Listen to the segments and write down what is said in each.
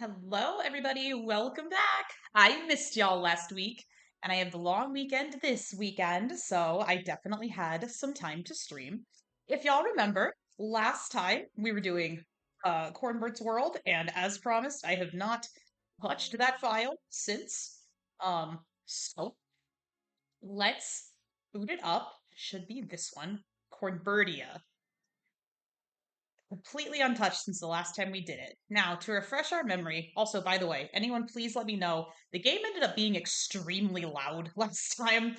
Hello, everybody. Welcome back. I missed y'all last week, and I have the long weekend this weekend, so I definitely had some time to stream. If y'all remember, last time we were doing Cornbert's World, and as promised, I have not touched that file since. So let's boot it up. Should be this one, Cornbertia. Completely untouched since the last time we did it. Now, to refresh our memory, also, by the way, anyone please let me know. The game ended up being extremely loud last time.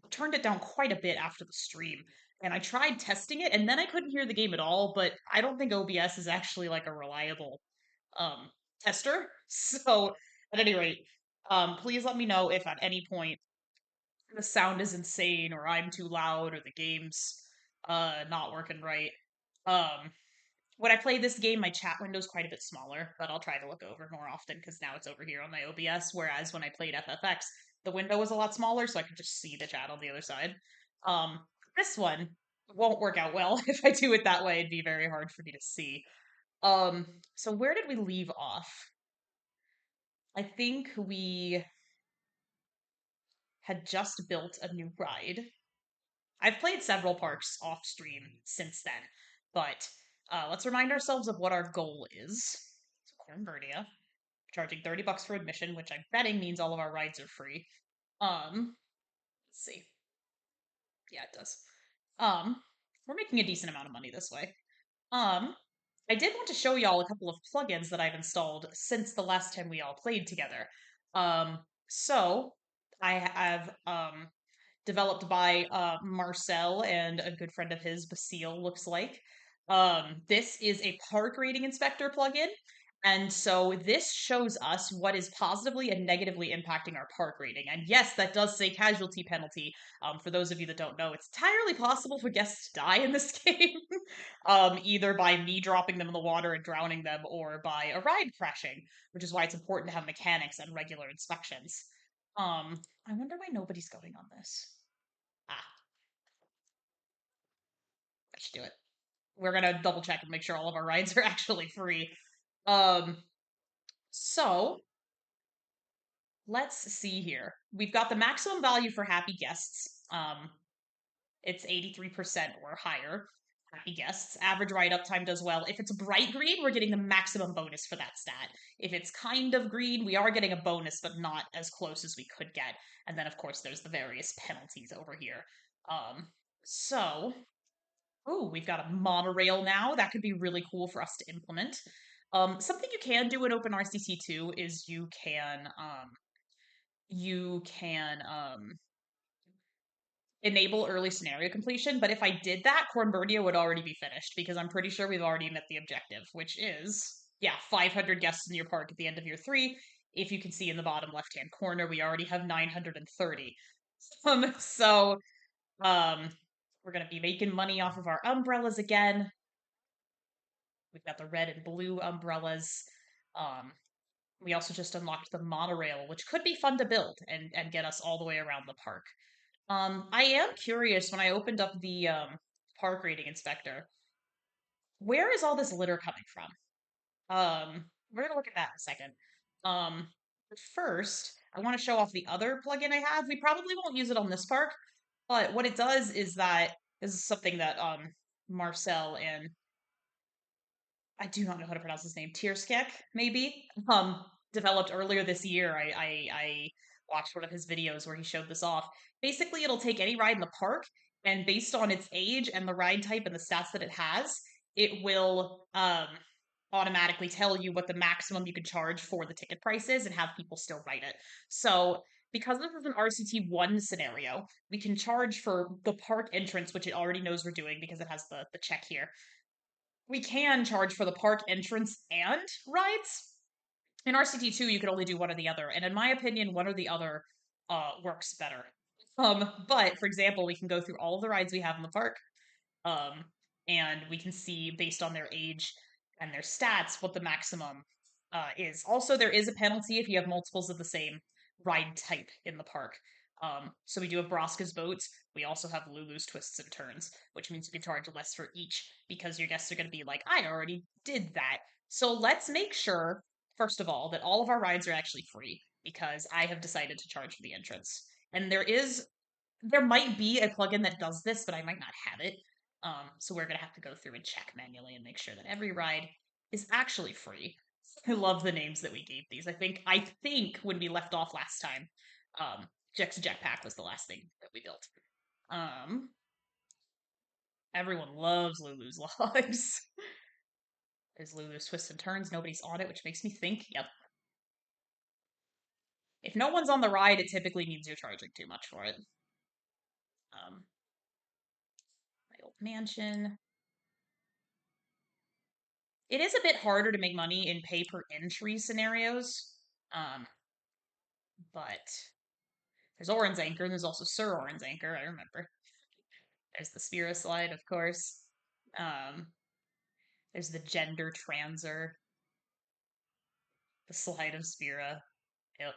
Turned it down quite a bit after the stream. And I tried testing it, and then I couldn't hear the game at all, but I don't think OBS is actually like a reliable um tester. So at any rate, please let me know if at any point the sound is insane or I'm too loud or the game's not working right. Um when I play this game, my chat window is quite a bit smaller, but I'll try to look over more often because now it's over here on my OBS. Whereas when I played FFX, the window was a lot smaller, so I could just see the chat on the other side. Um, this one won't work out well if I do it that way. It'd be very hard for me to see. So where did we leave off? I think we had just built a new ride. I've played several parks off stream since then, but let's remind ourselves of what our goal is. So Cornbertia, charging $30 for admission, which I'm betting means all of our rides are free. Let's see. Yeah, it does. Um, we're making a decent amount of money this way. Um, I did want to show y'all a couple of plugins that I've installed since the last time we all played together. So I have developed by Marcel and a good friend of his, Basile, looks like. This is a park rating inspector plugin. And so this shows us what is positively and negatively impacting our park rating. And yes, that does say casualty penalty. For those of you that don't know, it's entirely possible for guests to die in this game, either by me dropping them in the water and drowning them or by a ride crashing, which is why it's important to have mechanics and regular inspections. I wonder why nobody's going on this. Ah, I should do it. We're gonna double check and make sure all of our rides are actually free. Um, so let's see here. We've got the maximum value for happy guests. It's 83% or higher. Happy guests. Average ride uptime does well. If it's bright green, we're getting the maximum bonus for that stat. If it's kind of green, we are getting a bonus, but not as close as we could get. And then, of course, there's the various penalties over here. So Ooh, we've got a monorail now. That could be really cool for us to implement. Something you can do in Open RCT2 is you can enable early scenario completion, but if I did that, Cornbertia would already be finished because I'm pretty sure we've already met the objective, which is, yeah, 500 guests in your park at the end of year 3. If you can see in the bottom left-hand corner, we already have 930. So um, we're going to be making money off of our umbrellas again. We've got the red and blue umbrellas. Um, we also just unlocked the monorail, which could be fun to build and get us all the way around the park. I am curious when I opened up the park rating inspector, where is all this litter coming from? We're gonna look at that in a second. But first, I want to show off the other plugin I have. We probably won't use it on this park, but what it does is that this is something that Marcel and I do not know how to pronounce his name. Tierskek, maybe. Developed earlier this year. I watched one of his videos where he showed this off. Basically, it'll take any ride in the park, and based on its age and the ride type and the stats that it has, it will automatically tell you what the maximum you can charge for the ticket price is and have people still ride it. So because this is an RCT1 scenario, we can charge for the park entrance, which it already knows we're doing because it has the check here. We can charge for the park entrance and rides. In RCT2, you can only do one or the other, and in my opinion, one or the other works better. But for example, we can go through all of the rides we have in the park, um, and we can see based on their age and their stats what the maximum is. Also, there is a penalty if you have multiples of the same ride type in the park. So we do have Broska's boats. We also have Lulu's twists and turns, which means you can charge less for each because your guests are going to be like, I already did that. So let's make sure first of all, that all of our rides are actually free because I have decided to charge for the entrance. And there might be a plugin that does this, but I might not have it. So we're gonna have to go through and check manually and make sure that every ride is actually free. I love the names that we gave these. I think when we left off last time, Jack's Jetpack was the last thing that we built. Um, Everyone loves Lulu's logs. There's Lulu's twists and turns. Nobody's on it, which makes me think, yep. If no one's on the ride, it typically means you're charging too much for it. My old mansion. It is a bit harder to make money in pay per entry scenarios. But there's Orin's Anchor, and there's also Sir Orin's Anchor, I remember. There's the Spira slide, of course. There's the Gender Transer, the slide of Spira. Yep.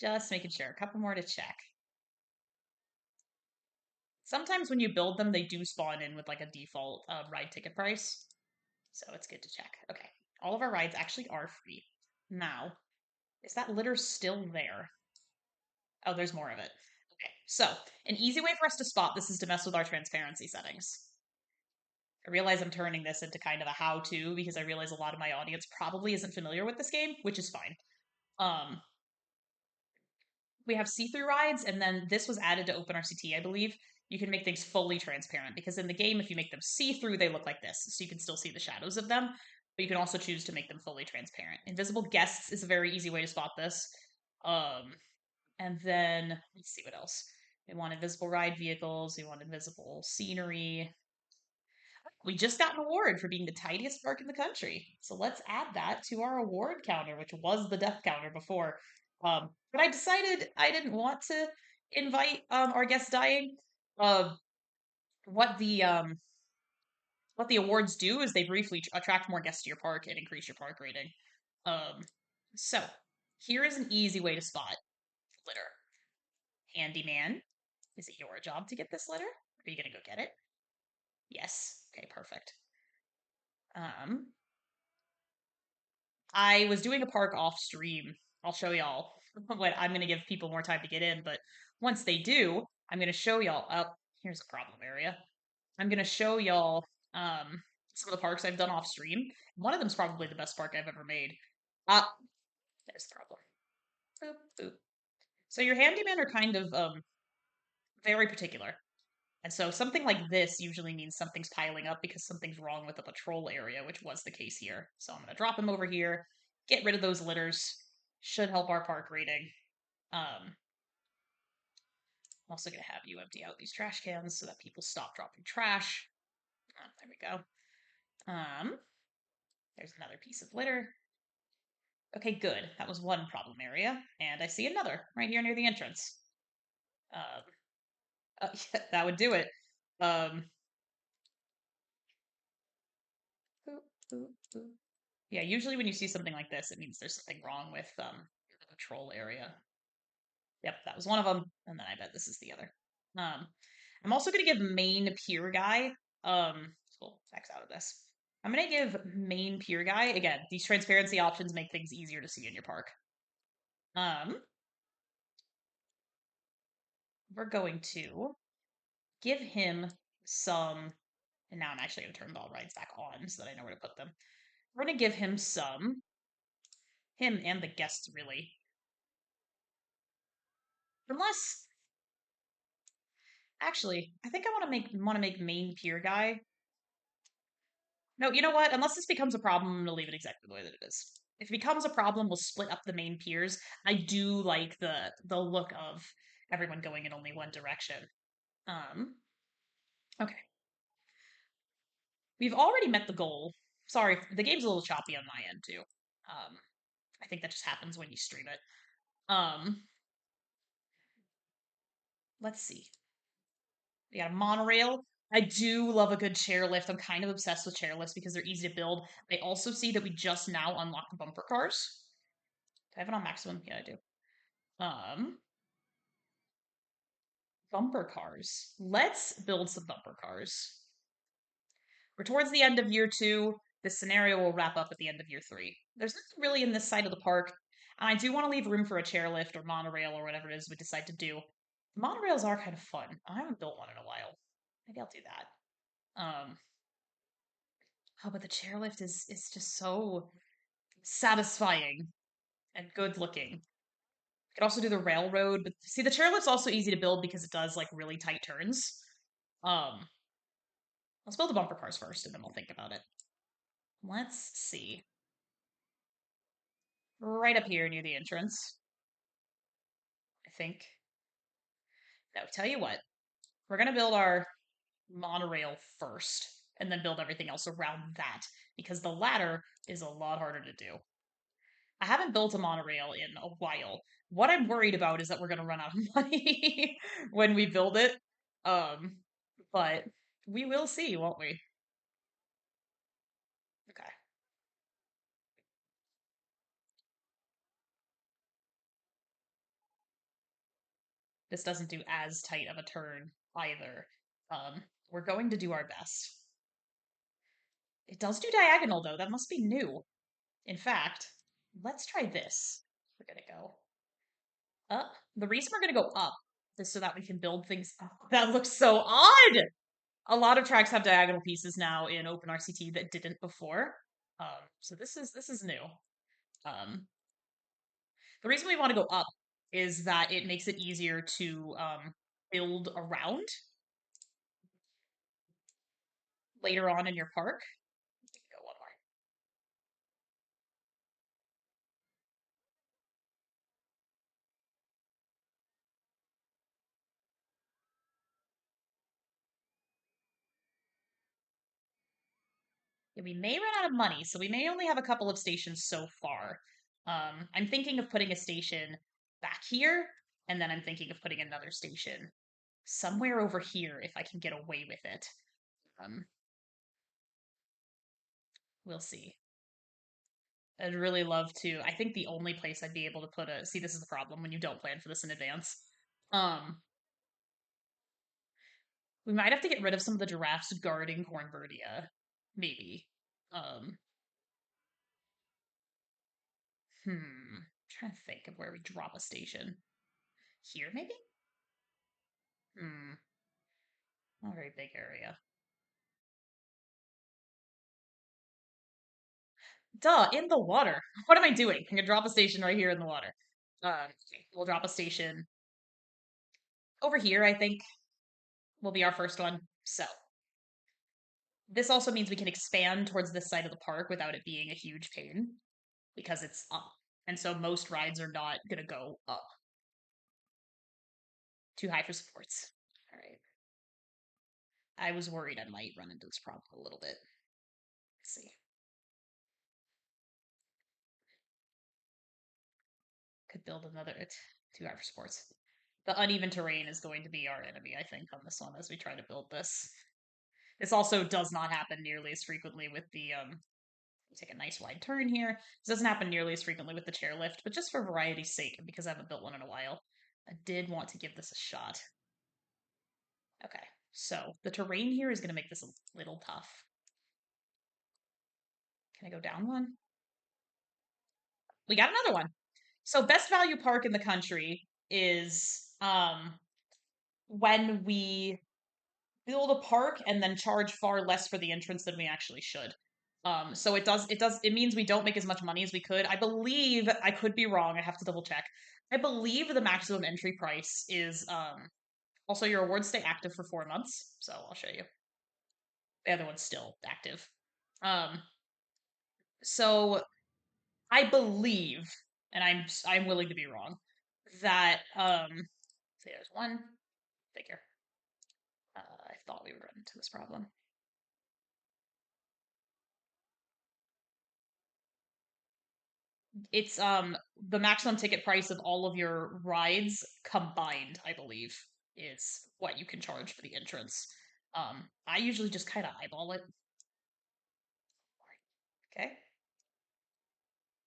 Just making sure. A couple more to check. Sometimes when you build them, they do spawn in with like a default ride ticket price. So it's good to check. Okay. All of our rides actually are free. Now, is that litter still there? Oh, there's more of it. Okay. So, an easy way for us to spot this is to mess with our transparency settings. I realize I'm turning this into kind of a how-to because I realize a lot of my audience probably isn't familiar with this game, which is fine. We have see-through rides, and then this was added to Open RCT, I believe. You can make things fully transparent because in the game, if you make them see-through, they look like this, so you can still see the shadows of them. But you can also choose to make them fully transparent. Invisible guests is a very easy way to spot this. And then let's see what else. We want invisible ride vehicles. We want invisible scenery. We just got an award for being the tidiest park in the country. So let's add that to our award counter, which was the death counter before. But I decided I didn't want to invite our guests dying. Uh, what the awards do is they briefly attract more guests to your park and increase your park rating. Um, so here is an easy way to spot litter. Handyman, is it your job to get this litter? Are you gonna go get it? Yes. Okay, perfect. I was doing a park off stream. I'll show y'all what I'm going to give people more time to get in, but once they do, I'm going to show y'all up. Here's a problem area. I'm going to show y'all some of the parks I've done off stream. One of them's probably the best park I've ever made. There's the problem. Boop, boop. So your handyman are kind of very particular. And so something like this usually means something's piling up because something's wrong with the patrol area, which was the case here. So I'm going to drop him over here, get rid of those litters. Should help our park rating. I'm also going to have you empty out these trash cans so that people stop dropping trash. There we go. There's another piece of litter. Okay, good. That was one problem area. And I see another right here near the entrance. Yeah, that would do it. Yeah, usually when you see something like this, it means there's something wrong with the patrol area. Yep, that was one of them, and then I bet this is the other. I'm also going to give main pier guy. We'll X out of this. I'm going to give main pier guy again. These transparency options make things easier to see in your park. We're going to give him some, and now I'm actually going to turn the all rides back on so that I know where to put them. We're going to give him some. Him and the guests, really. Unless, actually, I think I want to make main pier guy. No, you know what? Unless this becomes a problem, I'm gonna leave it exactly the way that it is. If it becomes a problem, we'll split up the main piers. I do like the look of everyone going in only one direction. Okay. We've already met the goal. Sorry, the game's a little choppy on my end too. I think that just happens when you stream it. Let's see. We got a monorail. I do love a good chairlift. I'm kind of obsessed with chairlifts because they're easy to build. I also see that we just now unlocked bumper cars. Do I have it on maximum? Yeah, I do. Bumper cars. Let's build some bumper cars. We're towards the end of year 2. this scenario will wrap up at the end of year 3. There's nothing really in this side of the park, and I do want to leave room for a chairlift or monorail or whatever it is we decide to do. Monorails are kind of fun. I haven't built one in a while. Maybe I'll do that. Oh, but the chairlift is just so satisfying and good looking. Could also do the railroad, but see, the chairlift's also easy to build because it does like really tight turns. Um, let's build the bumper cars first, and then we'll think about it. Let's see. Right up here near the entrance, I think. No, tell you what, we're gonna build our monorail first, and then build everything else around that because the ladder is a lot harder to do. I haven't built a monorail in a while. What I'm worried about is that we're gonna run out of money when we build it. Um, but we will see, won't we? Okay. This doesn't do as tight of a turn either. We're going to do our best. It does do diagonal though. That must be new. In fact, let's try this. We're gonna go up. The reason we're gonna go up is so that we can build things. Oh, that looks so odd. A lot of tracks have diagonal pieces now in Open RCT that didn't before. So this is new. Um, the reason we want to go up is that it makes it easier to build around later on in your park. Go one more. Yeah, we may run out of money, so we may only have a couple of stations so far. I'm thinking of putting a station back here, and then I'm thinking of putting another station somewhere over here if I can get away with it. Um, we'll see. I'd really love to. I think the only place I'd be able to put a see, this is the problem when you don't plan for this in advance. Um, we might have to get rid of some of the giraffes guarding Cornbertia, maybe. Um, trying to think of where we drop a station. Here, maybe? Hmm, not a very big area. Duh, in the water. What am I doing? I'm gonna drop a station right here in the water. We'll drop a station over here, I think, will be our first one. So, this also means we can expand towards this side of the park without it being a huge pain because it's up. And so most rides are not going to go up. Too high for supports. All right. I was worried I might run into this problem a little bit. Let's see. Could build another. It's too high for supports. The uneven terrain is going to be our enemy, I think, on this one as we try to build this. This also does not happen nearly as frequently with the take a nice wide turn here. This doesn't happen nearly as frequently with the chairlift, but just for variety's sake, and because I haven't built one in a while, I did want to give this a shot. Okay, so the terrain here is going to make this a little tough. Can I go down one? We got another one. So best value park in the country is when we build a park and then charge far less for the entrance than we actually should. So it means we don't make as much money as we could. I believe I could be wrong. I have to double check. I believe the maximum entry price is also your awards stay active for 4 months. So I'll show you. The other one's still active. Um, so I believe, and I'm willing to be wrong, that see, there's one figure. I thought we would run into this problem. It's the maximum ticket price of all of your rides combined, I believe, is what you can charge for the entrance. I usually just kind of eyeball it. Okay.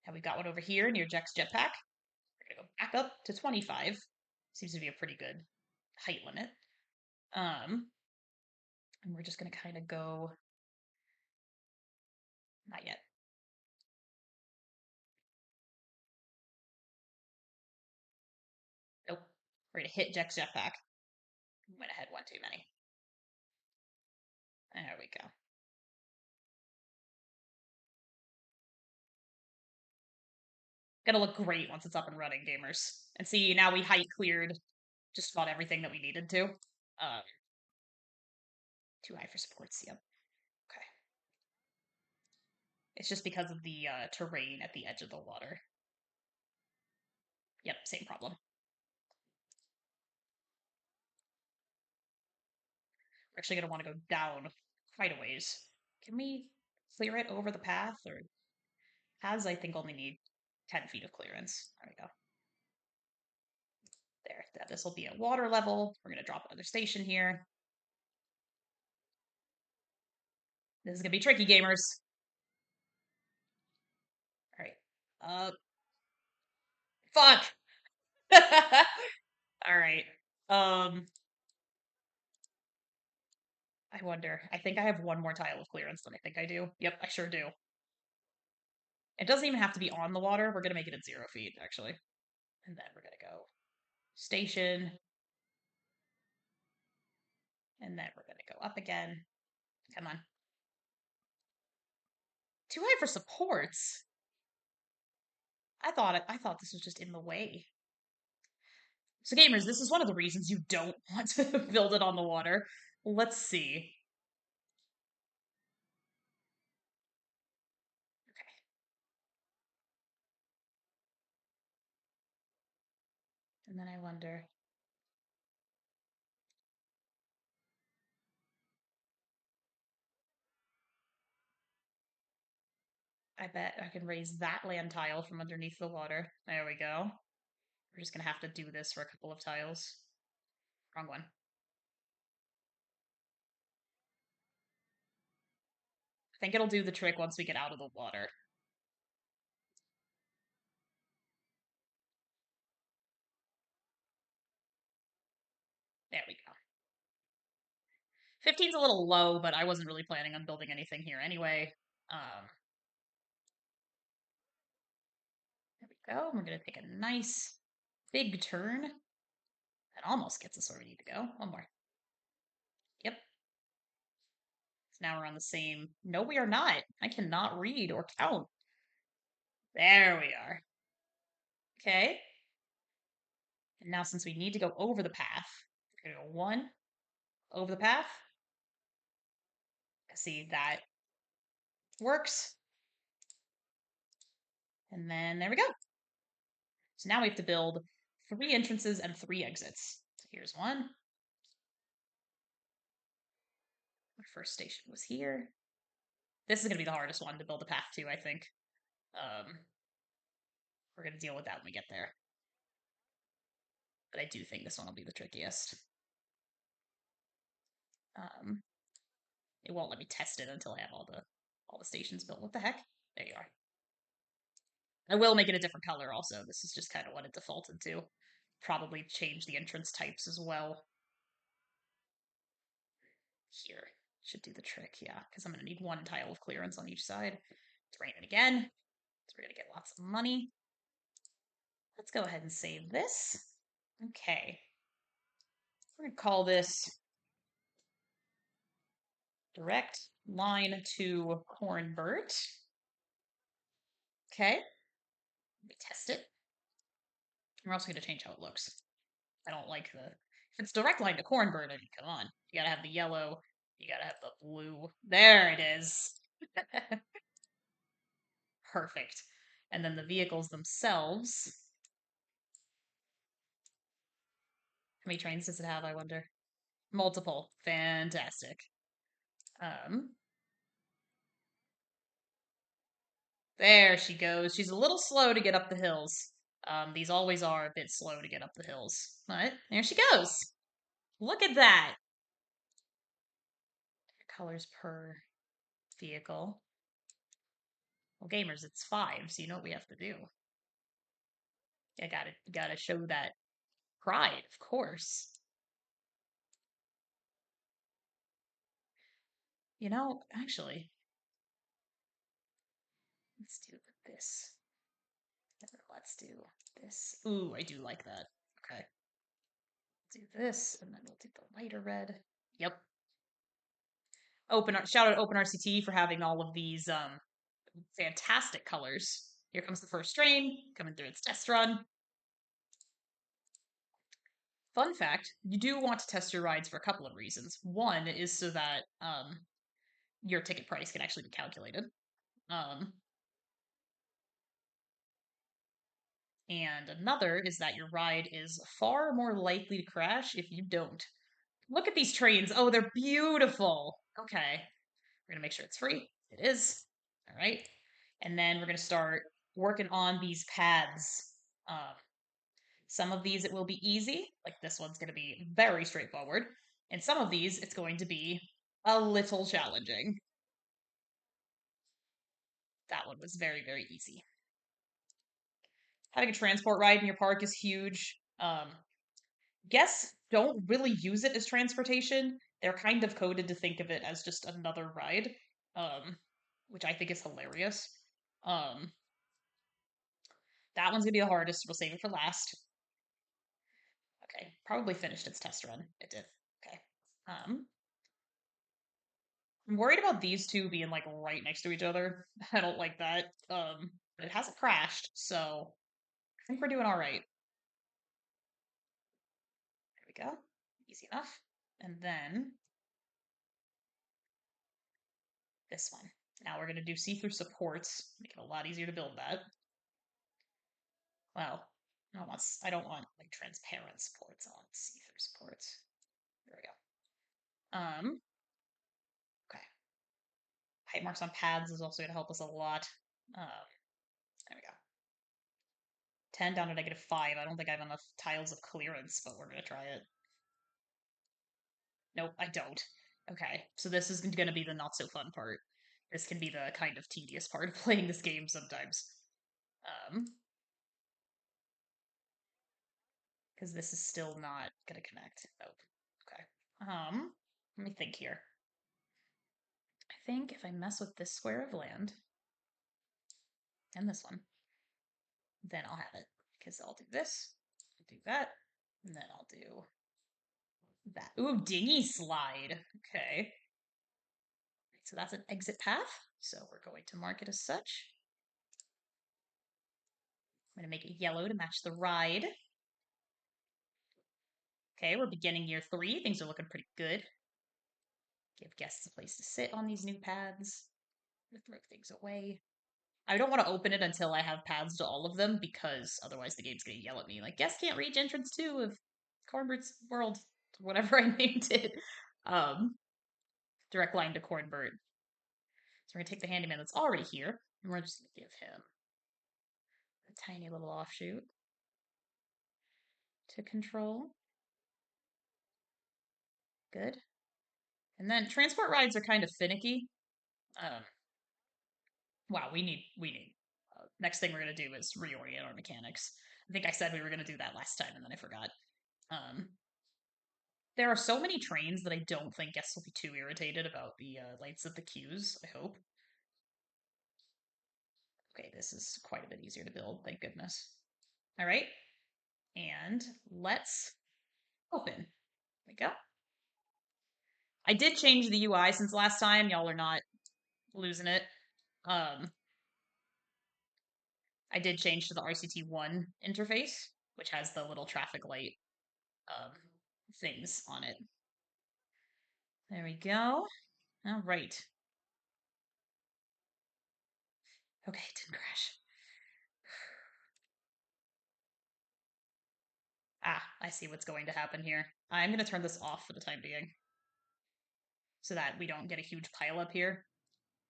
Now we've got one over here near Jack's jetpack. We're gonna go back up to 25. Seems to be a pretty good height limit. And we're just gonna kind of go Not yet. Nope. We're gonna hit Jack's jetpack. Went ahead one too many. There we go. Gonna look great once it's up and running, gamers. And see, now we height cleared just about everything that we needed to. Too high for supports, yep. Okay. It's just because of the terrain at the edge of the water. Yep, same problem. We're actually gonna want to go down quite a ways. Can we clear it over the path, or has I think only need 10 feet of clearance? There we go. There, this will be at water level. We're gonna drop another station here. This is gonna be tricky, gamers. All right. Fuck. All right. I wonder. I think I have one more tile of clearance than I think I do. Yep, I sure do. It doesn't even have to be on the water. We're gonna make it at 0 feet, actually. And then we're gonna go station. And then we're gonna go up again. Come on. Too high for supports. I thought this was just in the way. So gamers, this is one of the reasons you don't want to build it on the water. Let's see. Okay. And then I wonder. I bet I can raise that land tile from underneath the water. There we go. We're just gonna have to do this for a couple of tiles. Wrong one. I think it'll do the trick once we get out of the water. There we go. 15's a little low, but I wasn't really planning on building anything here anyway. There we go. We're gonna take a nice big turn. That almost gets us where we need to go. One more. Yep. So now we're on the same. No, we are not. I cannot read or count. There we are. Okay. And now since we need to go over the path, we're gonna go 1 over the path. See, that works. And then there we go. So now we have to build 3 entrances and 3 exits. So here's one. Our first station was here. This is going to be the hardest one to build a path to, I think. We're going to deal with that when we get there. But I do think this one will be the trickiest. It won't let me test it until I have all the stations built. What the heck? There you are. I will make it a different color also. This is just kind of what it defaulted to. Probably change the entrance types as well. Here. Should do the trick, yeah, because I'm going to need 1 tile of clearance on each side. It's raining again, so we're going to get lots of money. Let's go ahead and save this. Okay. We're going to call this direct line to Cornbert. Okay. Let me test it. We're also going to change how it looks. I don't like the... If it's direct line to Cornbert, I mean, come on. You gotta have the yellow. You gotta have the blue. There it is. Perfect. And then the vehicles themselves. How many trains does it have, I wonder? Multiple. Fantastic. There she goes. She's a little slow to get up the hills. These always are a bit slow to get up the hills. But there she goes. Look at that. Colors per vehicle. Well, gamers, it's 5, so you know what we have to do. I gotta show that pride, of course. You know, actually, this. Let's do this. Ooh, I do like that. Okay. Do this, and then we'll do the lighter red. Yep. Shout out Open RCT for having all of these fantastic colors. Here comes the first strain coming through its test run. Fun fact, you do want to test your rides for a couple of reasons. One is so that your ticket price can actually be calculated. And another is that your ride is far more likely to crash if you don't. Look at these trains. Oh, they're beautiful. Okay. We're going to make sure it's free. It is. All right. And then we're going to start working on these paths. Some of these it will be easy, like this one's going to be very straightforward. And some of these it's going to be a little challenging. That one was very, very easy. Having a transport ride in your park is huge. Guests don't really use it as transportation. They're kind of coded to think of it as just another ride, which I think is hilarious. That one's gonna be the hardest. We'll save it for last. Okay, probably finished its test run. It did. Okay. I'm worried about these two being like right next to each other. I don't like that. But it hasn't crashed, so I think we're doing all right. There we go. Easy enough. And then this one. Now we're gonna do see-through supports. Make it a lot easier to build that. Well, I don't want like transparent supports. I want see-through supports. There we go. Okay. Height marks on paths is also gonna help us a lot. There we go. 10 down to -5. I don't think I have enough tiles of clearance, but we're gonna try it. Nope, I don't. Okay, so this is going to be the not so fun part. This can be the kind of tedious part of playing this game sometimes. Because this is still not going to connect. Nope. Okay. Let me think here. I think if I mess with this square of land and this one, then I'll have it. Because I'll do this, I'll do that, and then I'll do that. Ooh, dinghy slide. Okay. So that's an exit path. So we're going to mark it as such. I'm going to make it yellow to match the ride. Okay, we're beginning year 3. Things are looking pretty good. Give guests a place to sit on these new paths. Throw things away. I don't want to open it until I have paths to all of them because otherwise the game's going to yell at me. Like, guests can't reach entrance 2 of Cornbert's World, whatever I named it. Direct line to Cornbert. So we're going to take the handyman that's already here, and we're just going to give him a tiny little offshoot to control. Good. And then transport rides are kind of finicky. Wow, we need. Next thing we're gonna do is reorient our mechanics. I think I said we were gonna do that last time, and then I forgot. There are so many trains that I don't think guests will be too irritated about the lights at the queues. I hope. Okay, this is quite a bit easier to build. Thank goodness. All right, and let's open. There we go. I did change the UI since last time. Y'all are not losing it. I did change to the RCT1 interface, which has the little traffic light things on it. There we go. All right. Okay, it didn't crash. Ah, I see what's going to happen here. I'm going to turn this off for the time being so that we don't get a huge pile up here.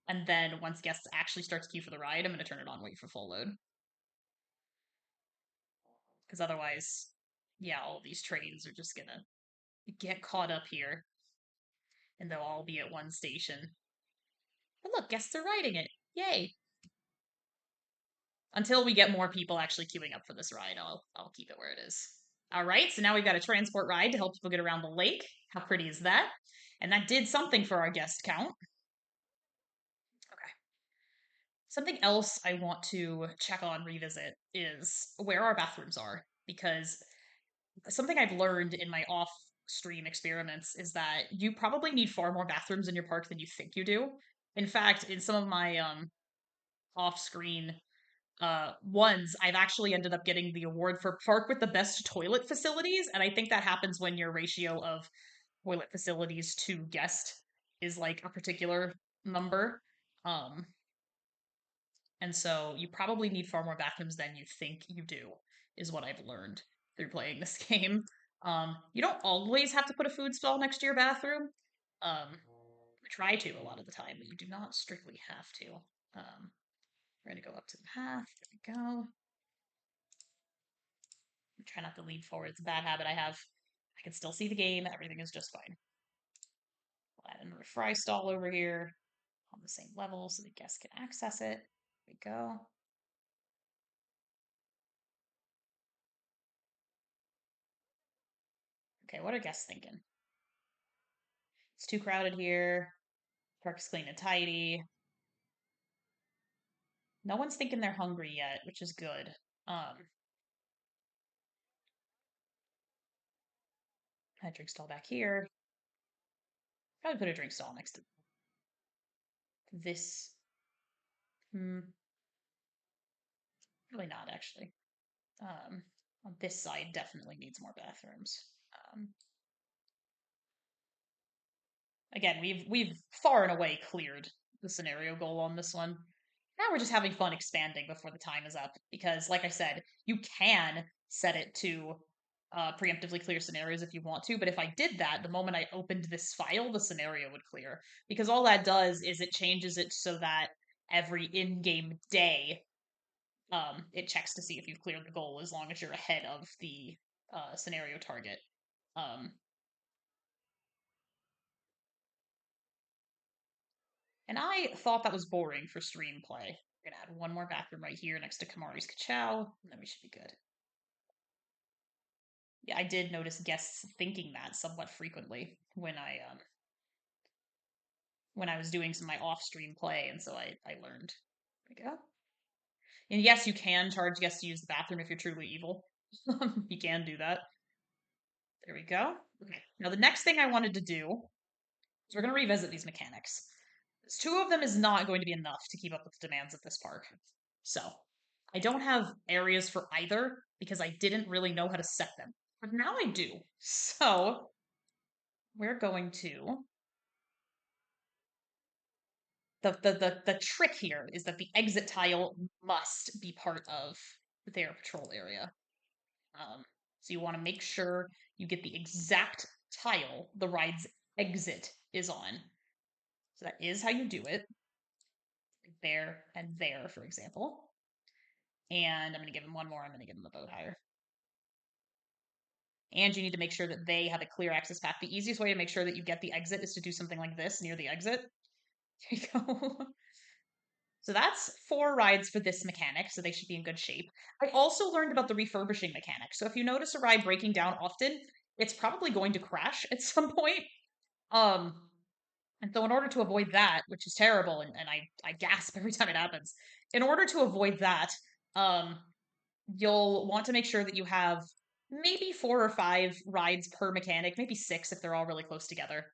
And then once guests actually start to queue for the ride, I'm going to turn it on, wait for full load. Because otherwise, yeah, all these trains are just going to get caught up here. And they'll all be at one station. But look, guests are riding it. Yay! Until we get more people actually queuing up for this ride, I'll keep it where it is. All right, so now we've got a transport ride to help people get around the lake. How pretty is that? And that did something for our guest count. Okay. Something else I want to check on, revisit, is where our bathrooms are. Because something I've learned in my off stream experiments is that you probably need far more bathrooms in your park than you think you do. In fact, in some of my off screen ones, I've actually ended up getting the award for park with the best toilet facilities. And I think that happens when your ratio of toilet facilities to guest is like a particular number. Um, and so you probably need far more bathrooms than you think you do, is what I've learned through playing this game. You don't always have to put a food stall next to your bathroom. Try to a lot of the time, but you do not strictly have to. We're gonna go up to the path. There we go. Try not to lean forward. It's a bad habit I have. I can still see the game. Everything is just fine. We'll add another fry stall over here on the same level so the guests can access it. There we go. Okay, what are guests thinking? It's too crowded here. Park's clean and tidy. No one's thinking they're hungry yet, which is good. A drink stall back here. Probably put a drink stall next to this. Probably not actually. On this side, definitely needs more bathrooms. Um, Again, we've far and away cleared the scenario goal on this one. Now we're just having fun expanding before the time is up because, like I said, you can set it to preemptively clear scenarios if you want to. But if I did that, the moment I opened this file, the scenario would clear because all that does is it changes it so that every in-game day, it checks to see if you've cleared the goal as long as you're ahead of the scenario target. Um, And I thought that was boring for stream play. We're gonna add one more bathroom right here next to Kamari's Kachow, and then we should be good. Yeah, I did notice guests thinking that somewhat frequently when I was doing some of my off-stream play, and so I learned. There we go. And yes, you can charge guests to use the bathroom if you're truly evil. You can do that. There we go. Okay. Now the next thing I wanted to do is we're gonna revisit these mechanics. Two of them is not going to be enough to keep up with the demands of this park. So I don't have areas for either because I didn't really know how to set them. But now I do. So we're going to the trick here is that the exit tile must be part of their patrol area. So you want to make sure you get the exact tile the ride's exit is on. So that is how you do it. There and there, for example. And I'm going to give him one more. I'm going to give him a boat hire. And you need to make sure that they have a clear access path. The easiest way to make sure that you get the exit is to do something like this near the exit. There you go. So that's 4 rides for this mechanic, so they should be in good shape. I also learned about the refurbishing mechanic. So if you notice a ride breaking down often, it's probably going to crash at some point. Um, and so in order to avoid that, which is terrible, and I gasp every time it happens, in order to avoid that, um, you'll want to make sure that you have maybe 4 or 5 rides per mechanic, maybe 6 if they're all really close together,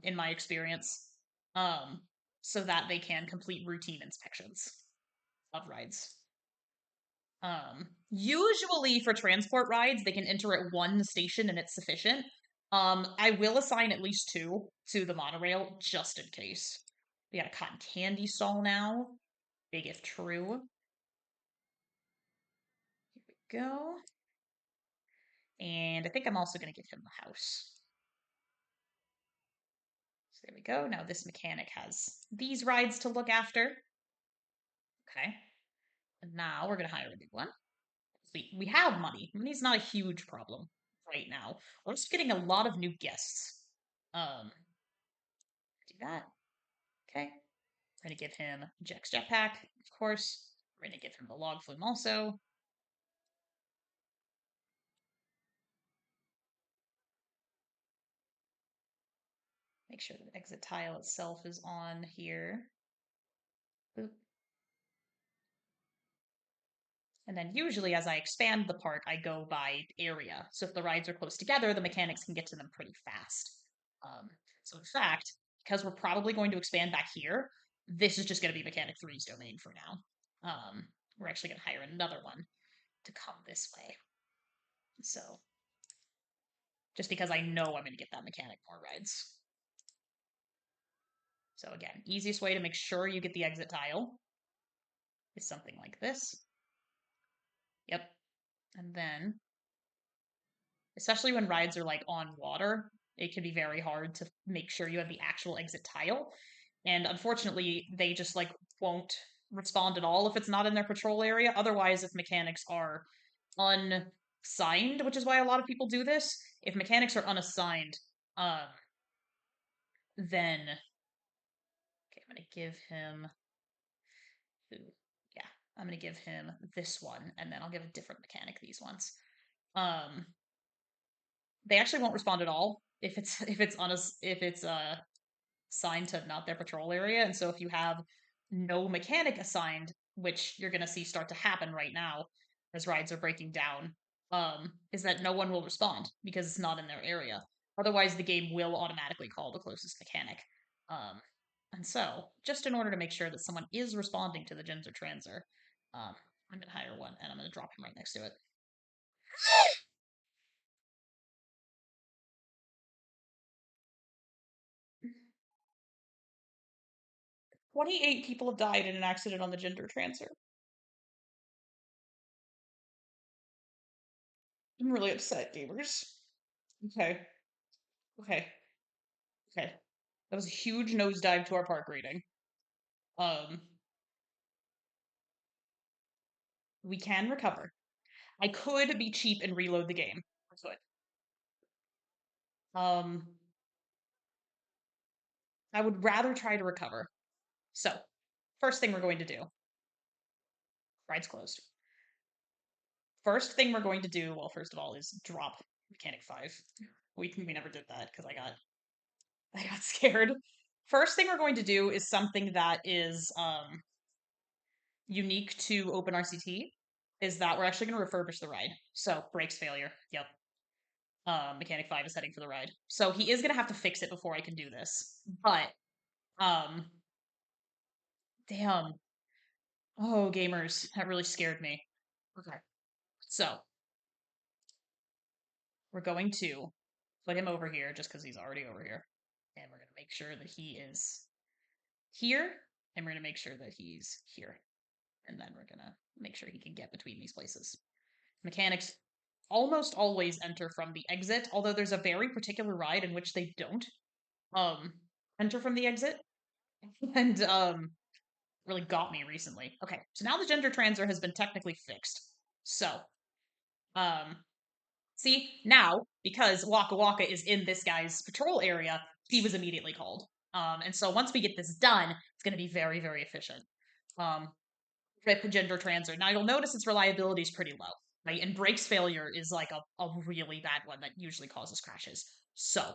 in my experience, um, so that they can complete routine inspections of rides. Usually for transport rides, they can enter at 1 station and it's sufficient. I will assign at least 2 to the monorail just in case. We got a cotton candy stall now. Big if true. Here we go. And I think I'm also going to give him the house. So there we go. Now this mechanic has these rides to look after. Okay. And now we're going to hire a big one. We have money. Money's not a huge problem right now. We're just getting a lot of new guests. Do that. Okay. We're going to give him Jack's jetpack, of course. We're going to give him the log flume also. Make sure the exit tile itself is on here. Boop. And then usually as I expand the park, I go by area. So if the rides are close together, the mechanics can get to them pretty fast. So in fact, because we're probably going to expand back here, this is just going to be Mechanic 3's domain for now. We're actually going to hire another one to come this way. So just because I know I'm going to get that mechanic more rides. So again, easiest way to make sure you get the exit tile is something like this. Yep. And then, especially when rides are like on water, it can be very hard to make sure you have the actual exit tile. And unfortunately, they just like won't respond at all if it's not in their patrol area. Otherwise, if mechanics are unsigned, which is why a lot of people do this, if mechanics are unassigned, then okay, I'm gonna give him yeah, I'm gonna give him this one, and then I'll give a different mechanic these ones. They actually won't respond at all if it's assigned to not their patrol area. And so if you have no mechanic assigned, which you're going to see start to happen right now as rides are breaking down, is that no one will respond because it's not in their area. Otherwise, the game will automatically call the closest mechanic. And so, just in order to make sure that someone is responding to the Ginger Transer, I'm going to hire one and I'm going to drop him right next to it. 28 people have died in an accident on the Ginger Transer. I'm really upset, gamers. Okay. Okay. Okay. That was a huge nosedive to our park rating. Um, we can recover. I could be cheap and reload the game. I could. Um, I would rather try to recover. So, first thing we're going to do. Ride's closed. First thing we're going to do, well, first of all, is drop Mechanic 5. We never did that because I got scared. First thing we're going to do is something that is unique to Open RCT, is that we're actually going to refurbish the ride. So, brakes failure. Yep. Mechanic 5 is heading for the ride. So he is going to have to fix it before I can do this. But, damn. Oh, gamers. That really scared me. Okay. So, we're going to put him over here just because he's already over here. And we're going to make sure that he is here. And we're going to make sure that he's here. And then we're going to make sure he can get between these places. Mechanics almost always enter from the exit, although there's a very particular ride in which they don't enter from the exit. And really got me recently. Okay, so now the gender transer has been technically fixed. So, um, see, now, because Waka Waka is in this guy's patrol area, he was immediately called. And so once we get this done, it's going to be very, very efficient. Rip gender transer. Now you'll notice its reliability is pretty low, right? And brakes failure is like a really bad one that usually causes crashes. So,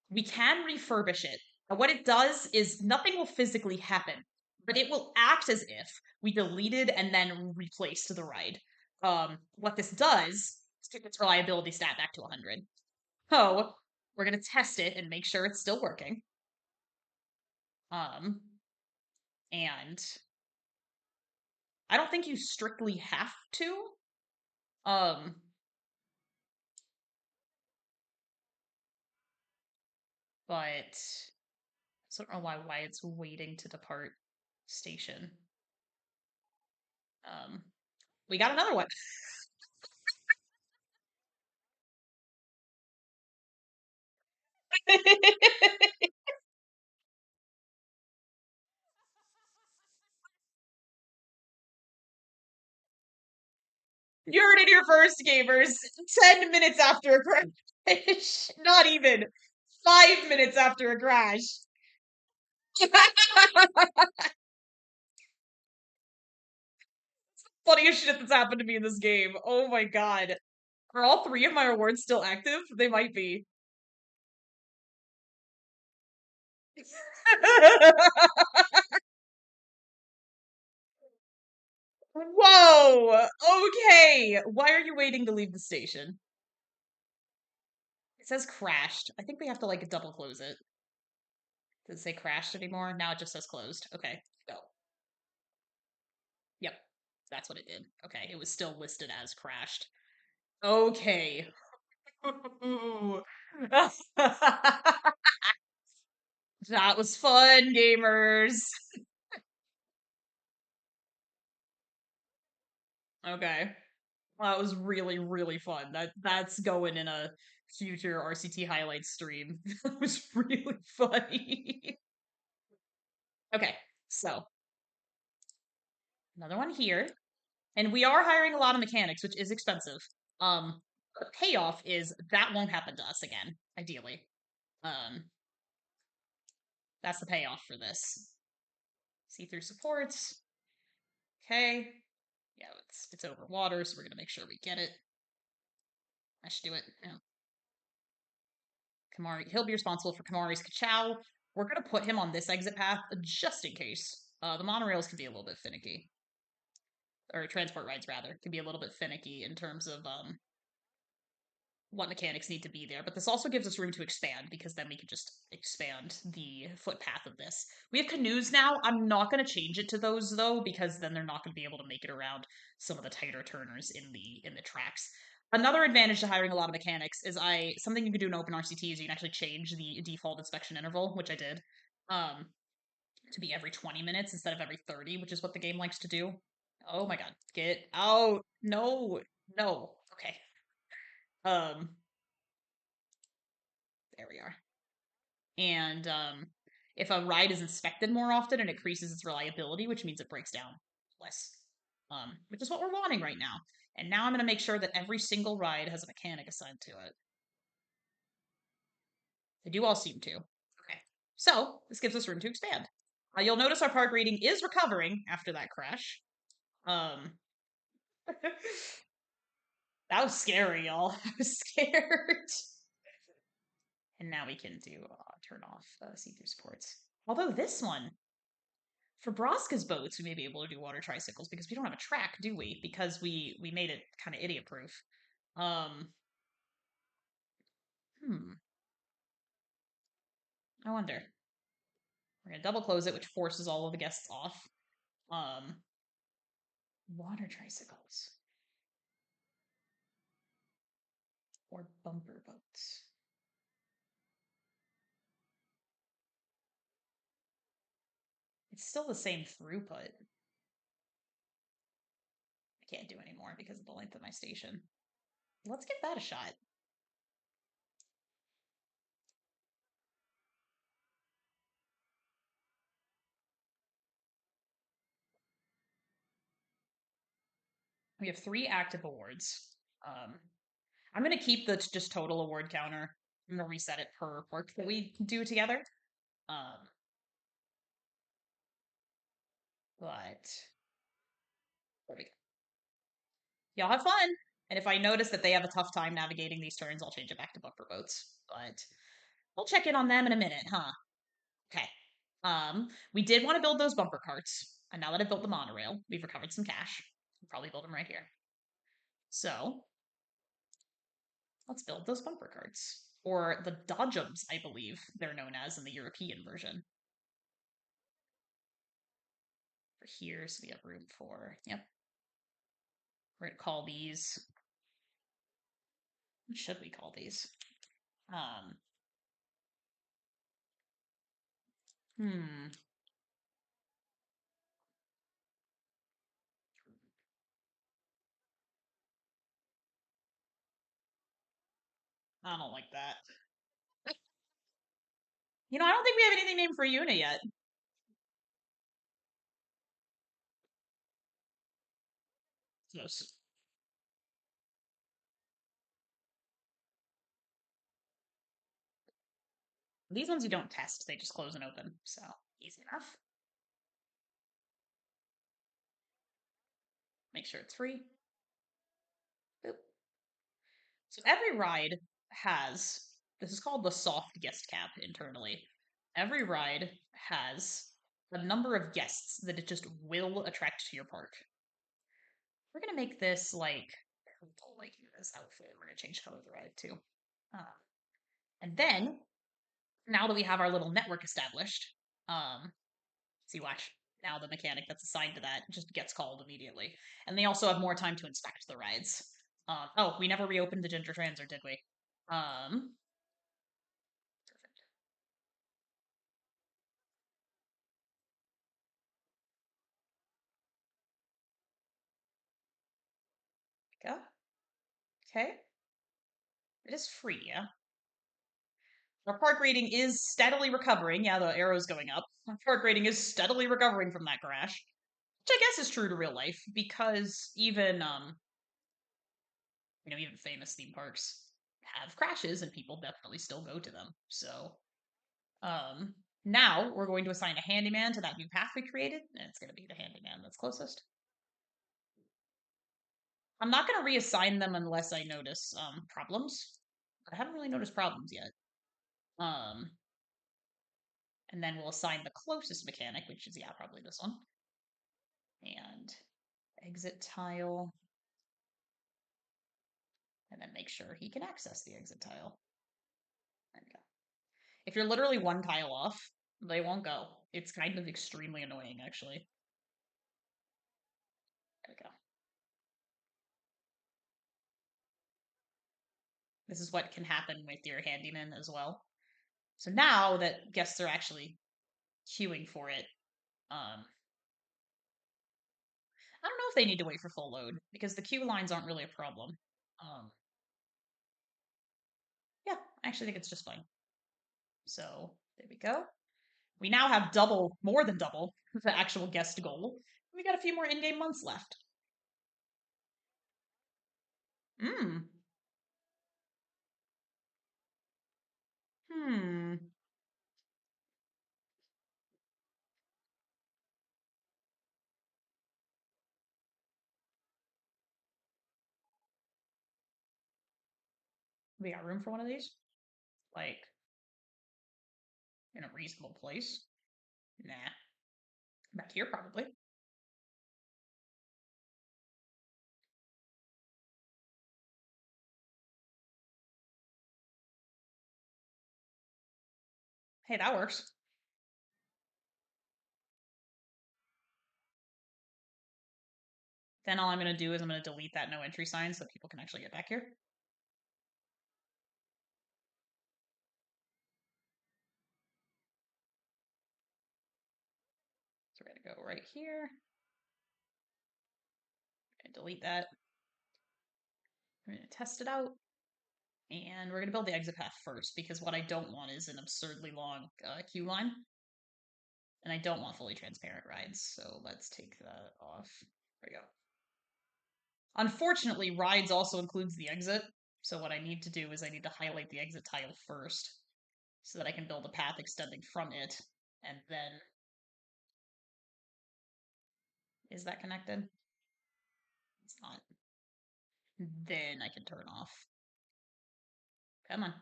we can refurbish it. And what it does is nothing will physically happen, but it will act as if we deleted and then replaced the ride. What this does is kick its reliability stat back to 100. So we're gonna test it and make sure it's still working. Um, and I don't think you strictly have to. But I don't know why it's waiting to depart station. We got another one. You heard it here first, gamers. 10 minutes after a crash. Not even. 5 minutes after a crash. Funniest shit that's happened to me in this game. Oh my god. Are all three of my rewards still active? They might be. Whoa! Okay! Why are you waiting to leave the station? It says crashed. I think we have to, like, double close it. Does it say crashed anymore? Now it just says closed. Okay, go. Yep, that's what it did. Okay, it was still listed as crashed. Okay. That was fun, gamers. Okay. That was really, really fun. That's going in a future RCT highlights stream. That was really funny. Okay, so another one here. And we are hiring a lot of mechanics, which is expensive. The payoff is that won't happen to us again, ideally. Um, that's the payoff for this. See-through supports. Okay. Yeah, it's over water, so we're gonna make sure we get it. I should do it. Yeah. Kamari, he'll be responsible for Kamari's Kachow. We're gonna put him on this exit path just in case. The monorails can be a little bit finicky, or transport rides rather, can be a little bit finicky in terms of what mechanics need to be there. But this also gives us room to expand because then we can just expand the footpath of this. We have canoes now. I'm not going to change it to those though because then they're not going to be able to make it around some of the tighter turners in the tracks. Another advantage to hiring a lot of mechanics is something you can do in Open RCT is you can actually change the default inspection interval, which I did, um, to be every 20 minutes instead of every 30, which is what the game likes to do. Oh my god, get out! No, no. Okay. Um, there we are. And if a ride is inspected more often, it increases its reliability, which means it breaks down less, which is what we're wanting right now. And now I'm going to make sure that every single ride has a mechanic assigned to it. They do all seem to. Okay. So this gives us room to expand. You'll notice our park rating is recovering after that crash. Um, that was scary, y'all. I was scared. And now we can do turn off see-through supports. Although this one, for Braska's boats, we may be able to do water tricycles because we don't have a track, do we? Because we made it kind of idiot proof. Um, hmm. I wonder. We're gonna double close it, which forces all of the guests off. Um, water tricycles or bumper boats. It's still the same throughput. I can't do anymore because of the length of my station. Let's give that a shot. We have 3 active awards. I'm gonna keep the just total award counter. I'm gonna reset it per park that we do together. Um, but there we go. Y'all have fun. And if I notice that they have a tough time navigating these turns, I'll change it back to bumper boats. But we'll check in on them in a minute, huh? Okay. We did want to build those bumper carts, and now that I've built the monorail, we've recovered some cash. We'll probably build them right here. So let's build those bumper carts. Or the dodgems, I believe they're known as in the European version. For here, so we have room for, yep. We're gonna call these, what should we call these? Hmm. I don't like that. You know, I don't think we have anything named for Una yet. Yes. These ones you don't test, they just close and open, so easy enough. Make sure it's free. Boop. So every ride has, this is called the soft guest cap internally. Every ride has a number of guests that it just will attract to your park. We're gonna make this like purple, like this outfit. We're gonna change color of the ride too. And then now that we have our little network established, see, watch. Now the mechanic that's assigned to that just gets called immediately. And they also have more time to inspect the rides. Oh, we never reopened the Ginger Transit, did we? Perfect. Go. Okay. It is free, yeah. Our park rating is steadily recovering. Yeah, the arrow's going up. Our park rating is steadily recovering from that crash. Which I guess is true to real life, because even even famous theme parks have crashes and people definitely still go to them. So um now we're going to assign a handyman to that new path we created, and it's gonna be the handyman that's closest. I'm not gonna reassign them unless I notice problems. I haven't really noticed problems yet. Um and then we'll assign the closest mechanic, which is, yeah, probably this one. And exit tile. And then make sure he can access the exit tile. There we go. If you're literally one tile off, they won't go. It's kind of extremely annoying, actually. There we go. This is what can happen with your handyman as well. So now that guests are actually queuing for it, I don't know if they need to wait for full load because the queue lines aren't really a problem. Um, yeah, I actually think it's just fine. So there we go. We now have double, more than double, the actual guest goal. We got a few more in-game months left. Hmm. Hmm. We got room for one of these? Like, in a reasonable place? Nah. Back here, probably. Hey, that works. Then all I'm going to do is I'm going to delete that no entry sign so that people can actually get back here. So we're going to go right here. And delete that. We're going to test it out. And we're going to build the exit path first because what I don't want is an absurdly long queue line. And I don't want fully transparent rides. So let's take that off. There we go. Unfortunately, rides also includes the exit. So what I need to do is I need to highlight the exit tile first so that I can build a path extending from it. And then, is that connected? It's not. Then I can turn off. Come on.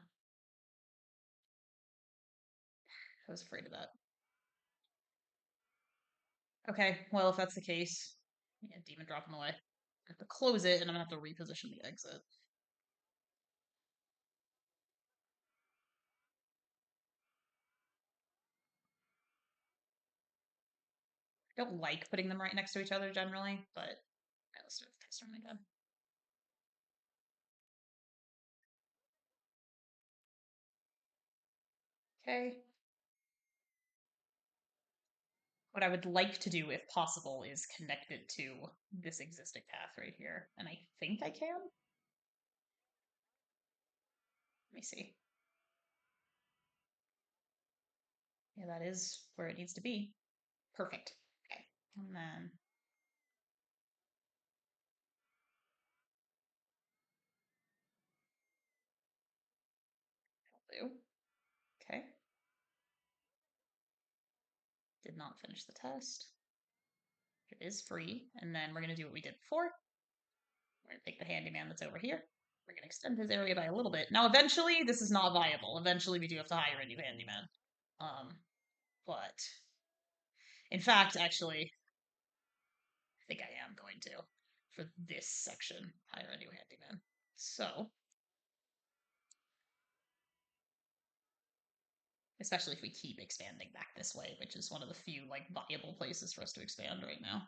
I was afraid of that. Okay, well, if that's the case, yeah, demon drop him away. I have to close it, and I'm gonna have to reposition the exit. I don't like putting them right next to each other generally, but let's do it this time again. Okay. What I would like to do, if possible, is connect it to this existing path right here. And I think I can. Let me see. Yeah, that is where it needs to be. Perfect. Okay. And then do. Okay. Did not finish the test. It is free. And then we're going to do what we did before. We're going to take the handyman that's over here. We're going to extend his area by a little bit. Now, eventually, this is not viable. Eventually, we do have to hire a new handyman. But in fact, actually, I think I am going to. for this section. Hire a new handyman. So, especially if we keep expanding back this way, which is one of the few like viable places for us to expand right now.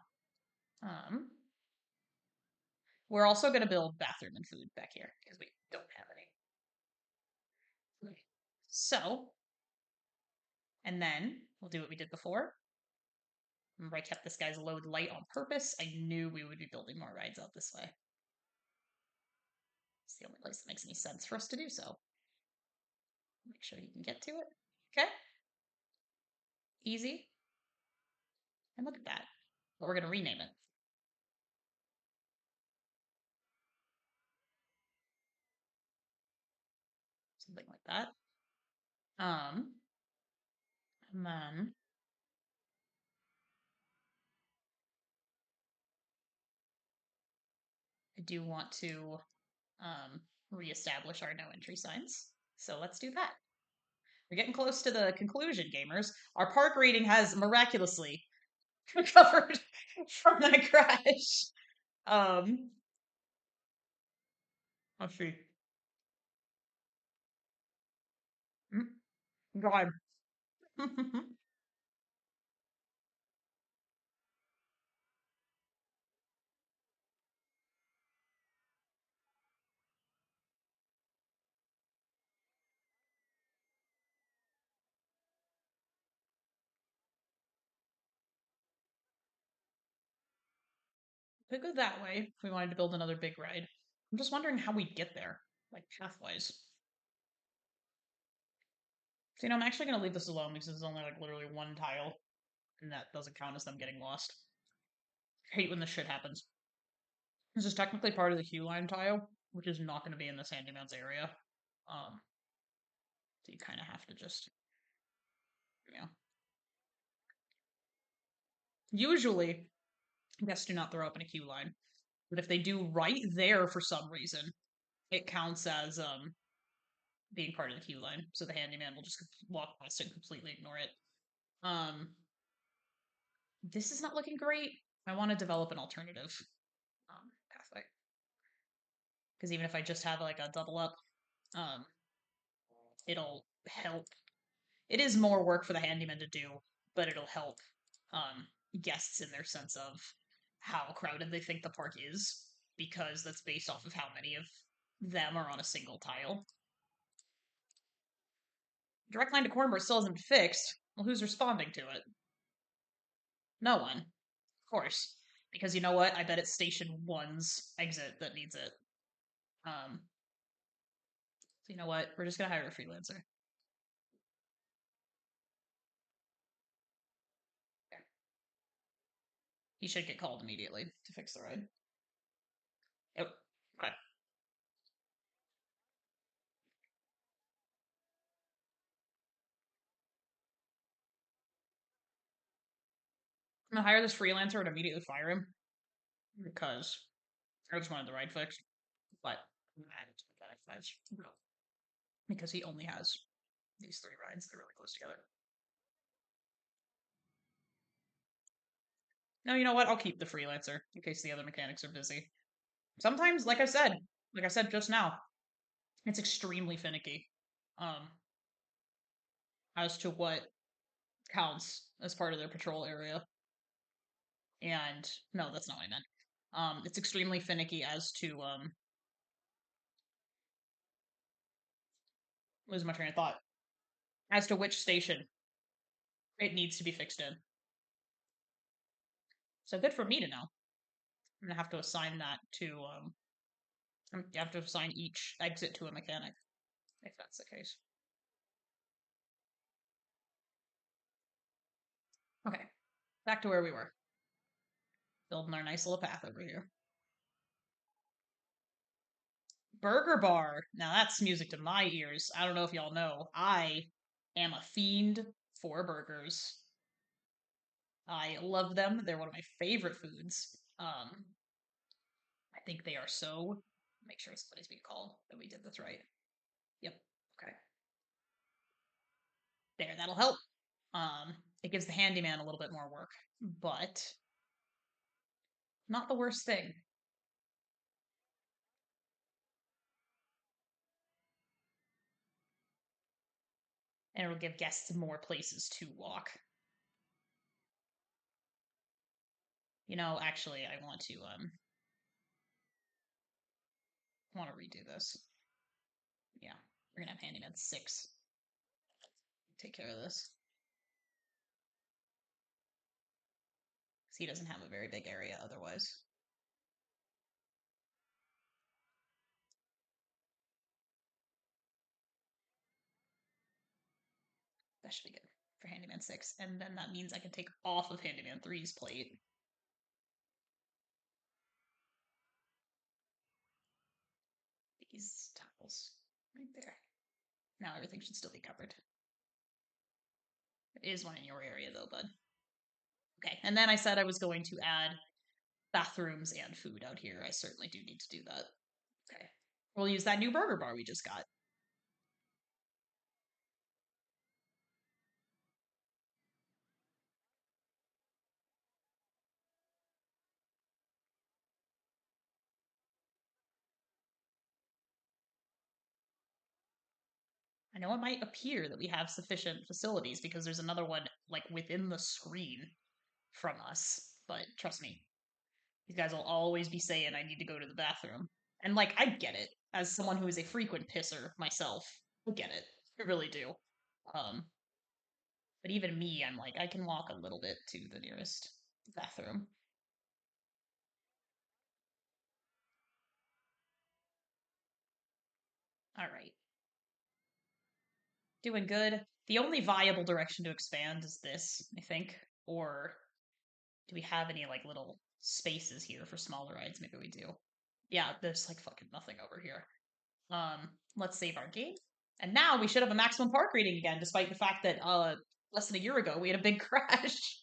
We're also going to build bathroom and food back here because we don't have any. Okay. So, and then we'll do what we did before. Remember, I kept this guy's load light on purpose. I knew we would be building more rides out this way. It's the only place that makes any sense for us to do so. Make sure you can get to it. Okay. Easy. And look at that. But we're going to rename it. Something like that. And then I do want to reestablish our no entry signs. So let's do that. We're getting close to the conclusion, gamers. Our park rating has miraculously recovered from that crash. Let's see. Go on. Could go that way if we wanted to build another big ride. I'm just wondering how we'd get there, like pathwise. So, I'm actually going to leave this alone because this is only like literally one tile, and that doesn't count as them getting lost. I hate when this shit happens. This is technically part of the queue line tile, which is not going to be in this handyman's area. So you kind of have to just, you know. Usually, guests do not throw up in a queue line, but if they do right there for some reason, it counts as being part of the queue line. So the handyman will just walk past it and completely ignore it. This is not looking great. I want to develop an alternative pathway. Because even if I just have like a double up, it'll help. It is more work for the handyman to do, but it'll help guests in their sense of how crowded they think the park is, because that's based off of how many of them are on a single tile. Direct line to Cornbertia still isn't fixed. Well, who's responding to it? No one. Of course. Because you know what? I bet it's Station 1's exit that needs it. So you know what? We're just gonna hire a freelancer. He should get called immediately to fix the ride. Yep. Okay. I'm gonna hire this freelancer and immediately fire him because I just wanted the ride fixed. But I'm gonna add it to the fives because he only has these three rides. They're really close together. No, you know what? I'll keep the freelancer in case the other mechanics are busy. Sometimes, like I said just now, it's extremely finicky as to what counts as part of their patrol area. And no, that's not what I meant. It's extremely finicky as to lose my train of thought as to which station it needs to be fixed in. So good for me to know. I'm gonna have to assign that to you have to assign each exit to a mechanic if that's the case. Okay, back to where we were. Building our nice little path over here. Burger Bar. Now that's music to my ears. I don't know if y'all know. I am a fiend for burgers. I love them. They're one of my favorite foods. I think they are so. Make sure somebody's being called that we did this right. Yep. Okay. There, that'll help. It gives the handyman a little bit more work, but not the worst thing. And it'll give guests more places to walk. You know, actually, I want to redo this. Yeah, we're gonna have Handyman 6 take care of this. Because he doesn't have a very big area otherwise. That should be good for Handyman 6. And then that means I can take off of Handyman 3's plate. These tiles right there. Now everything should still be covered. There is one in your area though, bud. Okay, and then I said I was going to add bathrooms and food out here. I certainly do need to do that. Okay. We'll use that new burger bar we just got. I know it might appear that we have sufficient facilities because there's another one like within the screen from us, but trust me, these guys will always be saying I need to go to the bathroom. And like I get it. As someone who is a frequent pisser myself, I get it. I really do. Um but even me, I'm like, I can walk a little bit to the nearest bathroom. Alright. Doing good. The only viable direction to expand is this, I think. Or do we have any like little spaces here for smaller rides? Maybe we do. Yeah, there's like fucking nothing over here. Let's save our game. And now we should have a maximum park rating again, despite the fact that less than a year ago we had a big crash.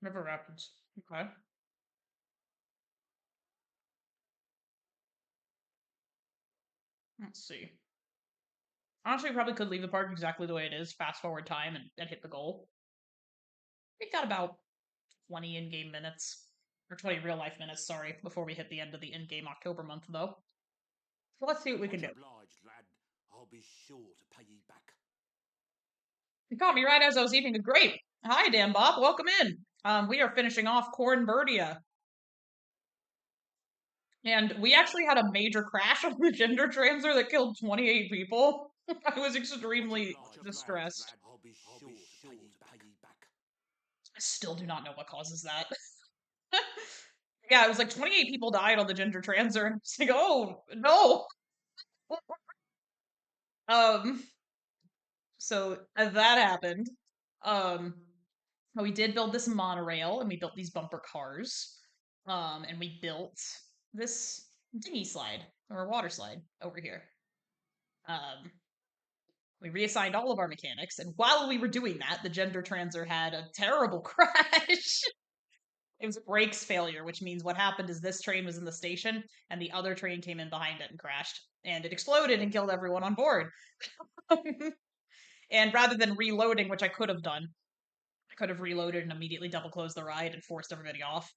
Never happens. Okay. Let's see. Honestly, we probably could leave the park exactly the way it is, fast forward time, and hit the goal. We've got about 20 in-game minutes. Or 20 real-life minutes, sorry, before we hit the end of the in-game October month, though. So let's see what we can do. Obliged, lad. I'll be sure to pay ye back. You caught me right as I was eating a grape. Hi, Dan Bob. Welcome in. We are finishing off Cornbertia. And we actually had a major crash on the gender transer that killed 28 people. I was extremely distressed. I'll be sure to pay ye back. I still do not know what causes that. Yeah, it was like 28 people died on the gender transer. And it's like, oh, no. Um, so that happened. Um, we did build this monorail and we built these bumper cars. And we built this dinghy slide or water slide over here. Um, we reassigned all of our mechanics, and while we were doing that, the gender transer had a terrible crash. It was a brakes failure, which means what happened is this train was in the station, and the other train came in behind it and crashed, and it exploded and killed everyone on board. And rather than reloading, which I could have done, I could have reloaded and immediately double closed the ride and forced everybody off.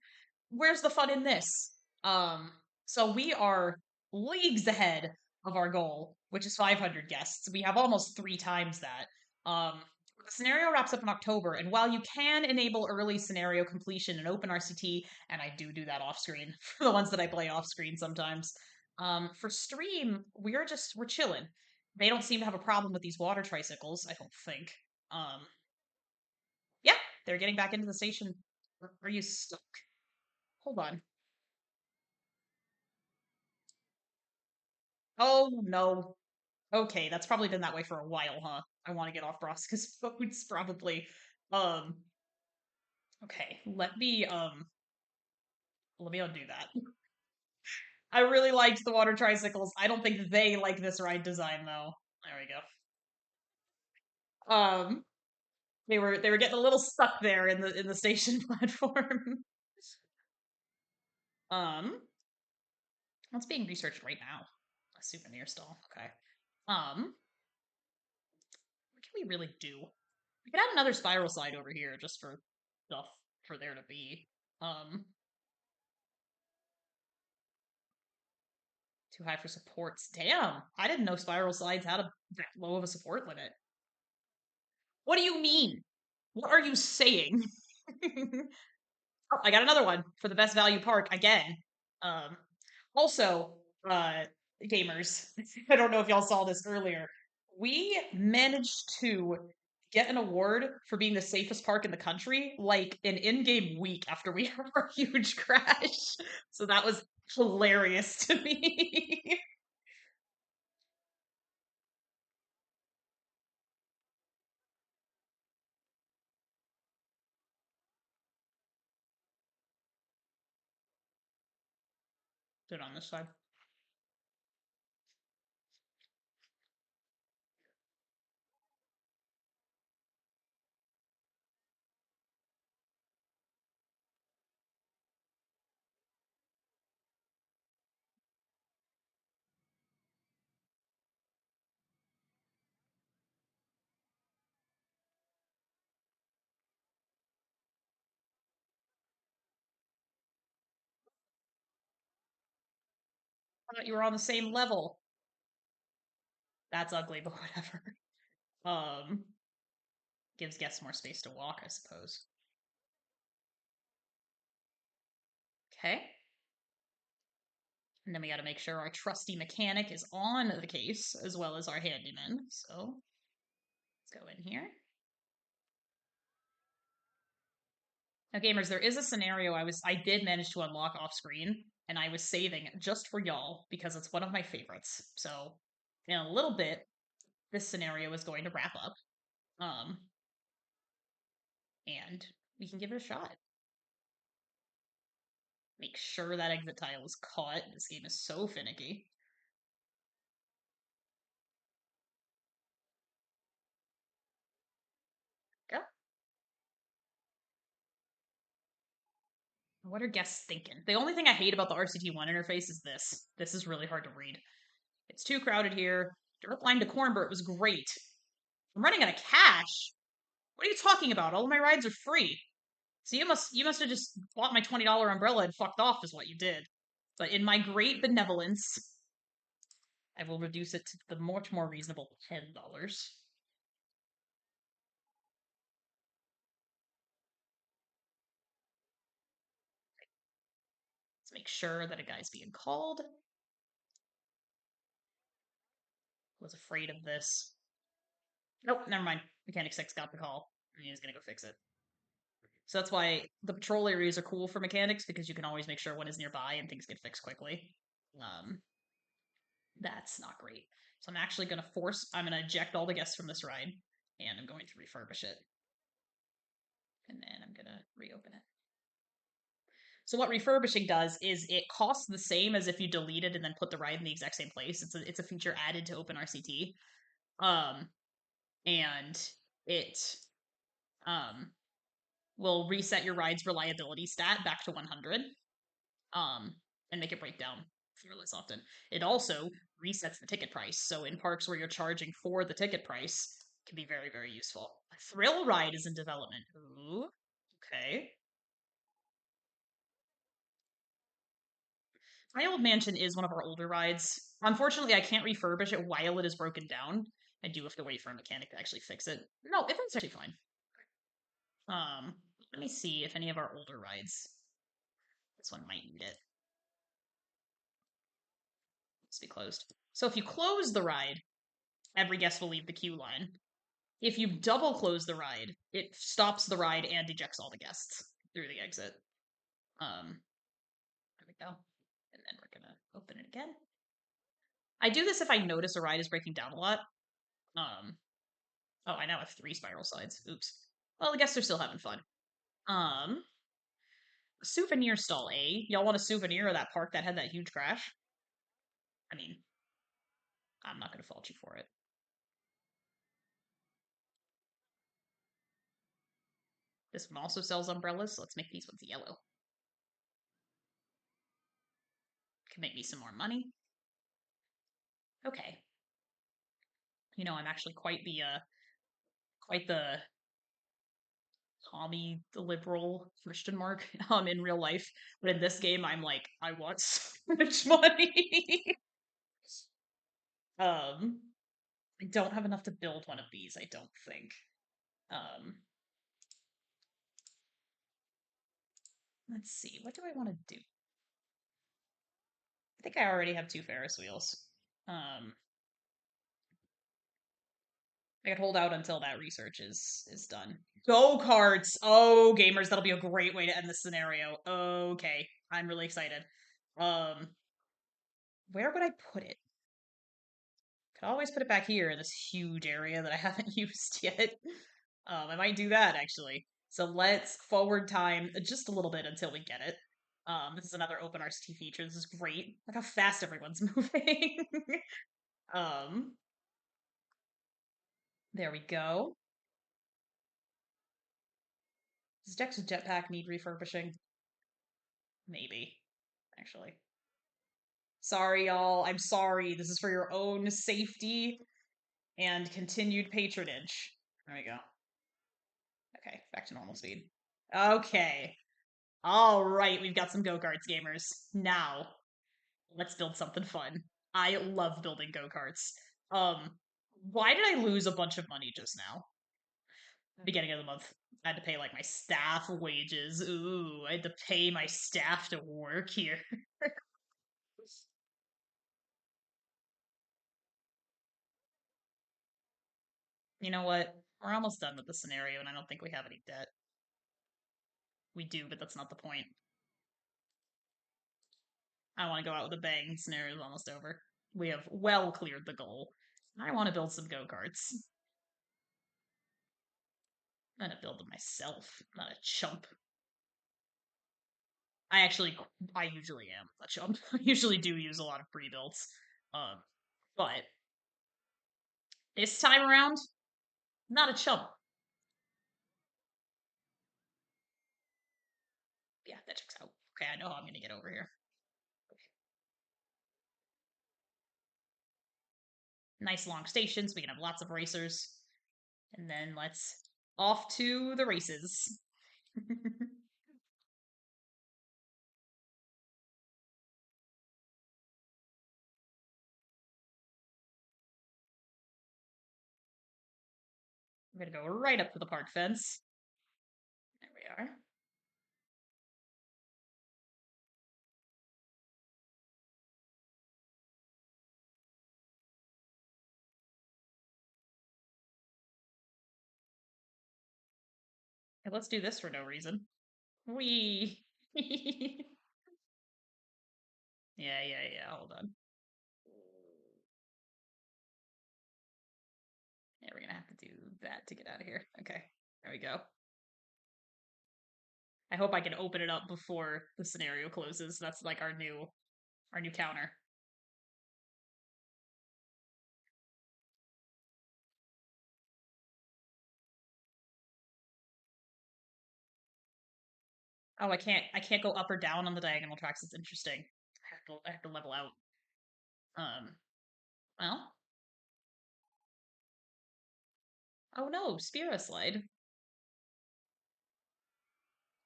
Where's the fun in this? So we are leagues ahead of our goal, which is 500 guests. We have almost 3 times that. The scenario wraps up in October, and while you can enable early scenario completion in Open RCT, and I do that off screen for the ones that I play off screen sometimes, for stream we're chilling. They don't seem to have a problem with these water tricycles. I don't think. Um, yeah, they're getting back into the station. Are you stuck? Hold on. Oh no. Okay, that's probably been that way for a while, huh? I want to get off Broska's foods probably. Um okay, let me undo that. I really liked the water tricycles. I don't think they like this ride design though. There we go. They were getting a little stuck there in the station platform. um what's being researched right now? A souvenir stall. Okay. What can we really do? We could add another spiral slide over here just for stuff for there to be. Too high for supports. Damn, I didn't know spiral slides had that low of a support limit. What do you mean? What are you saying? Oh, I got another one for the best value park again. Um, also, gamers, I don't know if y'all saw this earlier. We managed to get an award for being the safest park in the country, like an in-game week after we had our huge crash. So that was hilarious to me. Put it on this side. I thought you were on the same level. That's ugly, but whatever. Um, gives guests more space to walk, I suppose. Okay. And then we got to make sure our trusty mechanic is on the case as well as our handyman. So let's go in here. Now, gamers, there is a scenario I did manage to unlock off screen, and I was saving it just for y'all because it's one of my favorites. So in a little bit, this scenario is going to wrap up. Um, and we can give it a shot. Make sure that exit tile is caught. This game is so finicky. Go. What are guests thinking? The only thing I hate about the RCT1 interface is this. This is really hard to read. It's too crowded here. Direct line to Cornbert was great. I'm running out of cash. What are you talking about? All of my rides are free. So you must have just bought my $20 umbrella and fucked off is what you did. But in my great benevolence, I will reduce it to the much more reasonable $10. Let's make sure that a guy's being called. Was afraid of this. Nope, never mind. Mechanic 6 got the call. And he's gonna go fix it. So that's why the patrol areas are cool for mechanics because you can always make sure one is nearby and things get fixed quickly. Um, that's not great. So I'm actually going to I'm going to eject all the guests from this ride and I'm going to refurbish it. And then I'm going to reopen it. So what refurbishing does is it costs the same as if you delete it and then put the ride in the exact same place. It's a feature added to Open RCT. And it will reset your ride's reliability stat back to 100. And make it break down less often. It also resets the ticket price. So in parks where you're charging for the ticket price, it can be very, very useful. A thrill ride is in development. Ooh, okay. My Old Mansion is one of our older rides. Unfortunately, I can't refurbish it while it is broken down. I do have to wait for a mechanic to actually fix it. No, it's actually fine. Let me see if any of our older rides. This one might need it. Let's be closed. So if you close the ride, every guest will leave the queue line. If you double close the ride, it stops the ride and ejects all the guests through the exit. There we go. And then we're gonna open it again. I do this if I notice a ride is breaking down a lot. Oh, I now have 3 spiral slides. Oops. Well, the guests are still having fun. Souvenir stall A. Y'all want a souvenir of that park that had that huge crash? I mean, I'm not gonna fault you for it. This one also sells umbrellas, so let's make these ones yellow. Can make me some more money. Okay. You know, I'm actually quite the commie liberal Christian mark in real life, but in this game I'm like, I want so much money. I don't have enough to build one of these, I don't think. Let's see, what do I want to do? I think I already have 2 Ferris wheels. I could hold out until that research is done. Go-karts! Oh, gamers, that'll be a great way to end this scenario. Okay, I'm really excited. Where would I put it? Could always put it back here in this huge area that I haven't used yet. I might do that, actually. So let's forward time just a little bit until we get it. This is another Open RCT feature. This is great. Look how fast everyone's moving. um, there we go. Does Dex's jetpack need refurbishing? Maybe, actually. Sorry, y'all. I'm sorry. This is for your own safety and continued patronage. There we go. Okay, back to normal speed. Okay. All right, we've got some go-karts, gamers. Now, let's build something fun. I love building go-karts. Why did I lose a bunch of money just now? Beginning of the month, I had to pay like my staff wages. Ooh, I had to pay my staff to work here. You know what? We're almost done with the scenario, and I don't think we have any debt. We do, but that's not the point. I want to go out with a bang. The scenario is almost over. We have well cleared the goal. I want to build some go-karts. I'm gonna build them myself, not a chump. I usually am a chump. I usually do use a lot of pre-builds. But this time around, not a chump. Yeah, that checks out. Okay, I know how I'm gonna get over here. Nice long stations. We can have lots of racers. And then let's off to the races. I'm gonna go right up to the park fence. There we are. Okay, let's do this for no reason. Wee. Yeah, yeah. Hold on. Yeah, we're gonna have to do that to get out of here. Okay, there we go. I hope I can open it up before the scenario closes. That's like our new counter. Oh, I can't go up or down on the diagonal tracks. It's interesting. I have to level out. Well. Oh no, Spira slide.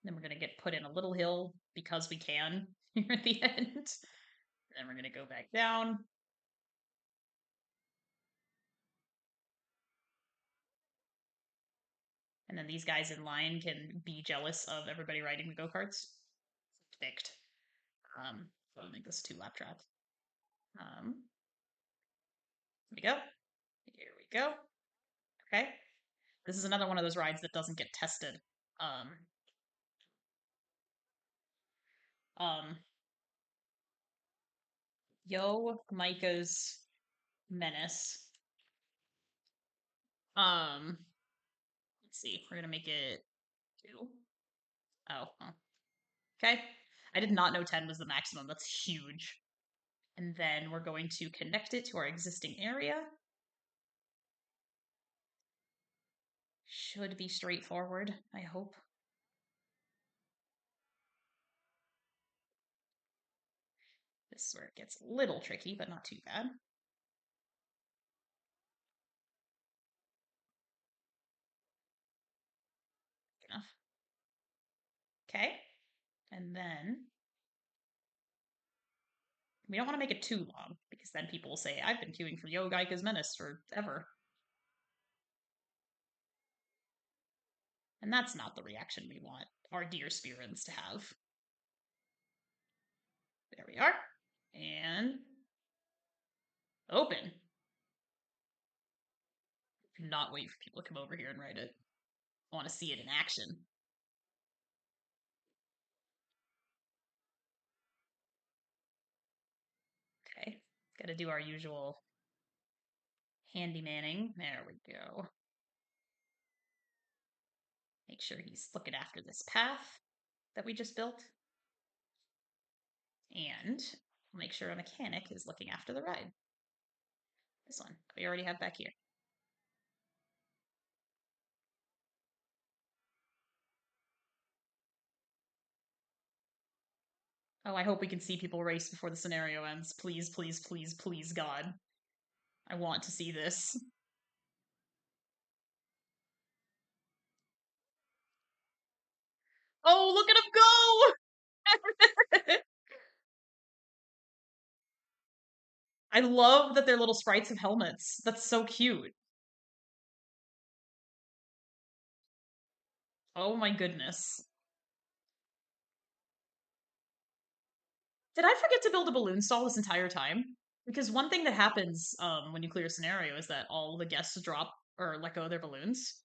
Then we're gonna get put in a little hill because we can here at the end. Then we're gonna go back down. And then these guys in line can be jealous of everybody riding the go-karts. Picked. So I'll make this a 2-lap track. Here we go. Here we go. Okay. This is another one of those rides that doesn't get tested. Um, um, Yo Micah's Menace. Let's see. We're gonna make it 2. Oh, okay. I did not know 10 was the maximum. That's huge. And then we're going to connect it to our existing area. Should be straightforward, I hope. This is where it gets a little tricky, but not too bad. Enough. Okay. And then we don't want to make it too long because then people will say, I've been queuing for Yo Gaika's Menace forever. And that's not the reaction we want our dear spirits to have. There we are. And open. Not wait for people to come over here and write it. I want to see it in action. Okay. Gotta do our usual handymanning. There we go. Make sure he's looking after this path that we just built. And make sure a mechanic is looking after the ride. This one that we already have back here. Oh, I hope we can see people race before the scenario ends. Please, please, please, please, God. I want to see this. Oh, look at him go! I love that they're little sprites have helmets. That's so cute. Oh my goodness. Did I forget to build a balloon stall this entire time? Because one thing that happens when you clear a scenario is that all the guests drop or let go of their balloons.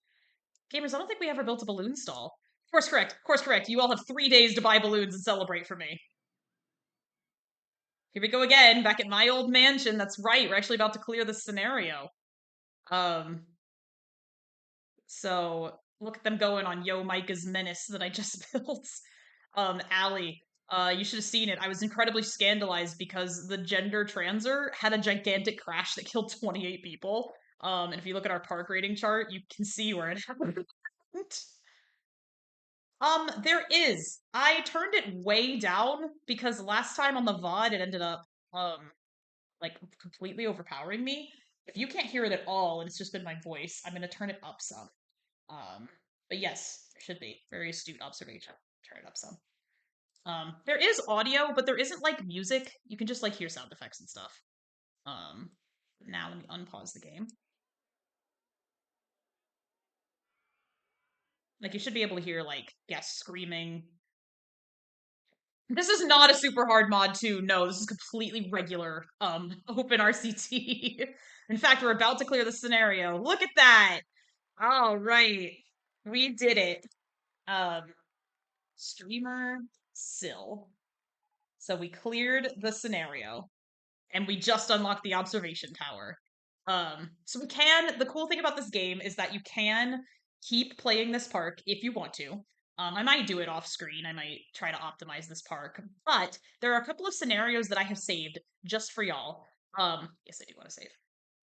Gamers, I don't think we ever built a balloon stall. Course correct. Course correct. You all have 3 days to buy balloons and celebrate for me. Here we go again, back at my old mansion. That's right. We're actually about to clear this scenario. Um, so look at them going on Yo Micah's Menace that I just built. Allie, you should have seen it. I was incredibly scandalized because the gender transer had a gigantic crash that killed 28 people. And if you look at our park rating chart, you can see where it happened. There is. I turned it way down because last time on the VOD it ended up like completely overpowering me. If you can't hear it at all and it's just been my voice, I'm gonna turn it up some. But yes, there should be. Very astute observation. Turn it up some. There is audio, but there isn't like music. You can just like hear sound effects and stuff. Um, now let me unpause the game. Like you should be able to hear like guests screaming. This is not a super hard mod too. No, this is completely regular Open RCT. In fact, we're about to clear the scenario. Look at that. All right. We did it. Um streamer Sill. So we cleared the scenario and we just unlocked the observation tower. So we can. The cool thing about this game is that you can keep playing this park if you want to. I might do it off screen. I might try to optimize this park, but there are a couple of scenarios that I have saved just for y'all. Yes, I do want to save.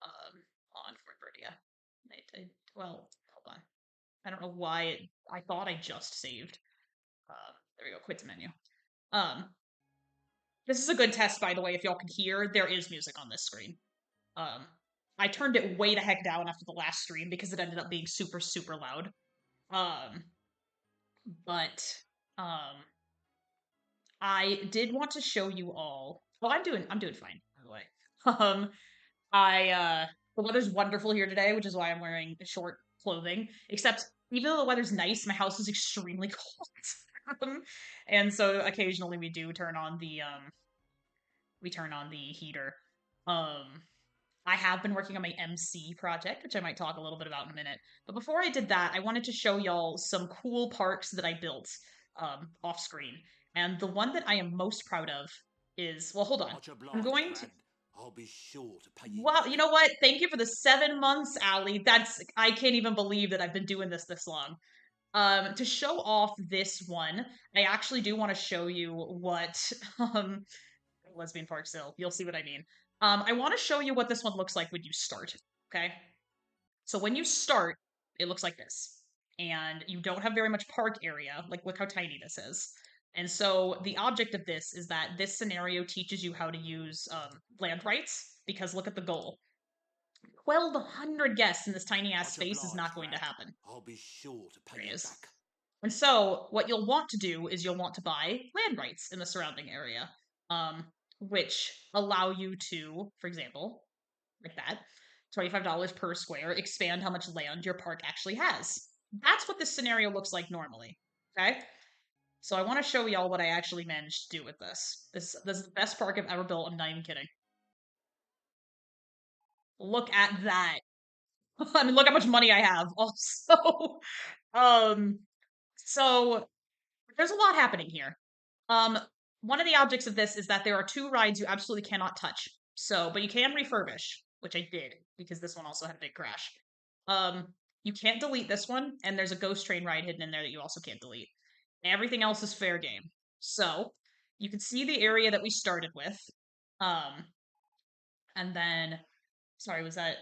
On Cornbertia. Well, hold on. I don't know why I thought I just saved. There we go. Quit the menu. Um, this is a good test, by the way. If y'all can hear, there is music on this screen. Um, I turned it way the heck down after the last stream because it ended up being super, super loud. Um, but um, I did want to show you all. Well, I'm doing fine, by the way. Um, the weather's wonderful here today, which is why I'm wearing short clothing. Except even though the weather's nice, my house is extremely cold. And so occasionally we turn on the heater. Um, I have been working on my MC project, which I might talk a little bit about in a minute. But before I did that, I wanted to show y'all some cool parks that I built off screen. And the one that I am most proud of is, well, hold on. Much I'm obliged, going to, lad. I'll be sure to pay ye well, back. you know what? Thank you for the 7 months, Allie. I can't even believe that I've been doing this long. To show off this one, I actually do want to show you what um Lesbian Park Still. You'll see what I mean. I want to show you what this one looks like when you start. Okay, so when you start, it looks like this, and you don't have very much park area. Like, look how tiny this is. And so the object of this is that this scenario teaches you how to use land rights. Because look at the goal: 1,200 guests in this tiny ass Much space is obliged, not going to lad. happen. I'll be sure to pay There he ye is. back. And so what you'll want to do is you'll want to buy land rights in the surrounding area, um, which allow you to, for example, like that, $25 per square, expand how much land your park actually has. That's what this scenario looks like normally. Okay? So I want to show y'all what I actually managed to do with this. This is the best park I've ever built. I'm not even kidding. Look at that. I mean, look how much money I have. Also, um, so there's a lot happening here. Um, one of the objects of this is that there are two rides you absolutely cannot touch. So, but you can refurbish, which I did because this one also had a big crash. Um, you can't delete this one, and there's a ghost train ride hidden in there that you also can't delete. Everything else is fair game. So, you can see the area that we started with. Um, and then, sorry, was that?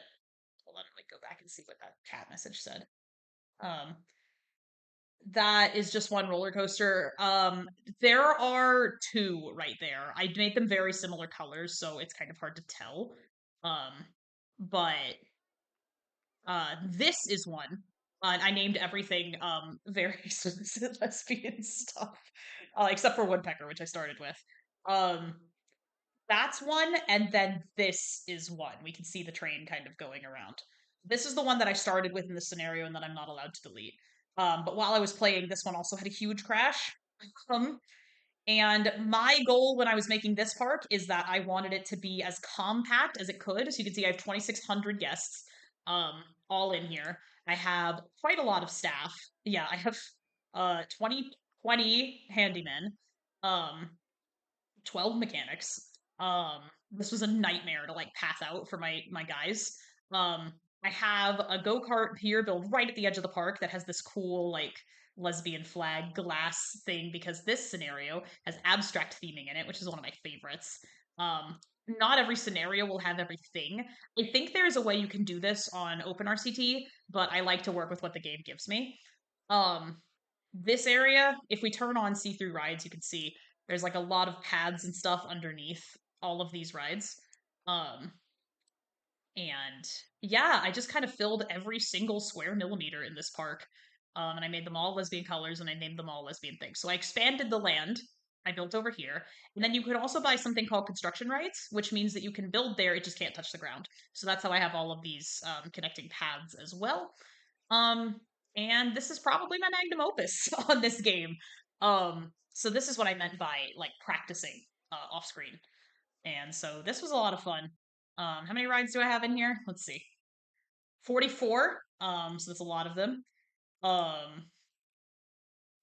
Hold on, let me go back and see what that chat message said. Um, that is just one roller coaster. There are two right there. I made them very similar colors, so it's kind of hard to tell. Um, but this is one. I named everything very explicit lesbian stuff, except for Woodpecker, which I started with. Um, that's one, and then this is one. We can see the train kind of going around. This is the one that I started with in the scenario and that I'm not allowed to delete. But while I was playing, this one also had a huge crash. Um, and my goal when I was making this park is that I wanted it to be as compact as it could. So you can see I have 2,600 guests all in here. I have quite a lot of staff. Yeah, I have 20 handymen, um, 12 mechanics. Um, this was a nightmare to like pass out for my guys. Um, I have a go-kart here built right at the edge of the park that has this cool like lesbian flag glass thing because this scenario has abstract theming in it, which is one of my favorites. Um, not every scenario will have everything. I think there's a way you can do this on Open RCT, but I like to work with what the game gives me. Um, this area, if we turn on see-through rides, you can see there's like a lot of paths and stuff underneath all of these rides. Um, and yeah, I just kind of filled every single square millimeter in this park. And I made them all lesbian colors and I named them all lesbian things. So I expanded the land I built over here. And then you could also buy something called construction rights, which means that you can build there, it just can't touch the ground. So that's how I have all of these connecting paths as well. Um, and this is probably my magnum opus on this game. So this is what I meant by like practicing off screen. And so this was a lot of fun. How many rides do I have in here? Let's see. 44. So that's a lot of them. Um,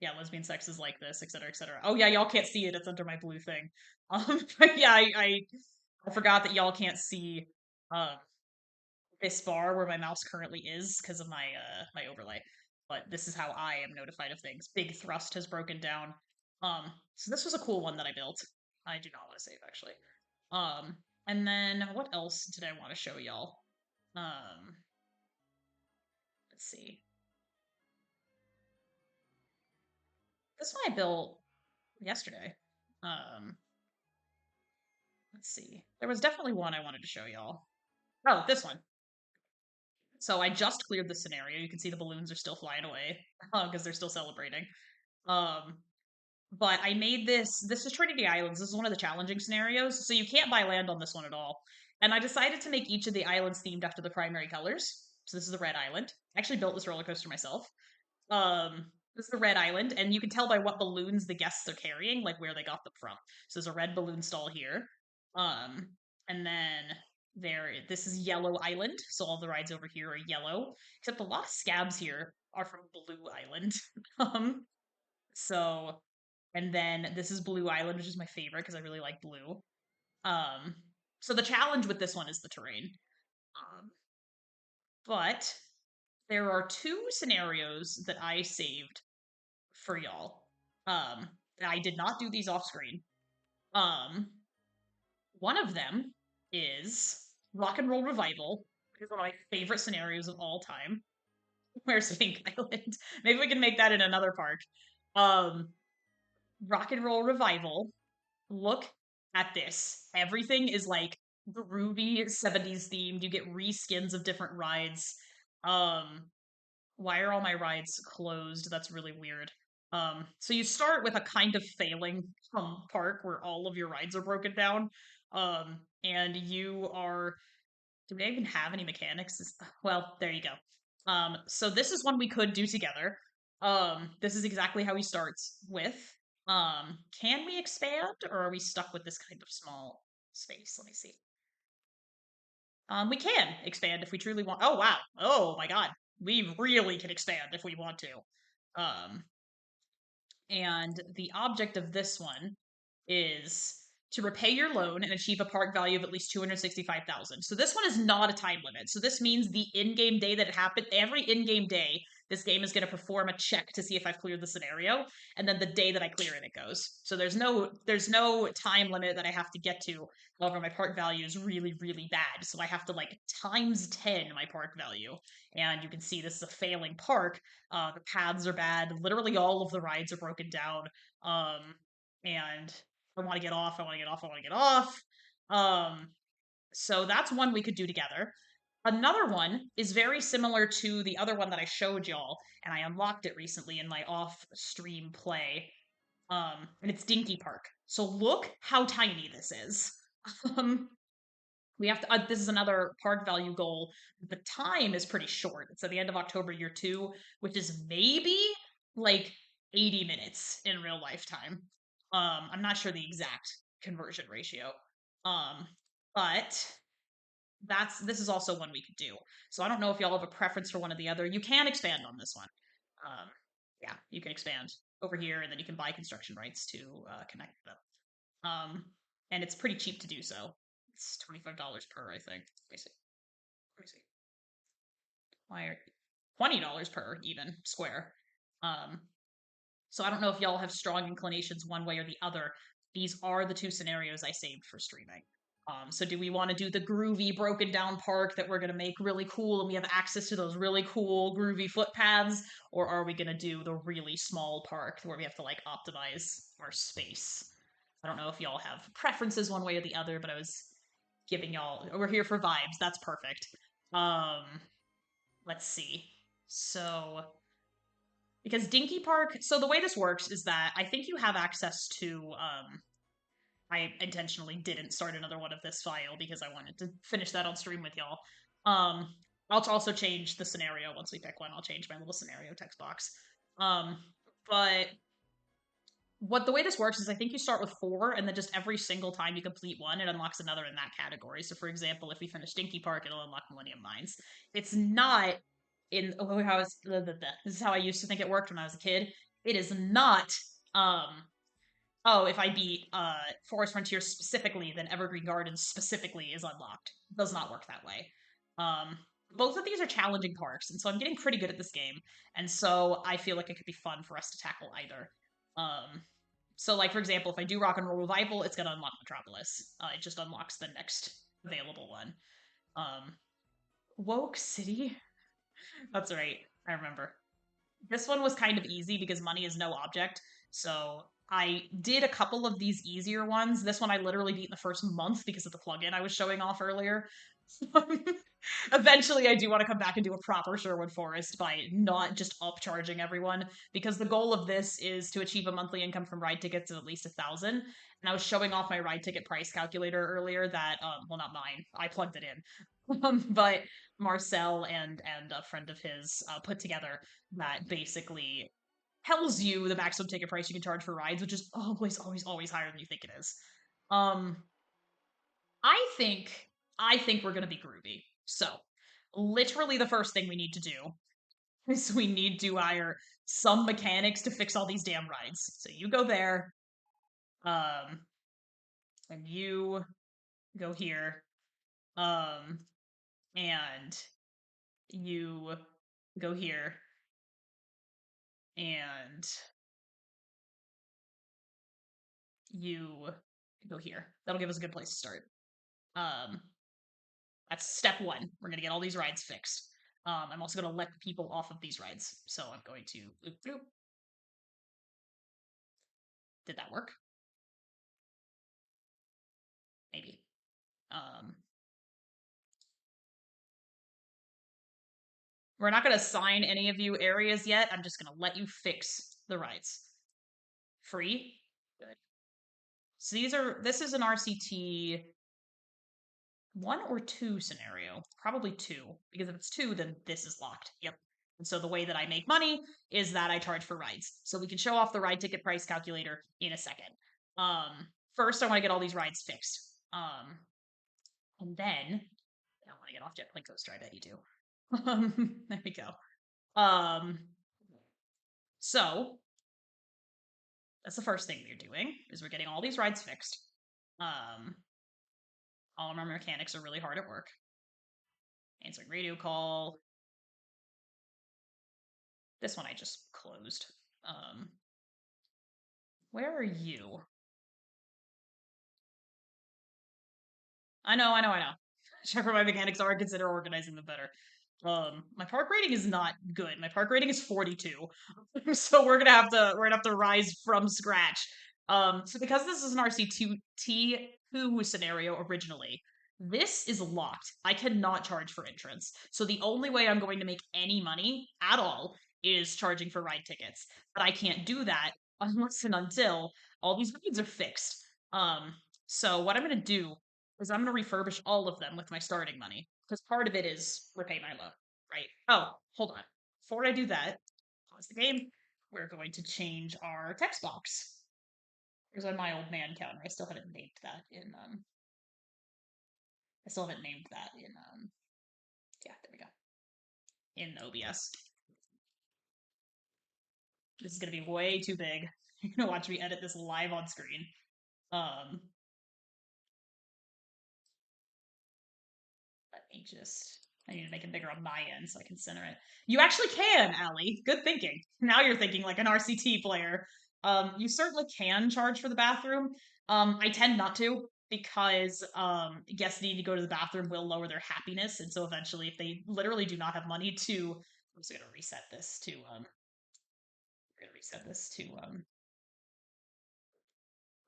yeah, lesbian sex is like this, etc., etc. Oh yeah, y'all can't see it. It's under my blue thing. But yeah, I forgot that y'all can't see uh this bar where my mouse currently is because of my overlay. But this is how I am notified of things. Big thrust has broken down. So this was a cool one that I built. I do not want to save actually. Um, and then what else did I want to show y'all? Um, let's see. This one I built yesterday. Um, let's see. There was definitely one I wanted to show y'all. Oh, this one. So I just cleared the scenario. You can see the balloons are still flying away because they're still celebrating. Um, but I made this. This is Trinity Islands. This is one of the challenging scenarios, so you can't buy land on this one at all. And I decided to make each of the islands themed after the primary colors. So this is the red island. I actually built this roller coaster myself. This is the red island, and you can tell by what balloons the guests are carrying, like where they got them from. So there's a red balloon stall here. Um, and then this is Yellow Island, so all the rides over here are yellow, except a lot of scabs here are from Blue Island. um, so and then this is Blue Island, which is my favorite because I really like blue. Um, so the challenge with this one is the terrain. Um, but there are two scenarios that I saved for y'all. Um, I did not do these off screen. Um, one of them is Rock and Roll Revival, which is one of my favorite scenarios of all time. Where's Pink Island? Maybe we can make that in another park. Um, Rock and Roll Revival. Look at this. Everything is like groovy 70s themed. You get reskins of different rides. Um, why are all my rides closed? That's really weird. So you start with a kind of failing park where all of your rides are broken down. And you are. Do we even have any mechanics? Well, there you go. So this is one we could do together. This is exactly how he starts with. Can we expand, or are we stuck with this kind of small space? Let me see. We can expand if we truly want. Oh wow! Oh my god! We really can expand if we want to. Um, and the object of this one is to repay your loan and achieve a park value of at least 265,000. So this one is not a time limit. So this means the in-game day that it happened, every in-game day, this game is going to perform a check to see if I've cleared the scenario, and then the day that I clear it, it goes. So there's no time limit that I have to get to. However, my park value is really, really bad. So I have to like times 10 my park value. And you can see this is a failing park. The paths are bad. Literally all of the rides are broken down. And I want to get off. I want to get off. I want to get off. So that's one we could do together. Another one is very similar to the other one that I showed y'all, and I unlocked it recently in my off-stream play. And it's Dinky Park. So look how tiny this is. Um, we have to. This is another park value goal. The time is pretty short. It's at the end of October, year 2, which is maybe like 80 minutes in real life time. I'm not sure the exact conversion ratio. Um, but this is also one we could do. So I don't know if y'all have a preference for one or the other. You can expand on this one. Um, yeah, you can expand over here, and then you can buy construction rights to connect them. And it's pretty cheap to do so. It's $25 per, I think. Let me see. Let me see. Why are $20 per even square? Um, so I don't know if y'all have strong inclinations one way or the other. These are the two scenarios I saved for streaming. So do we want to do the groovy broken down park that we're going to make really cool and we have access to those really cool groovy footpaths, or are we going to do the really small park where we have to like optimize our space? I don't know if y'all have preferences one way or the other, but I was giving y'all, we're here for vibes. That's perfect. Um let's see. So because Dinky Park, so the way this works is that I think you have access to I intentionally didn't start another one of this file because I wanted to finish that on stream with y'all. Um, I'll also change the scenario once we pick one. I'll change my little scenario text box. But the way this works is I think you start with 4, and then just every single time you complete one, it unlocks another in that category. So, for example, if we finish Dinky Park, it'll unlock Millennium Mines. It's not in how this is how I used to think it worked when I was a kid. It is not. Oh, if I beat Forest Frontier specifically, then Evergreen Gardens specifically is unlocked. It does not work that way. Both of these are challenging parks, and so I'm getting pretty good at this game, and so I feel like it could be fun for us to tackle either. So, like for example, if I do Rock and Roll Revival, it's gonna unlock Metropolis. It just unlocks the next available one. Woke City. That's right. I remember. This one was kind of easy because money is no object. So I did a couple of these easier ones. This one I literally beat in the first month because of the plugin I was showing off earlier. Eventually, I do want to come back and do a proper Sherwood Forest by not just upcharging everyone, because the goal of this is to achieve a monthly income from ride tickets of at least 1,000. And I was showing off my ride ticket price calculator earlier that, well, not mine. I plugged it in. But Marcel and a friend of his put together that basically tells you the maximum ticket price you can charge for rides, which is always, always, always higher than you think it is. Um, I think we're gonna be groovy. So, literally, the first thing we need to do is we need to hire some mechanics to fix all these damn rides. So you go there, um, and you go here, um, and you go here, and you go here. That'll give us a good place to start. Um, that's step 1. We're gonna get all these rides fixed. I'm also gonna let people off of these rides. So I'm going to loop through. Did that work? Maybe. We're not gonna assign any of you areas yet. I'm just gonna let you fix the rides. Free? Good. So this is an RCT 1 or 2 scenario. Probably 2, because if it's 2, then this is locked. Yep. And so the way that I make money is that I charge for rides. So we can show off the ride ticket price calculator in a second. First I want to get all these rides fixed. And then I want to get off JetBlink Coaster. I bet you do. There we go. So that's the first thing we're doing is we're getting all these rides fixed. All of our mechanics are really hard at work. Answering radio call. This one I just closed. Where are you? I know. Check where my mechanics are and consider organizing them better. My park rating is not good. My park rating is 42. So we're gonna have to rise from scratch. So because this is an RCT2 scenario originally, this is locked. I cannot charge for entrance. So the only way I'm going to make any money at all is charging for ride tickets. But I can't do that unless and until all these rides are fixed. So what I'm gonna do is I'm gonna refurbish all of them with my starting money. Because part of it is repay my loan, right? Oh, hold on. Before I do that, pause the game. We're going to change our text box. Here's on my old man counter. I still haven't named that in yeah, there we go. In OBS. This is gonna be way too big. You're gonna watch me edit this live on screen. Let me just I need to make it bigger on my end so I can center it. You actually can, Allie. Good thinking. Now you're thinking like an RCT player. You certainly can charge for the bathroom. I tend not to because guests need to go to the bathroom will lower their happiness, and so eventually, if they literally do not have money to, I'm just gonna reset this to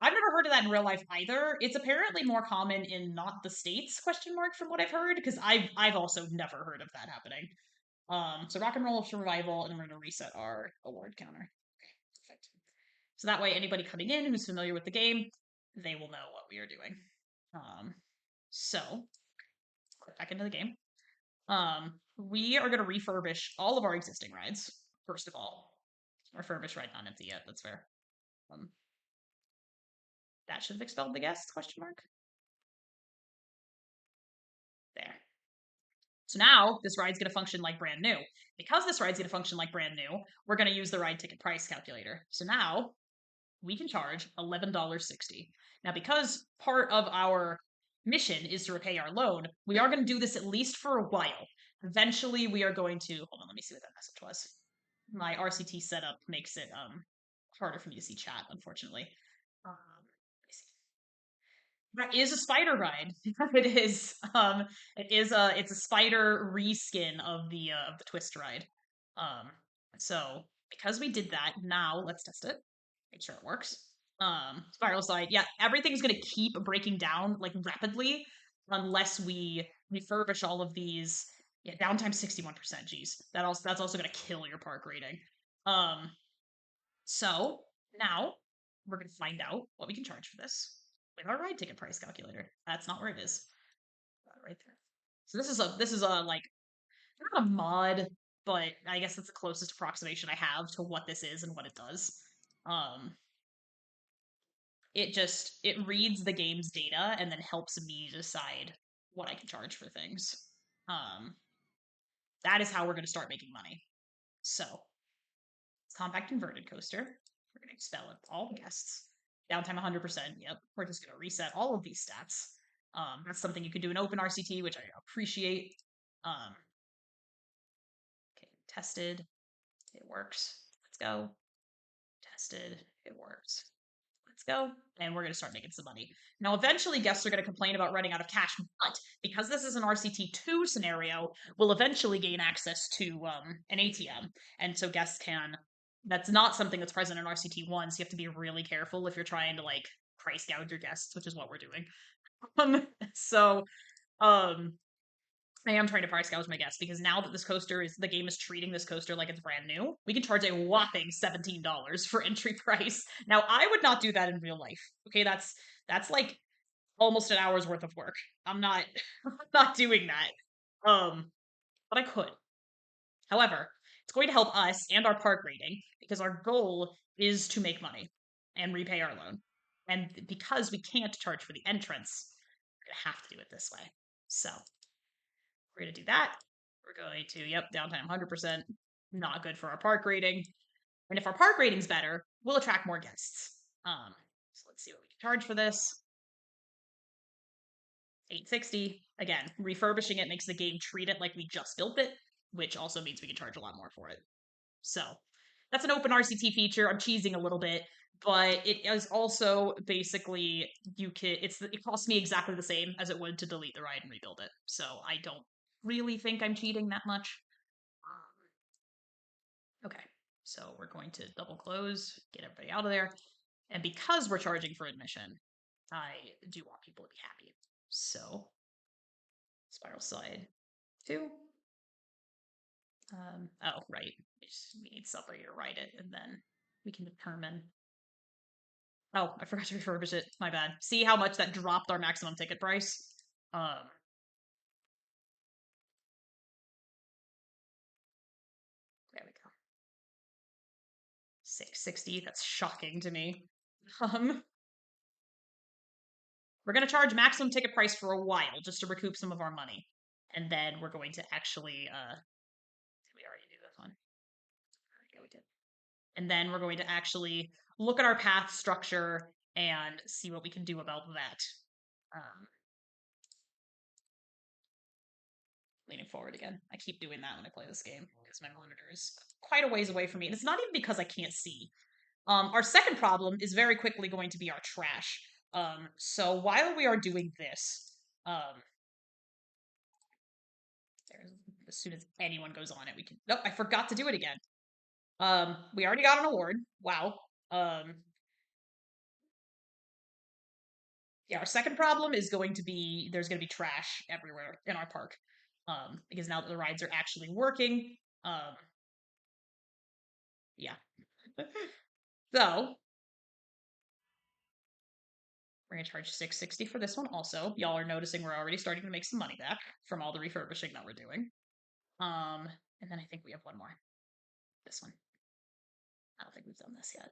I've never heard of that in real life either. It's apparently more common in not the states ? From what I've heard, because I've also never heard of that happening. So rock and roll survival, and then we're gonna reset our award counter. Okay, perfect. So that way, anybody coming in who's familiar with the game, they will know what we are doing. So click back into the game. We are gonna refurbish all of our existing rides. First of all, refurbish ride not empty yet. That's fair. That should have expelled the guests? There. So now this ride's going to function like brand new. Because this ride's going to function like brand new, we're going to use the ride ticket price calculator. So now we can charge $11.60. Now, because part of our mission is to repay our loan, we are going to do this at least for a while. Eventually, we are going to hold on. Let me see what that message was. My RCT setup makes it harder for me to see chat, unfortunately. That is a spider ride. It is. It's a spider reskin of the twist ride. So because we did that, now let's test it. Make sure it works. Spiral slide. Yeah, everything's gonna keep breaking down like rapidly unless we refurbish all of these. Yeah, downtime 61%. Geez, that's also gonna kill your park rating. So now we're gonna find out what we can charge for this with our ride ticket price calculator. That's not where it is. Right there. So this is a like not a mod, but I guess it's the closest approximation I have to what this is and what it does. It reads the game's data and then helps me decide what I can charge for things. That is how we're going to start making money. So, it's compact inverted coaster. We're going to expel it all the guests. Downtime 100%. Yep. We're just going to reset all of these stats. That's something you can do in Open RCT, which I appreciate. Okay, tested. It works. Let's go. Tested. It works. Let's go. And we're going to start making some money. Now, eventually, guests are going to complain about running out of cash, but because this is an RCT2 scenario, we'll eventually gain access to an ATM. And so guests can. That's not something that's present in RCT1, so you have to be really careful if you're trying to, like, price gouge your guests, which is what we're doing. So, I am trying to price gouge my guess because now that the game is treating this coaster like it's brand new, we can charge a whopping $17 for entry price. Now, I would not do that in real life. Okay, that's like almost an hour's worth of work. I'm not not doing that. But I could. However, it's going to help us and our park rating because our goal is to make money and repay our loan. And because we can't charge for the entrance, we're going to have to do it this way. So we're going to do that. We're going to, yep, downtime 100%. Not good for our park rating. And if our park rating's better, we'll attract more guests. So let's see what we can charge for this. $860. Again, refurbishing it makes the game treat it like we just built it, which also means we can charge a lot more for it. So that's an open RCT feature. I'm cheesing a little bit, but it is also basically it costs me exactly the same as it would to delete the ride and rebuild it. So I don't really think I'm cheating that much. Okay, so we're going to double close, get everybody out of there. And because we're charging for admission, I do want people to be happy. So spiral slide 2. Oh, right. We need somebody to write it, and then we can determine. Oh, I forgot to refurbish it. My bad. See how much that dropped our maximum ticket price? There we go. 660. That's shocking to me. We're going to charge maximum ticket price for a while just to recoup some of our money. And then we're going to actually, did we already do this one? Okay, we did. And then we're going to actually look at our path structure and see what we can do about that. Leaning forward again. I keep doing that when I play this game because my monitor is quite a ways away from me. And it's not even because I can't see. Our second problem is very quickly going to be our trash. So while we are doing this, as soon as anyone goes on it, we can. Nope, I forgot to do it again. We already got an award. Wow. Yeah, our second problem is going to be there's going to be trash everywhere in our park. Because now that the rides are actually working, yeah. So we're gonna charge $660 for this one also. Y'all are noticing we're already starting to make some money back from all the refurbishing that we're doing. And then I think we have one more. This one. I don't think we've done this yet.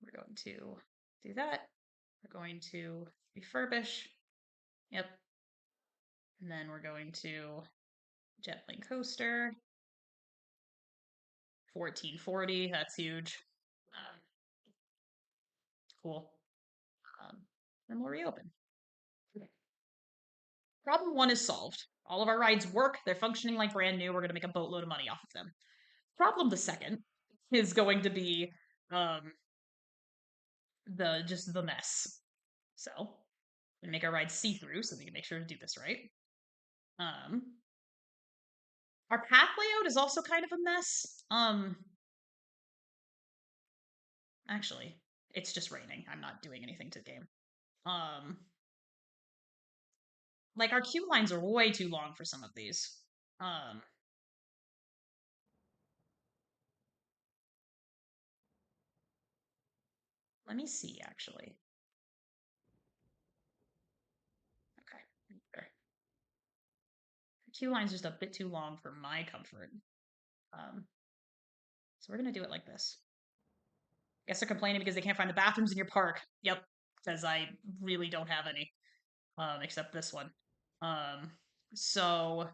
We're going to do that. We're going to refurbish. Yep. And then we're going to Jetplane Coaster. 1440. That's huge. Cool. Then we'll reopen. Problem 1 is solved. All of our rides work. They're functioning like brand new. We're going to make a boatload of money off of them. Problem the second is going to be the mess. So we're gonna make our ride see-through so we can make sure to do this right. Our path layout is also kind of a mess. Actually, it's just raining. I'm not doing anything to the game. Like our queue lines are way too long for some of these. Let me see actually. Okay. The queue line's just a bit too long for my comfort. So we're gonna do it like this. Guess they're complaining because they can't find the bathrooms in your park. Yep, because I really don't have any, except this one. So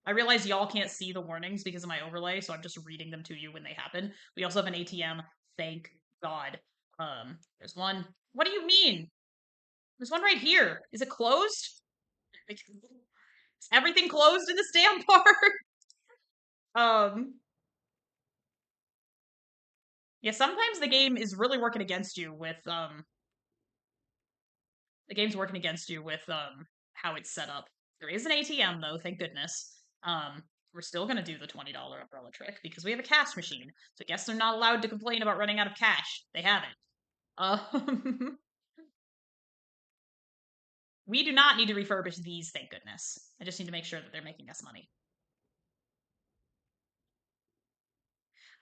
I realize y'all can't see the warnings because of my overlay, so I'm just reading them to you when they happen. We also have an ATM. Thank God. There's one. What do you mean? There's one right here. Is it closed? Is everything closed in this damn park? Yeah, sometimes the game is really working against you with the game's working against you with how it's set up. There is an ATM though, thank goodness. We're still gonna do the $20 umbrella trick because we have a cash machine. So guests are not allowed to complain about running out of cash. They haven't. We do not need to refurbish these, thank goodness. I just need to make sure that they're making us money.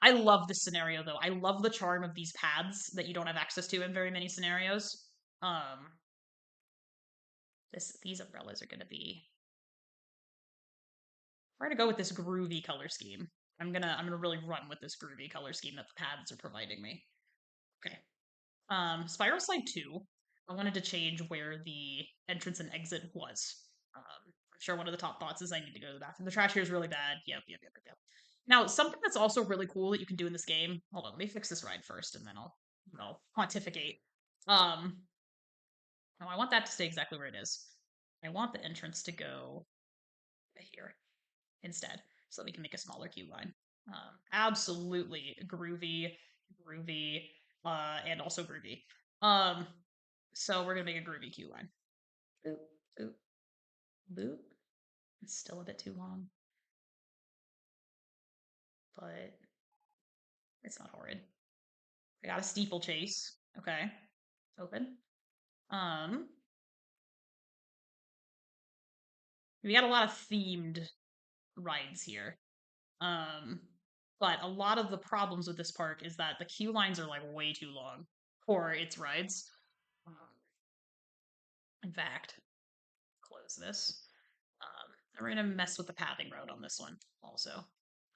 I love this scenario, though. I love the charm of these paths that you don't have access to in very many scenarios. These umbrellas are going to be... We're going to go with this groovy color scheme. I'm gonna really run with this groovy color scheme that the paths are providing me. Okay. Spiral Slide 2, I wanted to change where the entrance and exit was. I'm sure one of the top thoughts is I need to go to the bathroom. The trash here is really bad. Yep. Now, something that's also really cool that you can do in this game. Hold on, let me fix this ride first, and then I'll pontificate. No, I want that to stay exactly where it is. I want the entrance to go here instead, so that we can make a smaller queue line. Absolutely groovy, and also groovy. So we're gonna make a groovy queue line. Boop, boop, boop. It's still a bit too long, but it's not horrid. I got a steeplechase. Okay, open. We got a lot of themed rides here. But a lot of the problems with this park is that the queue lines are like way too long for its rides. In fact, close this. And we're gonna mess with the pathing road on this one also.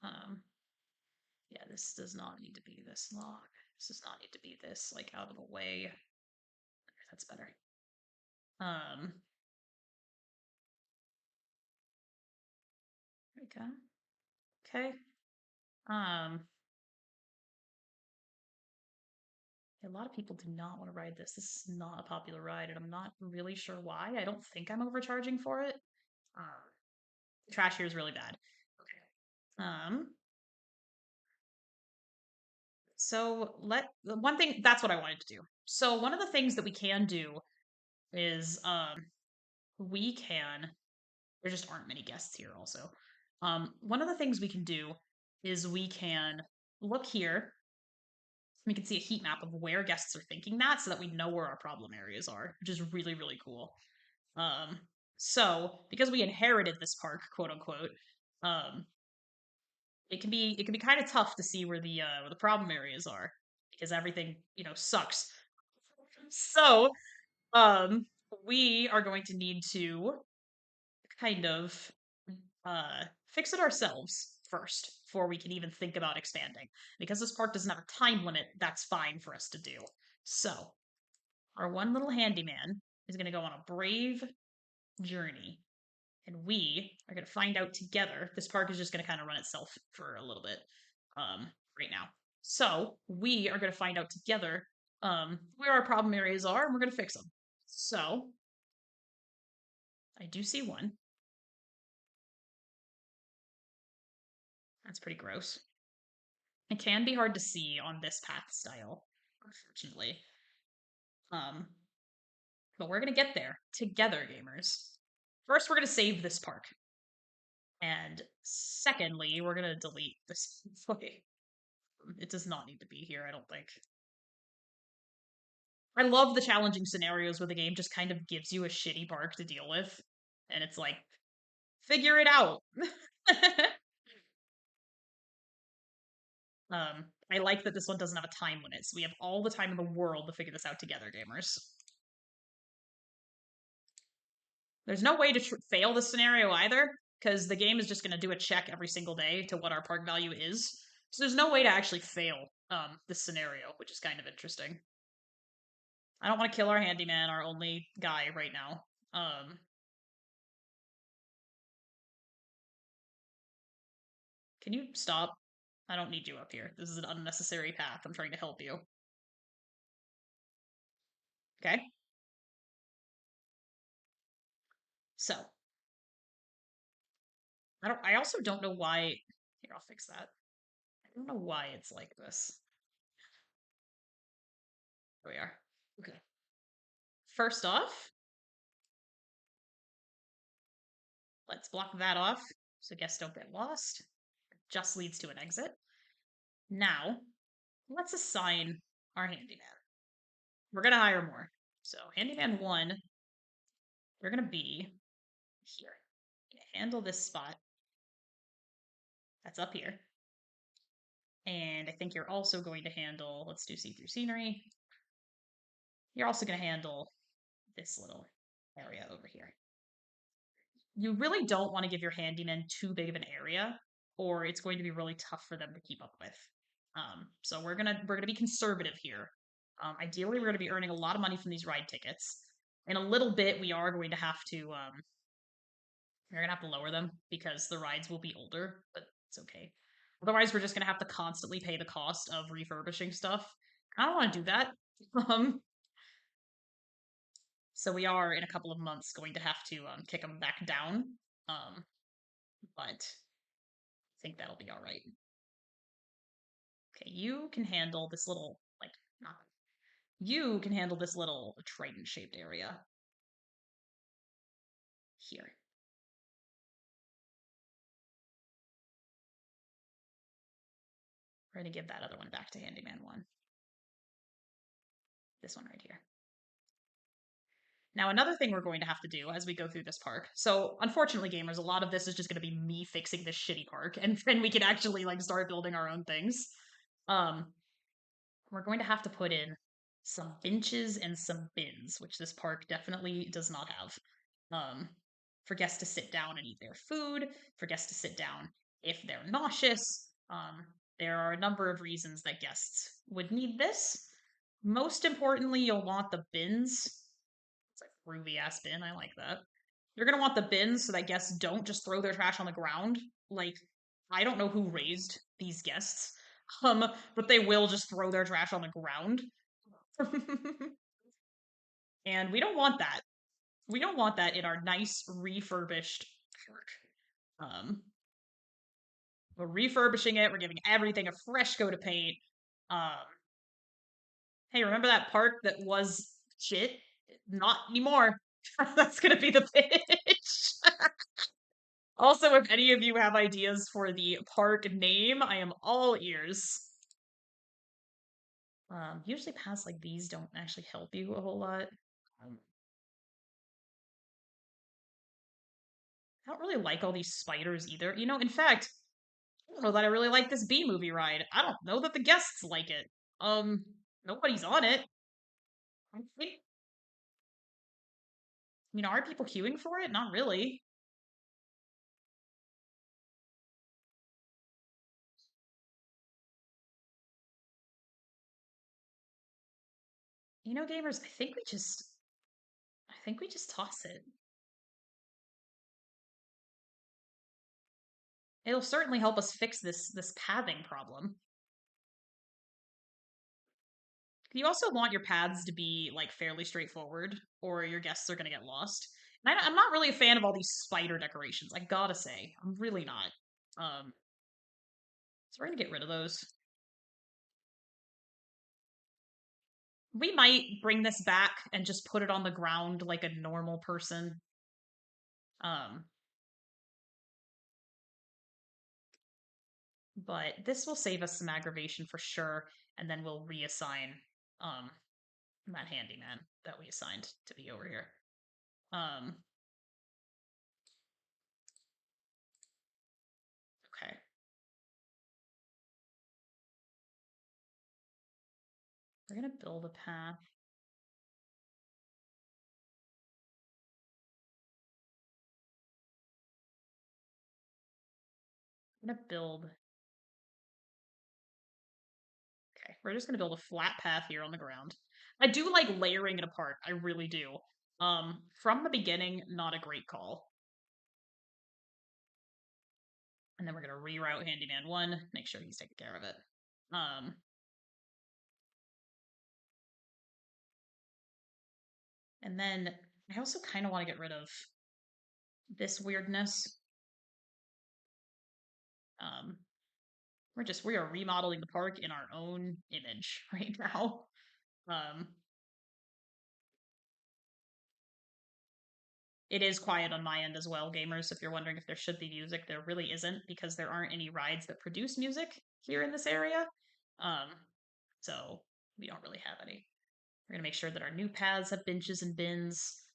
Yeah, this does not need to be this long. This does not need to be this like out of the way. That's better. There we go. Okay. A lot of people do not want to ride this. This is not a popular ride, and I'm not really sure why. I don't think I'm overcharging for it. The trash here is really bad. Okay. So one thing, that's what I wanted to do. So one of the things that we can do is there just aren't many guests here also. One of the things we can do is we can look here. We can see a heat map of where guests are thinking that, so that we know where our problem areas are, which is really, really cool. So because we inherited this park, quote unquote, it can be kind of tough to see where the problem areas are, because everything sucks. So we are going to need to kind of fix it ourselves first before we can even think about expanding. Because this park doesn't have a time limit, that's fine for us to do. So our one little handyman is going to go on a brave journey, and we are going to find out together. This park is just going to kind of run itself for a little bit right now. So we are going to find out together where our problem areas are, and we're going to fix them. So I do see one. That's pretty gross. It can be hard to see on this path style, unfortunately. But we're going to get there together, gamers. First, we're going to save this park. And secondly, we're going to delete this. Okay. It does not need to be here, I don't think. I love the challenging scenarios where the game just kind of gives you a shitty park to deal with. And it's like, figure it out. I like that this one doesn't have a time limit, so we have all the time in the world to figure this out together, gamers. There's no way to fail this scenario either, because the game is just going to do a check every single day to what our park value is. So there's no way to actually fail this scenario, which is kind of interesting. I don't want to kill our handyman, our only guy right now. Can you stop? I don't need you up here. This is an unnecessary path. I'm trying to help you. Okay? So. I also don't know why... Here, I'll fix that. I don't know why it's like this. There we are. Okay. First off, let's block that off so guests don't get lost. It just leads to an exit. Now, let's assign our handyman. We're going to hire more. So, handyman 1 we're gonna be here. Handle this spot. That's up here. And I think you're also going to handle, let's do see-through scenery. You're also going to handle this little area over here. You really don't want to give your handyman too big of an area, or it's going to be really tough for them to keep up with. So we're gonna be conservative here. Ideally, we're gonna be earning a lot of money from these ride tickets. In a little bit, we are going to have to we're gonna have to lower them because the rides will be older, but it's okay. Otherwise, we're just gonna have to constantly pay the cost of refurbishing stuff. I don't want to do that. Um, so we are in a couple of months going to have to kick them back down. But I think that'll be all right. Okay, you can handle this little like not. You can handle this little trident-shaped area here. We're going to give that other one back to Handyman 1. This one right here. Now, another thing we're going to have to do as we go through this park. So, unfortunately, gamers, a lot of this is just going to be me fixing this shitty park, and then we can actually like start building our own things. Um, we're going to have to put in some benches and some bins, which this park definitely does not have. For guests to sit down and eat their food, for guests to sit down if they're nauseous. There are a number of reasons that guests would need this. Most importantly, you'll want the bins. It's like groovy ass bin. I like that. You're gonna want the bins so that guests don't just throw their trash on the ground. Like, I don't know who raised these guests, but they will just throw their trash on the ground. And we don't want that. We don't want that in our nice refurbished park. We're refurbishing it. We're giving everything a fresh coat of paint. Um, hey, remember that park that was shit? Not anymore. That's gonna be the pitch. Also, if any of you have ideas for the park name, I am all ears. Usually paths like these don't actually help you a whole lot. I don't really like all these spiders either. You know, in fact, I don't know that I really like this B movie ride. I don't know that the guests like it. Nobody's on it. I think, are people queuing for it? Not really. Gamers, I think we just toss it. It'll certainly help us fix this pathing problem. You also want your paths to be like fairly straightforward, or your guests are going to get lost. And I'm not really a fan of all these spider decorations. I gotta say, I'm really not. So we're gonna get rid of those. We might bring this back and just put it on the ground like a normal person. Um, but this will save us some aggravation for sure, and then we'll reassign um that handyman that we assigned to be over here. Okay. We're gonna build a path. I'm gonna build. Okay, we're just gonna build a flat path here on the ground. I do like layering it apart. I really do. From the beginning, not a great call. And then we're gonna reroute Handyman 1, make sure he's taking care of it. And then I also kind of want to get rid of this weirdness. We are remodeling the park in our own image right now. It is quiet on my end as well, gamers. If you're wondering if there should be music, there really isn't because there aren't any rides that produce music here in this area. So we don't really have any. We're gonna make sure that our new paths have benches and bins.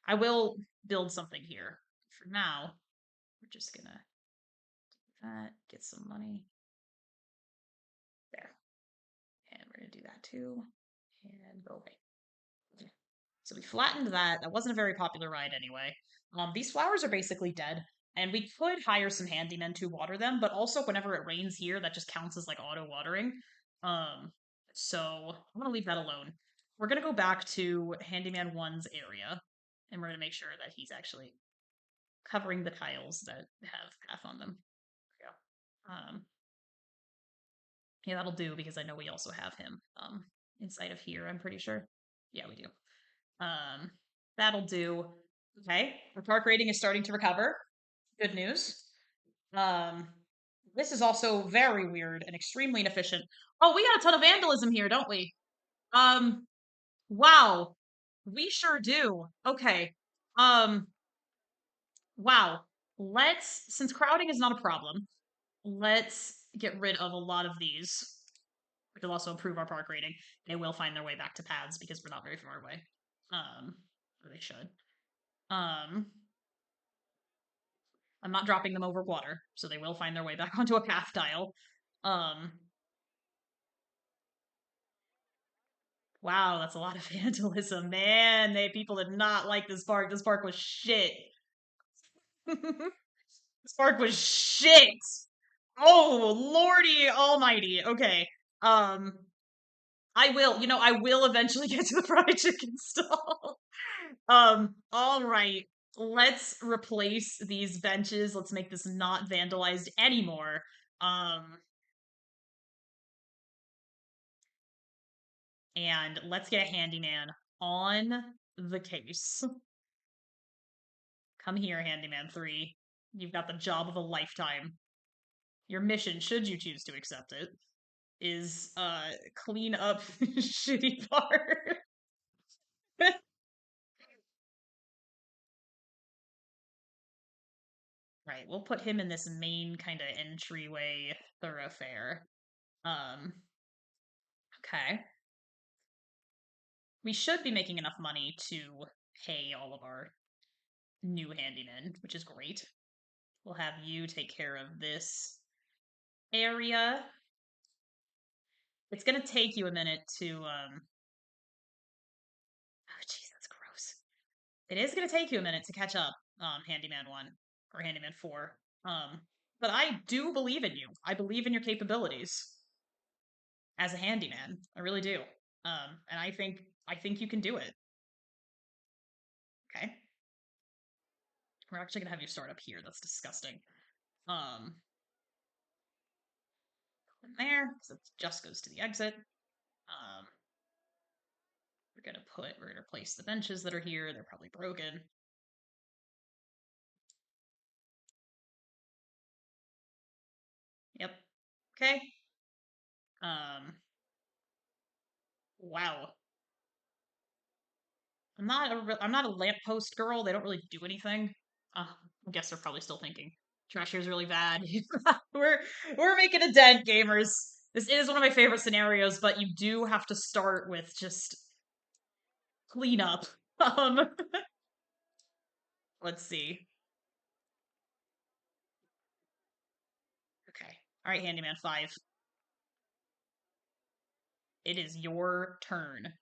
I will build something here. For now, we're just gonna do that, get some money. There. And we're gonna do that too. And go away. Okay. So we flattened that. That wasn't a very popular ride anyway. These flowers are basically dead. And we could hire some handymen to water them, but also whenever it rains here, that just counts as like auto watering. Um, so I'm gonna leave that alone. We're gonna go back to Handyman 1's area, and we're gonna make sure that he's actually covering the tiles that have path on them. There we go. Yeah, that'll do because I know we also have him inside of here, I'm pretty sure. Yeah, we do. That'll do. Okay. Our park rating is starting to recover. Good news. Um this is also very weird and extremely inefficient. Oh, we got a ton of vandalism here, don't we? Um wow. We sure do. Okay. Um wow. Let's, since crowding is not a problem, let's get rid of a lot of these, which will also improve our park rating. They will find their way back to paths because we're not very far away. Or they should. Um, I'm not dropping them over water, so they will find their way back onto a path tile. Um, wow, that's a lot of vandalism, man. People did not like this park. This park was shit. This park was shit. Oh, lordy almighty. Okay. Um, I will eventually get to the fried chicken stall. All right. Let's replace these benches. Let's make this not vandalized anymore. And let's get a handyman on the case. Come here, Handyman 3. You've got the job of a lifetime. Your mission, should you choose to accept it, is clean up shitty part. Right, we'll put him in this main kind of entryway thoroughfare. Um, okay. We should be making enough money to pay all of our new handymen, which is great. We'll have you take care of this area. It's gonna take you a minute to oh jeez, that's gross. It is gonna take you a minute to catch up, Handyman 1 or Handyman 4. But I do believe in you. I believe in your capabilities as a handyman. I really do. And I think you can do it. Okay. We're actually gonna have you start up here. That's disgusting. Um in there, because it just goes to the exit. Um we're gonna replace the benches that are here. They're probably broken. Yep. Okay. Um wow. I'm not a lamppost girl. They don't really do anything. I guess they're probably still thinking trash here is really bad. we're we're making a dent, gamers. This is one of my favorite scenarios, but you do have to start with just clean up. Um, let's see. Okay, all right, Handyman 5. It is your turn. I'm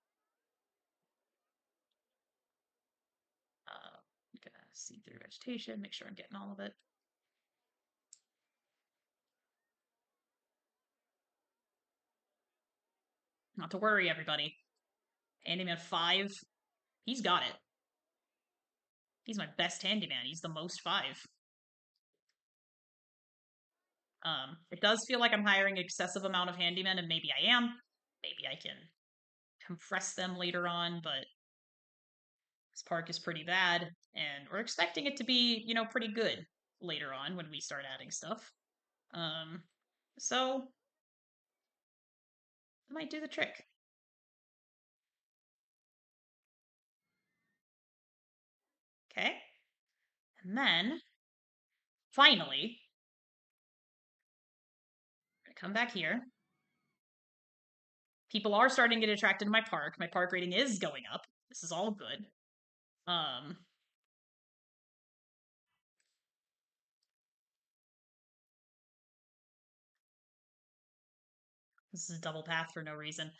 gonna see through vegetation, make sure I'm getting all of it. Not to worry, everybody. Handyman 5, he's got it. He's my best handyman. He's the most 5. It does feel like I'm hiring excessive amount of handymen, and maybe I am. Maybe I can compress them later on, but this park is pretty bad, and we're expecting it to be, pretty good later on when we start adding stuff. Um, so I might do the trick. Okay. And then, finally, I'm gonna come back here. People are starting to get attracted to my park. My park rating is going up. This is all good. Um, This is a double path for no reason.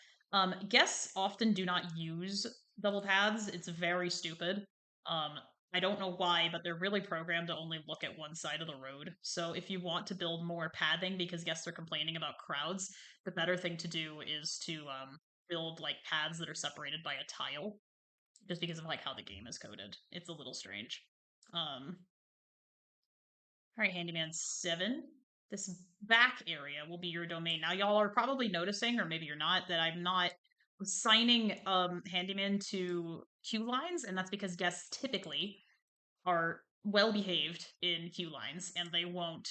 Guests often do not use double paths. It's very stupid. Um, I don't know why, but they're really programmed to only look at one side of the road. So if you want to build more pathing because guests are complaining about crowds, the better thing to do is to build like paths that are separated by a tile, just because of like how the game is coded. It's a little strange. All right, Handyman 7. This back area will be your domain. Now, y'all are probably noticing, or maybe you're not, that I'm not assigning Handyman to queue lines, and that's because guests typically are well behaved in queue lines, and they won't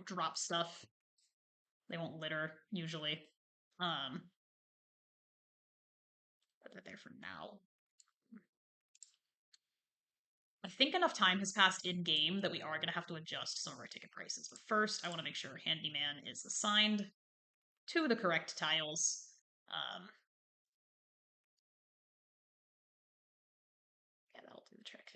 drop stuff, they won't litter usually. Put that there for now. I think enough time has passed in game that we are going to have to adjust some of our ticket prices. But first, I want to make sure Handyman is assigned to the correct tiles. Yeah, that'll do the trick.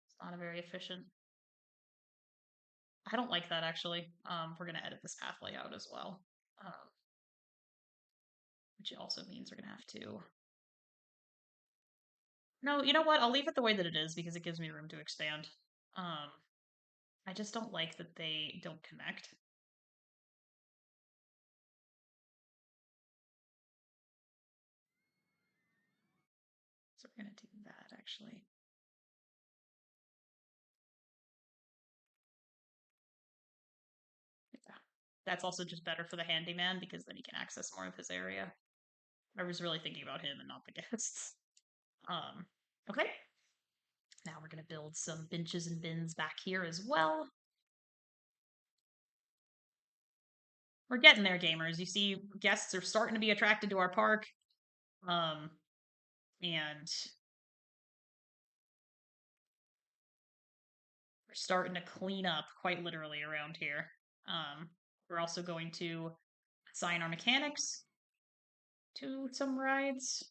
It's not a very efficient. I don't like that actually. We're going to edit this path layout as well. Which also means we're going to have to. No, you know what? I'll leave it the way that it is because it gives me room to expand. I just don't like that they don't connect. So we're going to do that actually. Yeah. That's also just better for the handyman because then he can access more of his area. I was really thinking about him and not the guests. Okay. Now we're going to build some benches and bins back here as well. We're getting there, gamers. You see, guests are starting to be attracted to our park. And we're starting to clean up quite literally around here. We're also going to assign our mechanics to some rides.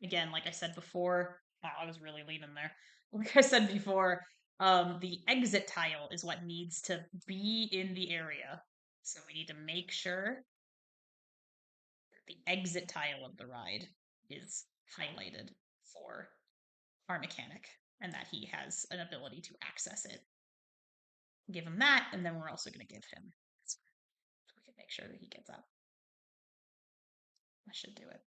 Again, like I said before, wow, I was really leaning there. Like I said before, the exit tile is what needs to be in the area. So we need to make sure that the exit tile of the ride is highlighted for our mechanic and that he has an ability to access it. Give him that, and then we're also going to give him so we can make sure that he gets up. I should do it.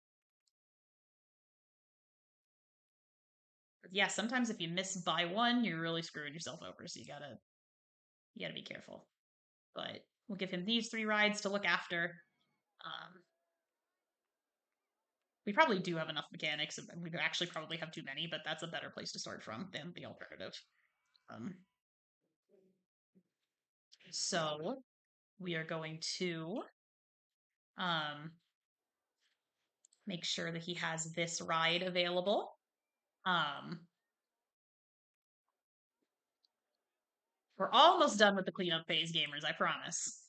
But yeah, sometimes if you miss by one, you're really screwing yourself over. So you gotta be careful. But we'll give him these 3 rides to look after. We probably do have enough mechanics. We actually probably have too many, but that's a better place to start from than the alternative. So we are going to make sure that he has this ride available. We're almost done with the cleanup phase, gamers, I promise.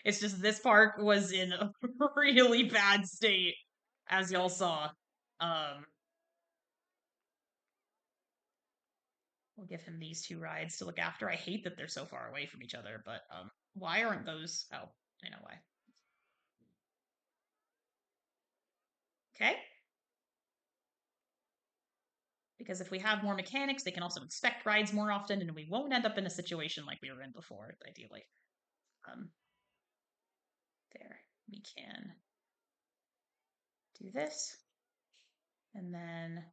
It's just this park was in a really bad state, as y'all saw. We'll give him these 2 rides to look after. I hate that they're so far away from each other, but why aren't those? Oh, I know why. Okay. Because if we have more mechanics, they can also inspect rides more often, and we won't end up in a situation like we were in before, ideally. There. We can do this. And then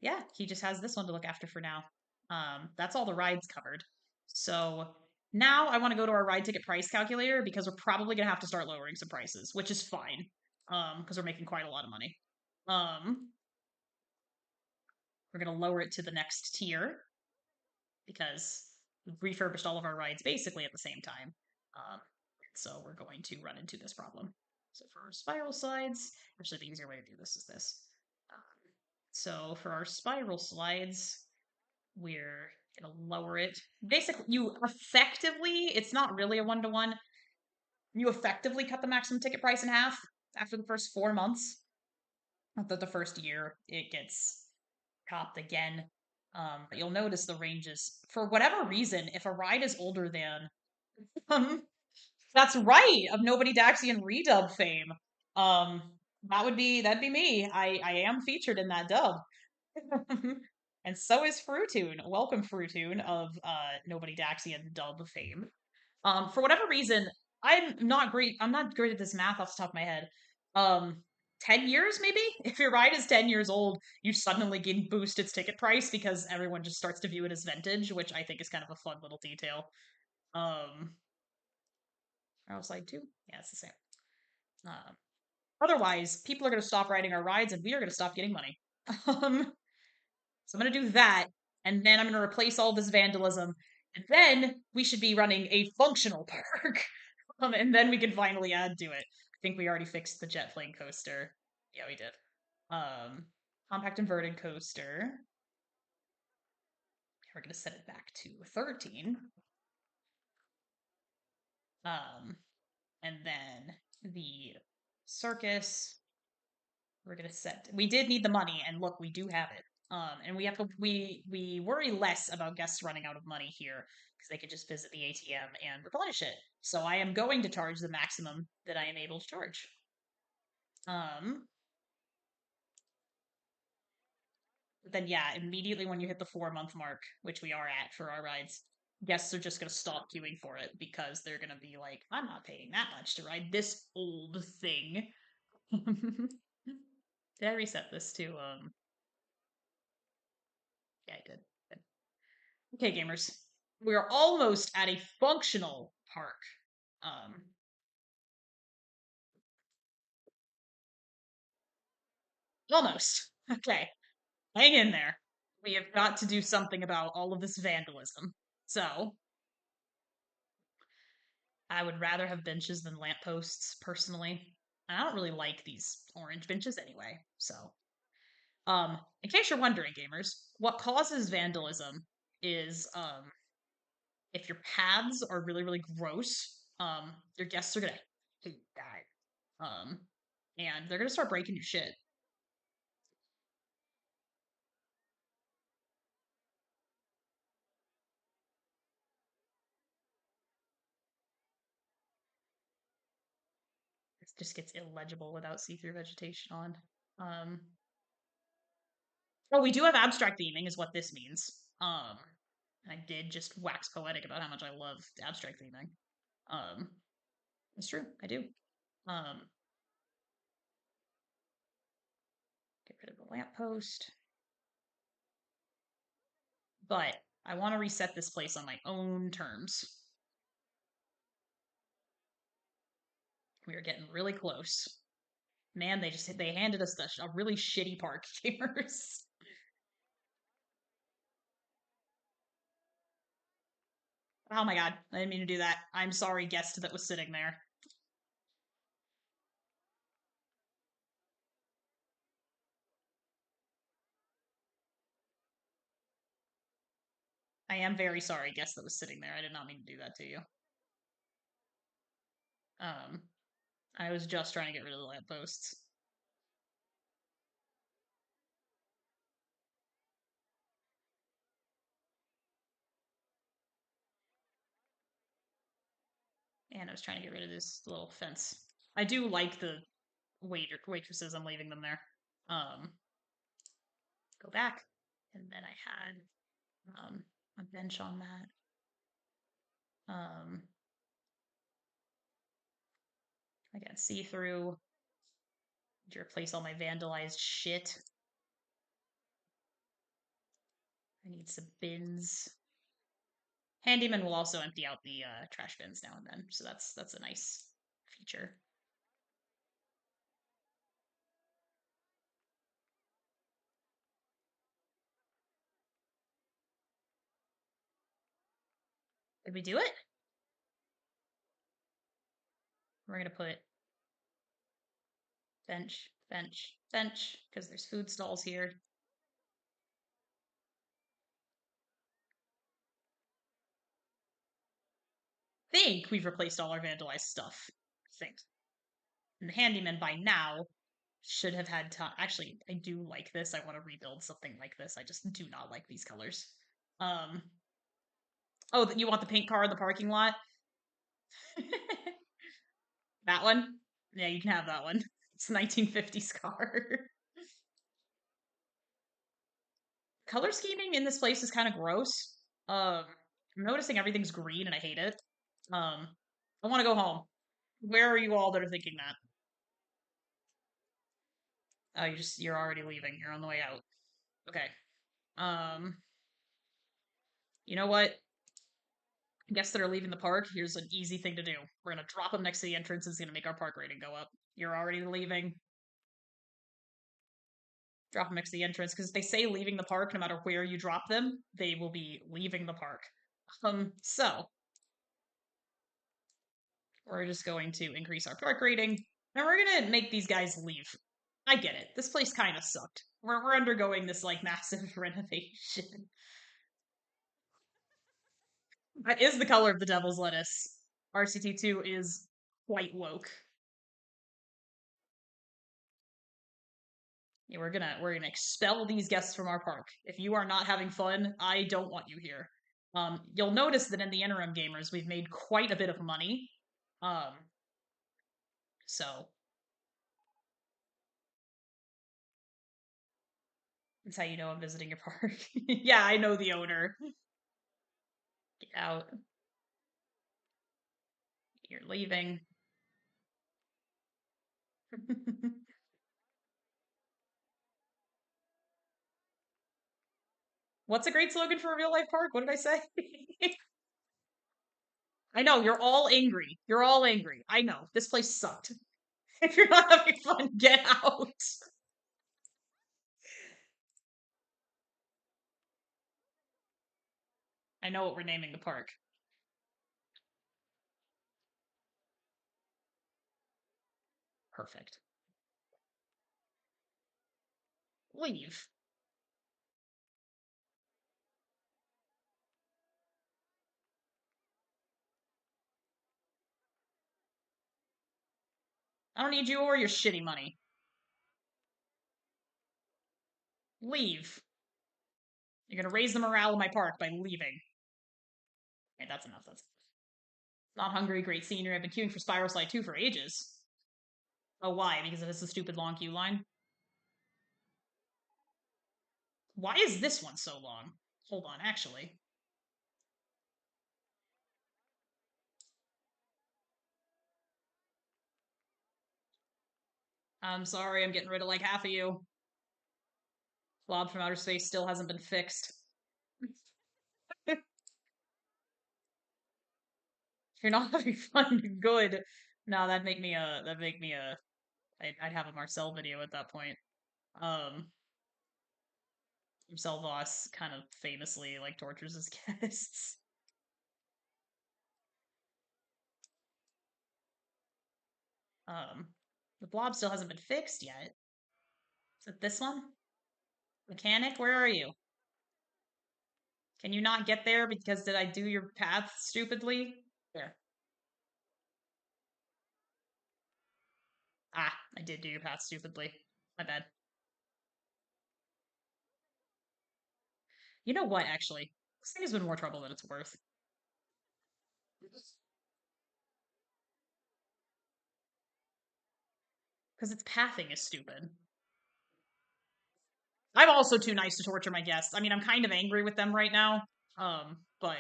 yeah, he just has this one to look after for now. That's all the rides covered. So now I want to go to our ride ticket price calculator because we're probably going to have to start lowering some prices, which is fine because we're making quite a lot of money. We're going to lower it to the next tier because we've refurbished all of our rides basically at the same time. So we're going to run into this problem. So for our spiral slides, actually the easier way to do this is this. So for our spiral slides, we're going to lower it. Basically, you effectively, it's not really a 1-to-1. you effectively cut the maximum ticket price in half after the first 4 months. Not that the first year it gets copped again. But you'll notice the ranges for whatever reason. If a ride is older than, um, that's right, of Nobody Daxian redub fame. Um, that'd be me. I am featured in that dub. And so is Fruitoon. Welcome, Fruitoon of Nobody Daxian dub fame. For whatever reason, I'm not great at this math off the top of my head. Um, 10 years maybe? If your ride is 10 years old, you suddenly can boost its ticket price because everyone just starts to view it as vintage, which I think is kind of a fun little detail. I was like, too? Yeah, it's the same. Otherwise, people are going to stop riding our rides and we are going to stop getting money. So I'm going to do that, and then I'm going to replace all this vandalism, and then we should be running a functional park. And then we can finally add to it. I think we already fixed the jet plane coaster. Yeah, we did. Um, Compact inverted coaster. We're going to set it back to 13. And then the circus, we're gonna set. We did need the money, and look, we do have it. And we have to. We worry less about guests running out of money here because they could just visit the ATM and replenish it. So I am going to charge the maximum that I am able to charge. But then yeah, immediately when you hit the 4 month mark, which we are at for our rides, guests are just gonna stop queuing for it because they're gonna be like, I'm not paying that much to ride this old thing. Did I reset this to yeah, I did. Good. Okay, gamers. We're almost at a functional park. Um Almost. Okay. Hang in there. We have got to do something about all of this vandalism. So I would rather have benches than lampposts, personally. And I don't really like these orange benches anyway. So in case you're wondering, gamers, what causes vandalism is if your paths are really, really gross, your guests are gonna hate that. And they're gonna start breaking your shit. It just gets illegible without see-through vegetation on. Um, oh, we do have abstract theming, is what this means. And I did just wax poetic about how much I love abstract theming. It's true, I do. Get rid of the lamppost. But I want to reset this place on my own terms. We are getting really close. Man, they handed us a really shitty park, gamers. Oh my god, I didn't mean to do that. I'm sorry, guest that was sitting there. I am very sorry, guest that was sitting there. I did not mean to do that to you. Um, I was just trying to get rid of the lampposts. And I was trying to get rid of this little fence. I do like the waitresses. I'm leaving them there. Go back, and then I had a bench on that. I got see through. To replace all my vandalized shit. I need some bins. Handyman will also empty out the trash bins now and then, so that's a nice feature. Did we do it? We're gonna put bench, bench, bench, because there's food stalls here. think we've replaced all our vandalized stuff. I think. And the handyman by now should have had time. Actually, I do like this. I want to rebuild something like this. I just do not like these colors. Oh, you want the paint car in the parking lot? That one? Yeah, you can have that one. It's a 1950s car. Color scheming in this place is kind of gross. I'm noticing everything's green and I hate it. I want to go home. Where are you all that are thinking that? Oh, you're already leaving. You're on the way out. Okay. Um, you know what? Guests that are leaving the park, here's an easy thing to do. We're gonna drop them next to the entrance. It's gonna make our park rating go up. You're already leaving. Drop them next to the entrance because if they say leaving the park, no matter where you drop them, they will be leaving the park. So we're just going to increase our park rating, and we're gonna make these guys leave. I get it. This place kind of sucked. We're undergoing this like massive renovation. That is the color of the devil's lettuce. RCT2 is quite woke. Yeah, we're gonna expel these guests from our park. If you are not having fun, I don't want you here. You'll notice that in the interim gamers, we've made quite a bit of money. Um, so that's how you know I'm visiting your park. Yeah, I know the owner. Get out. You're leaving. What's a great slogan for a real life park? What did I say? I know, you're all angry. You're all angry. I know. This place sucked. If you're not having fun, get out. I know what we're naming the park. Perfect. Leave. I don't need you or your shitty money. Leave. You're gonna raise the morale of my park by leaving. Okay, that's enough. That's not hungry, great senior. I've been queuing for Spiral Slide 2 for ages. Oh, why? Because it has a stupid long queue line? Why is this one so long? Hold on, actually. I'm sorry, I'm getting rid of like half of you. Blob from outer space still hasn't been fixed. If you're not having fun, good. No, I'd have a Marcel video at that point. Marcel Voss kind of famously like tortures his guests. The blob still hasn't been fixed yet. Is it this one? Mechanic, where are you? Can you not get there because did I do your path stupidly? There. Ah, I did do your path stupidly. My bad. You know what, actually? This thing has been more trouble than it's worth. Because its pathing is stupid. I'm also too nice to torture my guests. I mean, I'm kind of angry with them right now. But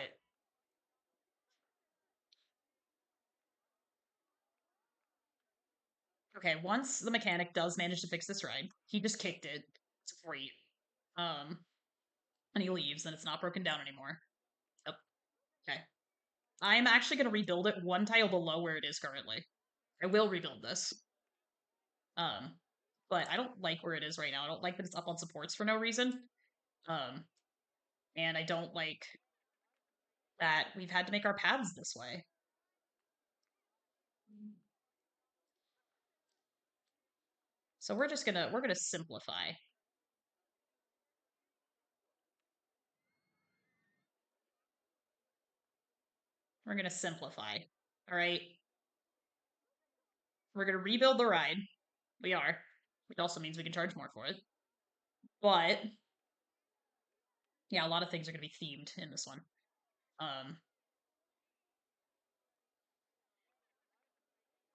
okay, once the mechanic does manage to fix this ride, he just kicked it. It's great. Um, and he leaves, and it's not broken down anymore. Yep. Okay. I'm actually going to rebuild it one tile below where it is currently. I will rebuild this. Um, but I don't like where it is right now. I don't like that it's up on supports for no reason. Um, and I don't like that we've had to make our paths this way. So we're gonna simplify. We're going to simplify. All right. We're going to rebuild the ride. We are. Which also means we can charge more for it. But, yeah, a lot of things are going to be themed in this one.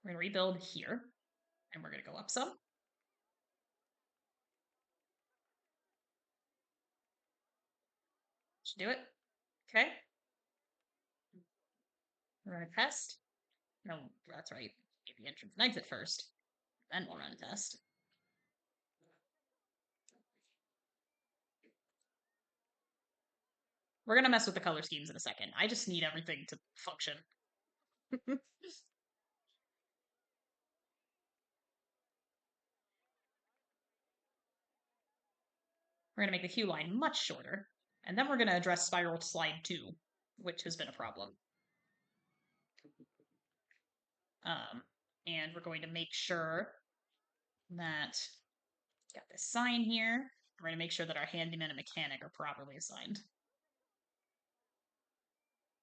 We're going to rebuild here. And we're going to go up some. Should do it. Okay. We're going to test. No, that's right. Maybe entrance and exit first. Then we'll run a test. We're going to mess with the color schemes in a second. I just need everything to function. We're going to make the hue line much shorter. And then we're going to address spiral slide 2, which has been a problem. And we're going to make sure that got this sign here. We're going to make sure that our handyman and mechanic are properly assigned.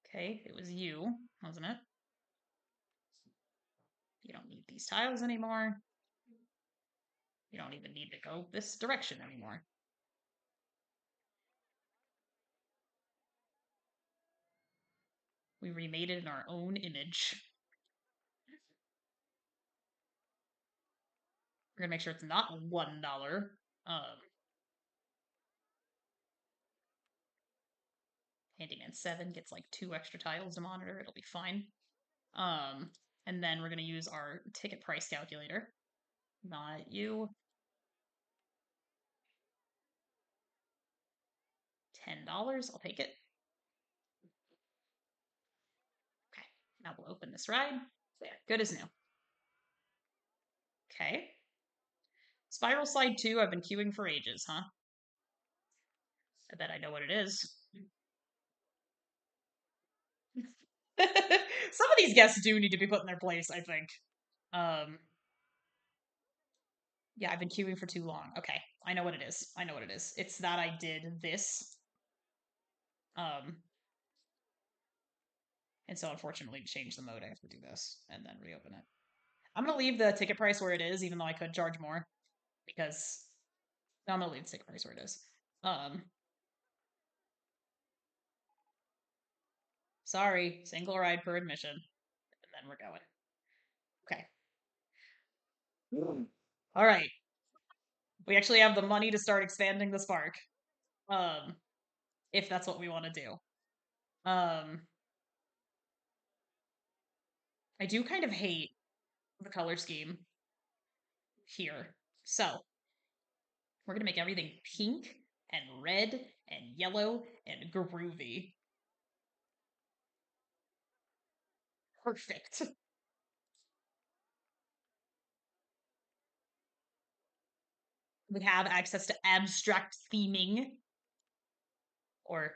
Okay, it was you, wasn't it? You don't need these tiles anymore. You don't even need to go this direction anymore. We remade it in our own image. We're gonna make sure it's not $1. Handyman 7 gets like 2 extra tiles to monitor. It'll be fine. And then we're gonna use our ticket price calculator. Not you. $10. I'll take it. Okay. Now we'll open this ride. There. Good as new. Okay. Spiral Slide 2, I've been queuing for ages, huh? I bet I know what it is. Some of these guests do need to be put in their place, I think. Yeah, I've been queuing for too long. Okay, I know what it is. I know what it is. It's that I did this. And so unfortunately to change the mode, I have to do this and then reopen it. I'm gonna leave the ticket price where it is, even though I could charge more. Because no, I'm gonna leave the ticket price where it is. Sorry, single ride per admission. And then we're going. Okay. All right. We actually have the money to start expanding this park. If that's what we want to do. I do kind of hate the color scheme here. So, we're going to make everything pink and red and yellow and groovy. Perfect. We have access to abstract theming. Or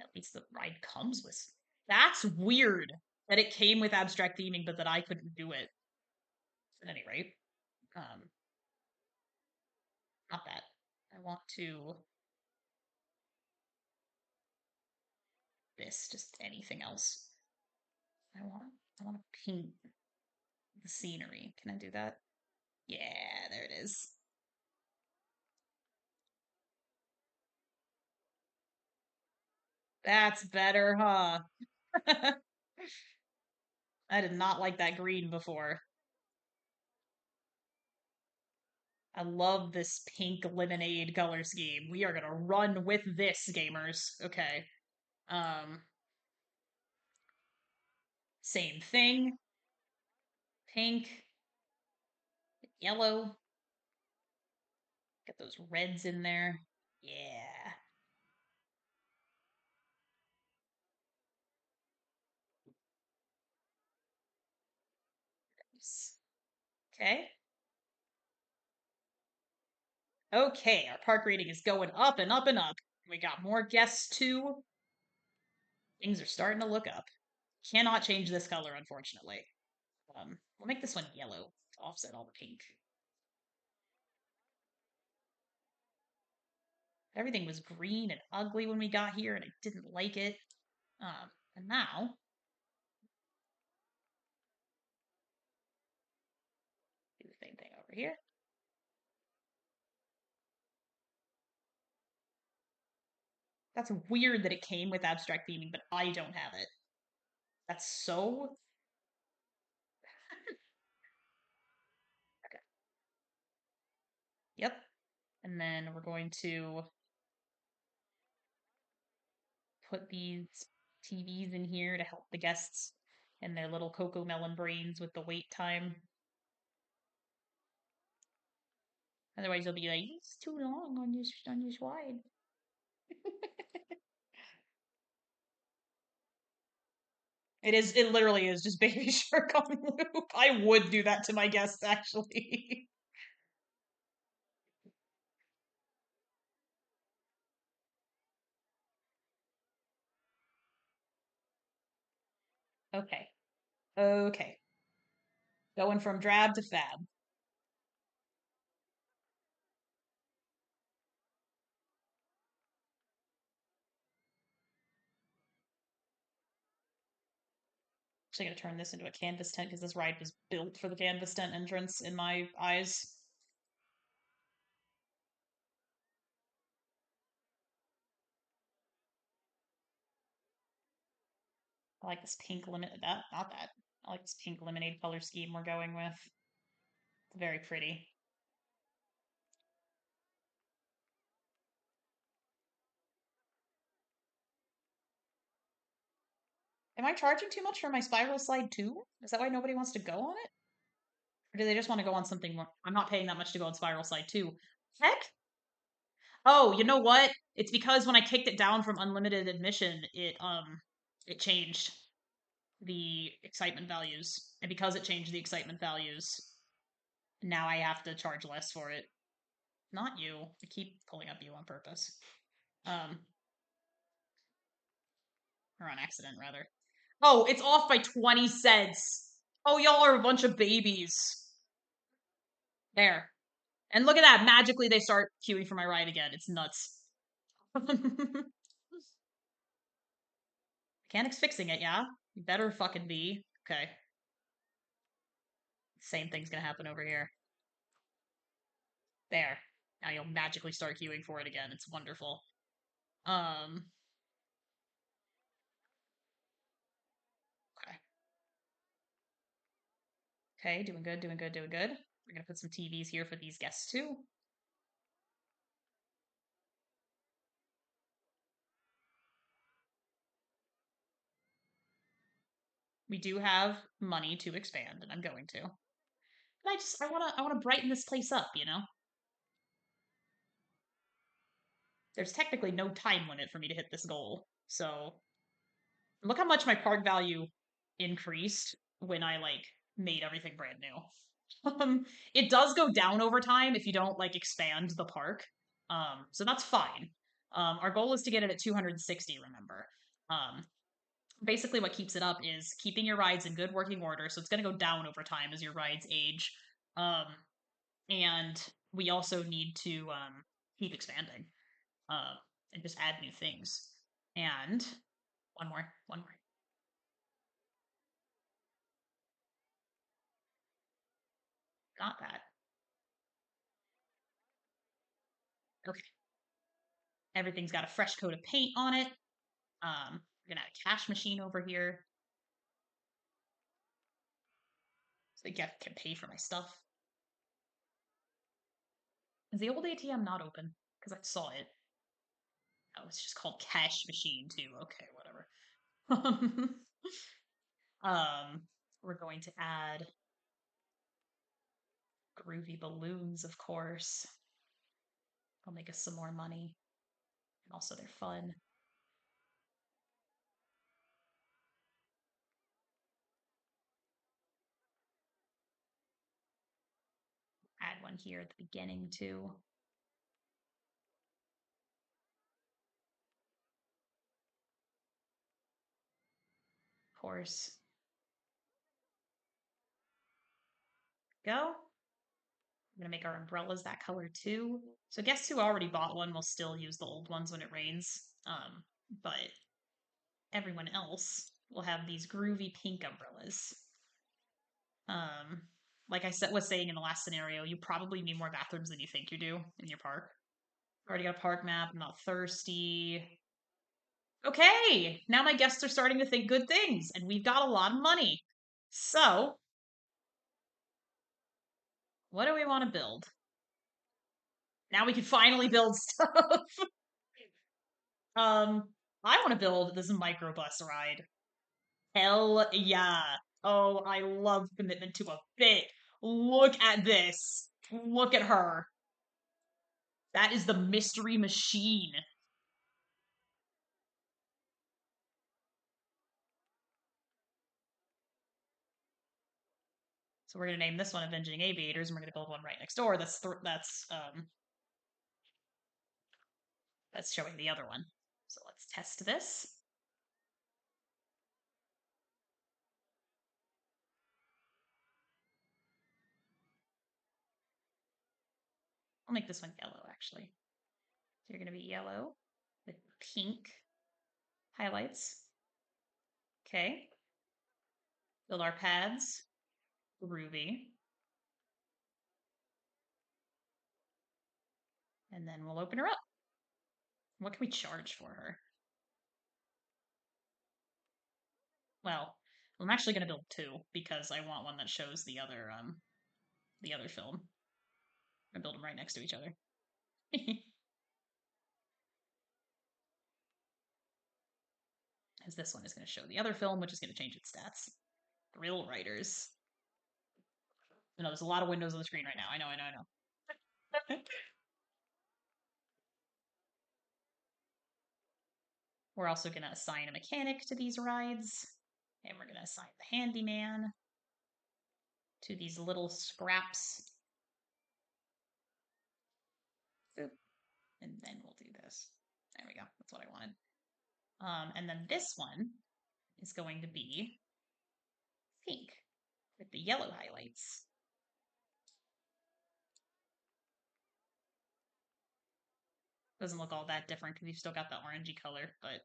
at least the ride comes with. That's weird that it came with abstract theming, but that I couldn't do it. At any rate, not that. I want to this, just anything else. I want to paint the scenery. Can I do that? Yeah, there it is. That's better, huh? I did not like that green before. I love this pink lemonade color scheme. We are gonna run with this, gamers. Okay. Same thing. Pink. Yellow. Get those reds in there. Yeah. Okay. Okay, our park rating is going up and up and up. We got more guests too. Things are starting to look up. Cannot change this color, unfortunately. We'll make this one yellow to offset all the pink. Everything was green and ugly when we got here, and I didn't like it. And now over here. That's weird that it came with abstract theming, but I don't have it. That's so... Okay. Yep. And then we're going to put these TVs in here to help the guests and their little cocoa melon brains with the wait time. Otherwise, they'll be like, it's too long on this ride. It literally is just Baby Shark on loop. I would do that to my guests, actually. Okay. Okay. Going from drab to fab. Actually gonna turn this into a canvas tent because this ride was built for the canvas tent entrance in my eyes. I like this pink not that. I like this pink lemonade color scheme we're going with. It's very pretty. Am I charging too much for my spiral slide too? Is that why nobody wants to go on it? Or do they just want to go on something more? I'm not paying that much to go on spiral slide too. Heck? Oh, you know what? It's because when I kicked it down from unlimited admission, it changed the excitement values. And because it changed the excitement values, now I have to charge less for it. Not you. I keep pulling up you on purpose. Um or on accident rather. Oh, it's off by 20 cents. Oh, y'all are a bunch of babies. There. And look at that. Magically they start queuing for my ride again. It's nuts. Mechanics fixing it, yeah? You better fucking be. Okay. Same thing's gonna happen over here. There. Now you'll magically start queuing for it again. It's wonderful. Um. Okay. Okay, doing good, doing good, doing good. We're gonna put some TVs here for these guests too. We do have money to expand, and I'm going to. But I wanna brighten this place up, you know? There's technically no time limit for me to hit this goal. So look how much my park value increased when I like made everything brand new. It does go down over time if you don't like expand the park. So that's fine. Our goal is to get it at 260, remember. Um, Basically what keeps it up is keeping your rides in good working order. So it's going to go down over time as your rides age. Um, and we also need to keep expanding and just add new things. And one more. Got that. Okay. Everything's got a fresh coat of paint on it. We're gonna add a cash machine over here so I can pay for my stuff. Is the old ATM not open? Because I saw it. Oh, it's just called cash machine too. Okay, whatever. um, we're going to add groovy balloons, of course. They'll make us some more money. And also they're fun. Add one here at the beginning too. Of course. Go. I'm gonna make our umbrellas that color too. So guests who already bought one will still use the old ones when it rains. But everyone else will have these groovy pink umbrellas. Um, like I was saying in the last scenario, you probably need more bathrooms than you think you do in your park. Already got a park map. I'm not thirsty. Okay, now my guests are starting to think good things, and we've got a lot of money. So, what do we want to build? Now we can finally build stuff. I want to build this microbus ride. Hell yeah. Oh, I love commitment to a bit. Look at this. Look at her. That is the mystery machine. So we're gonna name this one Avenging Aviators, and we're gonna build one right next door. That's showing the other one. So let's test this. I'll make this one yellow, actually. So you're gonna be yellow with pink highlights. Okay. Build our pads. Groovy. And then we'll open her up. What can we charge for her? Well, I'm actually going to build two because I want one that shows the other film. I'm gonna build them right next to each other. As this one is going to show the other film, which is going to change its stats. Thrill Writers. I know there's a lot of windows on the screen right now. I know. We're also going to assign a mechanic to these rides. And we're going to assign the handyman to these little scraps. Boop. And then we'll do this. There we go. That's what I wanted. And then this one is going to be pink with the yellow highlights. Doesn't look all that different because you've still got the orangey color, but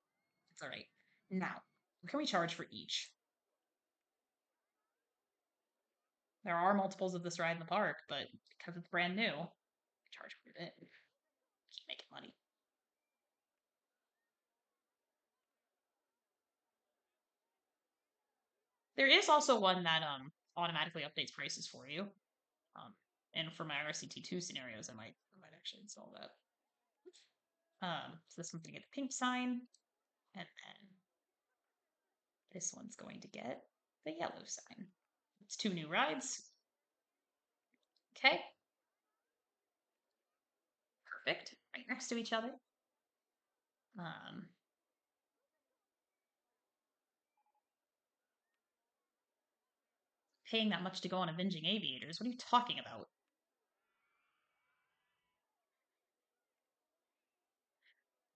it's all right. Now, what can we charge for each? There are multiples of this ride in the park, but because it's brand new, I charge for it. Keep making money. There is also one that automatically updates prices for you. And for my RCT2 scenarios, I might actually install that. So this one's gonna get the pink sign, and then this one's going to get the yellow sign. It's two new rides. Okay. Perfect. Right next to each other. Paying that much to go on Avenging Aviators? What are you talking about?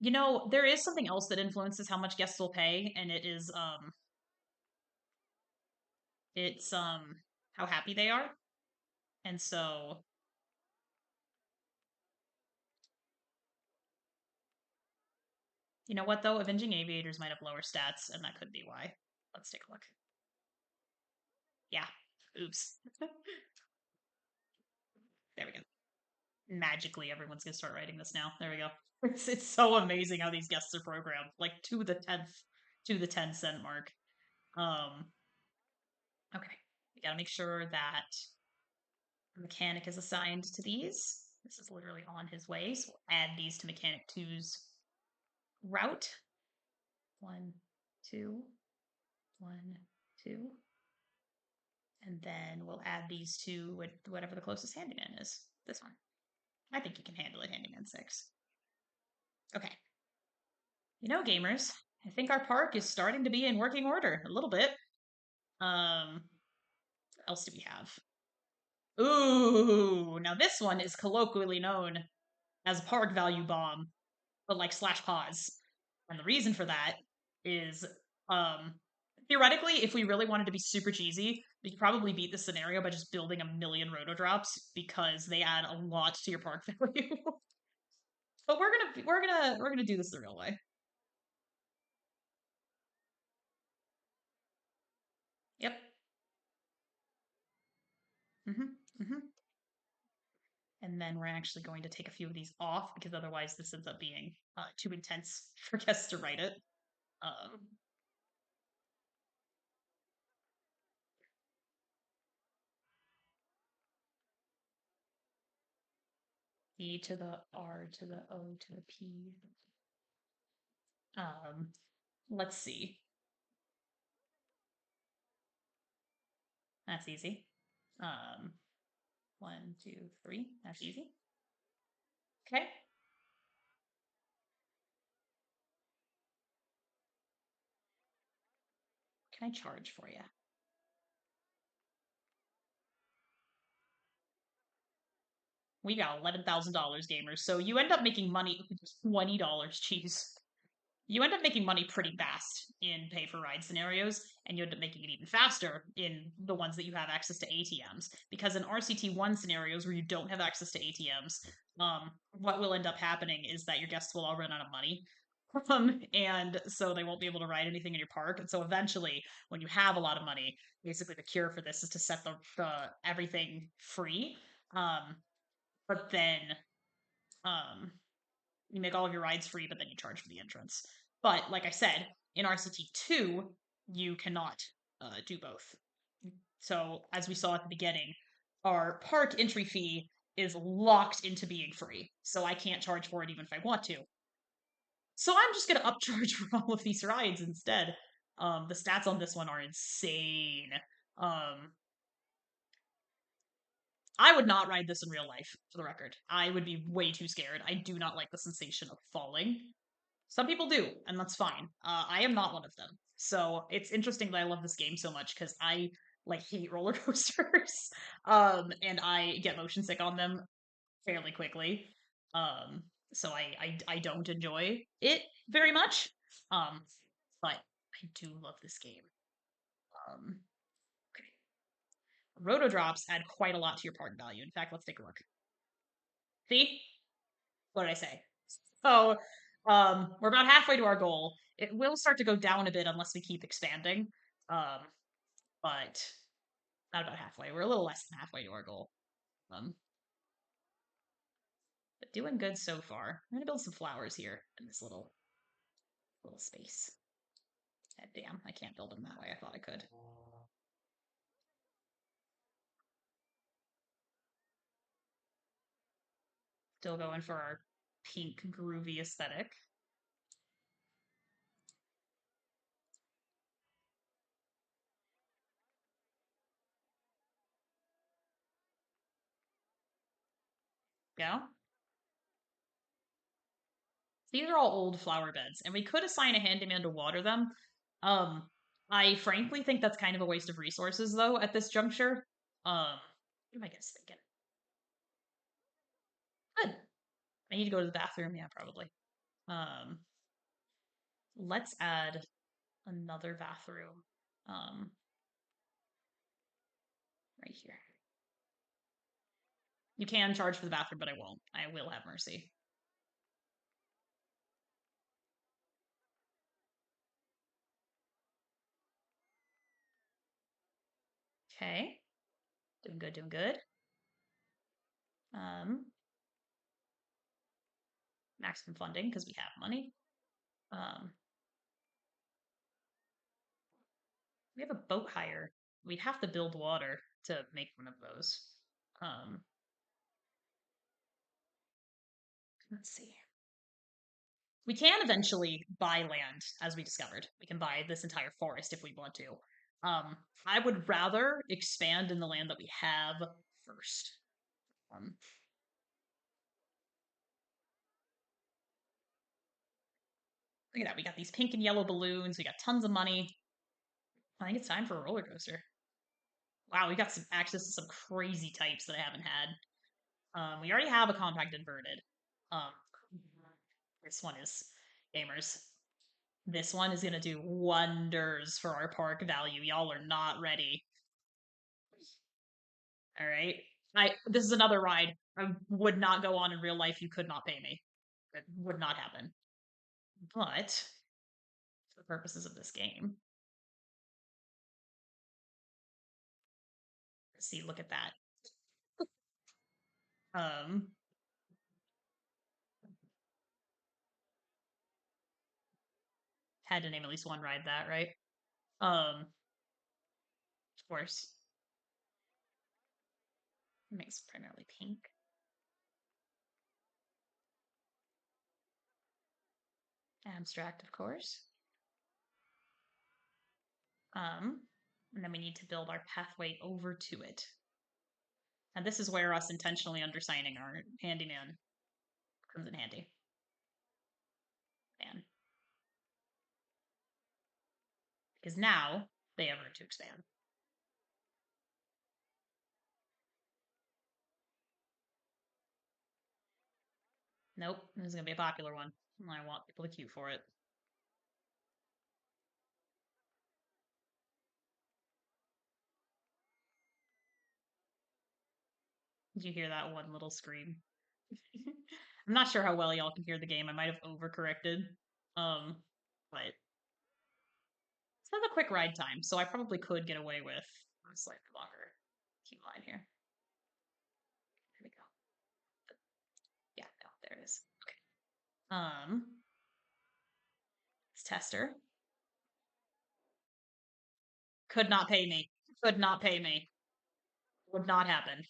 You know, there is something else that influences how much guests will pay, and it's how happy they are. And so you know what though? Avenging Aviators might have lower stats, and that could be why. Let's take a look. Yeah. Oops. There we go. Magically, everyone's gonna start writing this now. There we go. It's so amazing how these guests are programmed, like to the 10 cent mark. Okay, we gotta make sure that the mechanic is assigned to these. This is literally on his way, so we'll add these to mechanic 2's route. 1, 2, 1, 2. And then we'll add these to whatever the closest handyman is. This one. I think you can handle it, handyman 6. Okay. You know, gamers, I think our park is starting to be in working order a little bit. What else do we have? Ooh, now this one is colloquially known as a park value bomb, but like slash pause. And the reason for that is theoretically, if we really wanted to be super cheesy, we could probably beat this scenario by just building a million rotodrops because they add a lot to your park value. But we're gonna do this the real way. Yep. then we're actually going to take a few of these off because otherwise this ends up being too intense for guests to write it. E to the R to the O to the P. Let's see. That's easy. 1, 2, 3. That's easy. Okay. Can I charge for you? We got $11,000, gamers. So you end up making money, $20, jeez. You end up making money pretty fast in pay for ride scenarios, and you end up making it even faster in the ones that you have access to ATMs. Because in RCT1 scenarios where you don't have access to ATMs, what will end up happening is that your guests will all run out of money. And so they won't be able to ride anything in your park. And so eventually, when you have a lot of money, basically the cure for this is to set the everything free. But then you make all of your rides free, but then you charge for the entrance. But like I said, in RCT2, you cannot do both. So as we saw at the beginning, our park entry fee is locked into being free. So I can't charge for it even if I want to. So I'm just going to upcharge for all of these rides instead. The stats on this one are insane. I would not ride this in real life, for the record. I would be way too scared. I do not like the sensation of falling. Some people do, and that's fine. I am not one of them. So it's interesting that I love this game so much because I like hate roller coasters, and I get motion sick on them fairly quickly. So I don't enjoy it very much. But I do love this game. Um, okay. Roto drops add quite a lot to your park value. In fact, let's take a look. See? What did I say? So, we're about halfway to our goal. It will start to go down a bit unless we keep expanding. Um, but not about halfway. We're a little less than halfway to our goal. Um, but doing good so far. I'm gonna build some flowers here in this little space. God damn, I can't build them that way. I thought I could. Still going for our pink groovy aesthetic. Yeah. These are all old flower beds, and we could assign a handyman to water them. Um, I frankly think that's kind of a waste of resources, though, at this juncture. What am I guys thinking? Good. I need to go to the bathroom. Yeah, probably. Um, let's add another bathroom. Right here. You can charge for the bathroom, but I won't. I will have mercy. Okay. Doing good, doing good. Maximum funding because we have money. We have a boat hire. We'd have to build water to make one of those. Let's see. We can eventually buy land, as we discovered. We can buy this entire forest if we want to. I would rather expand in the land that we have first. Look at that. We got these pink and yellow balloons. We got tons of money. I think it's time for a roller coaster. Wow, we got some access to some crazy types that I haven't had. We already have a compact inverted. Um, this one is gamers. This one is gonna do wonders for our park value. Y'all are not ready. All right. This is another ride I would not go on in real life. You could not pay me. It would not happen. But for the purposes of this game, see, look at that. Um, had to name at least one ride that, right? Of course. Makes primarily pink. Abstract, of course. And then we need to build our pathway over to it. And this is where us intentionally undersigning our handyman comes in handy. Man. Because now they have room to expand. Nope, this is going to be a popular one. I want people to queue for it. Did you hear that one little scream? I'm not sure how well y'all can hear the game. I might have overcorrected. But it's not a quick ride time, so I probably could get away with a slightly longer queue line here. Here we go. Yeah, no, there it is. Okay. It's tester. Could not pay me. Could not pay me. Would not happen.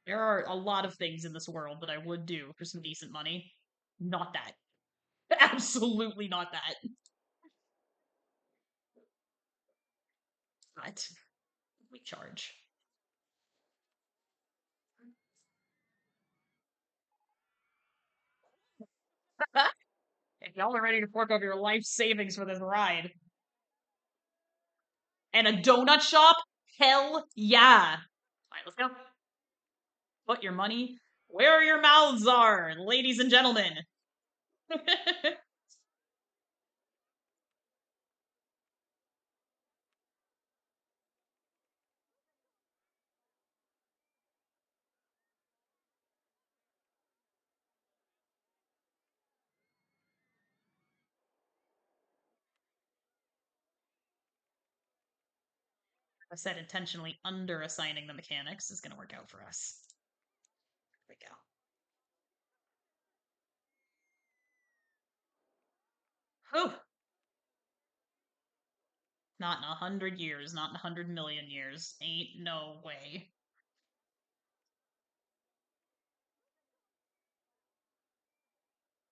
There are a lot of things in this world that I would do for some decent money. Not that. Absolutely not that. But we charge. If y'all are ready to fork over your life savings for this ride. And a donut shop? Hell yeah. Alright, let's go. Put your money where your mouths are, ladies and gentlemen. I said intentionally under assigning the mechanics is going to work out for us. There we go. Whew. Not in 100 years, not in 100 million years. Ain't no way.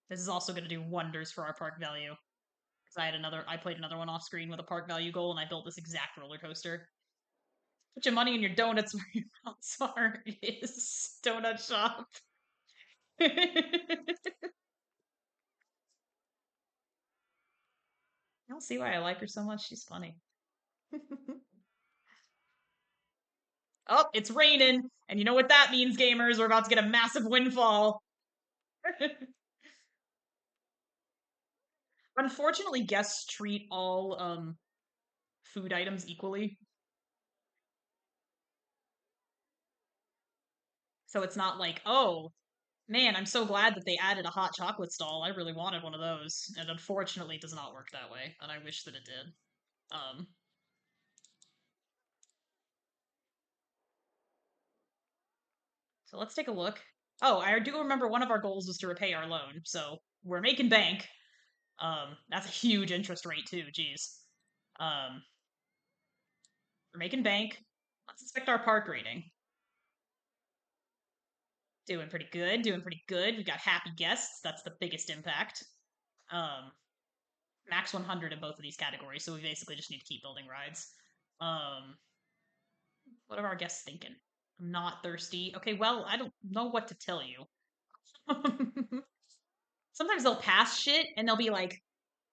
This is also going to do wonders for our park value. Because I played another one off screen with a park value goal, and I built this exact roller coaster. Put your money in your donuts where your mouths are. Is donut shop. I don't see why I like her so much. She's funny. Oh, it's raining, and you know what that means, gamers? We're about to get a massive windfall. Unfortunately, guests treat all food items equally. So it's not like, oh, man, I'm so glad that they added a hot chocolate stall. I really wanted one of those. And unfortunately, it does not work that way. And I wish that it did. So let's take a look. Oh, I do remember one of our goals was to repay our loan. So we're making bank. That's a huge interest rate too. Geez. Um, we're making bank. Let's inspect our park rating. Doing pretty good. Doing pretty good. We've got happy guests. That's the biggest impact. Max 100 in both of these categories. So we basically just need to keep building rides. What are our guests thinking? I'm not thirsty. Okay, well, I don't know what to tell you. Sometimes they'll pass shit and they'll be like,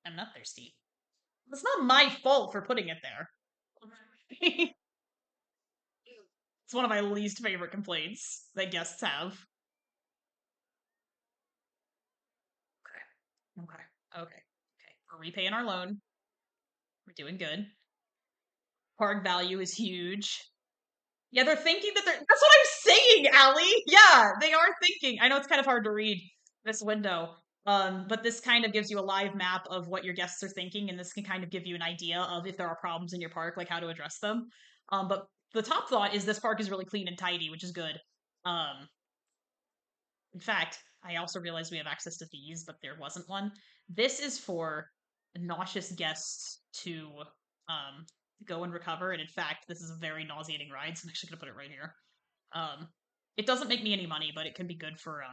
I'm not thirsty. It's not my fault for putting it there. It's one of my least favorite complaints that guests have. Okay. We're repaying our loan. We're doing good. Park value is huge. Yeah, they're thinking that they're. That's what I'm saying, Allie. Yeah, they are thinking. I know it's kind of hard to read this window, but this kind of gives you a live map of what your guests are thinking, and this can kind of give you an idea of if there are problems in your park, like how to address them. But the top thought is this park is really clean and tidy, which is good. In fact, I also realized we have access to these, but there wasn't one. This is for nauseous guests to um, go and recover. And in fact, this is a very nauseating ride, so I'm actually gonna put it right here. Um, it doesn't make me any money, but it can be good for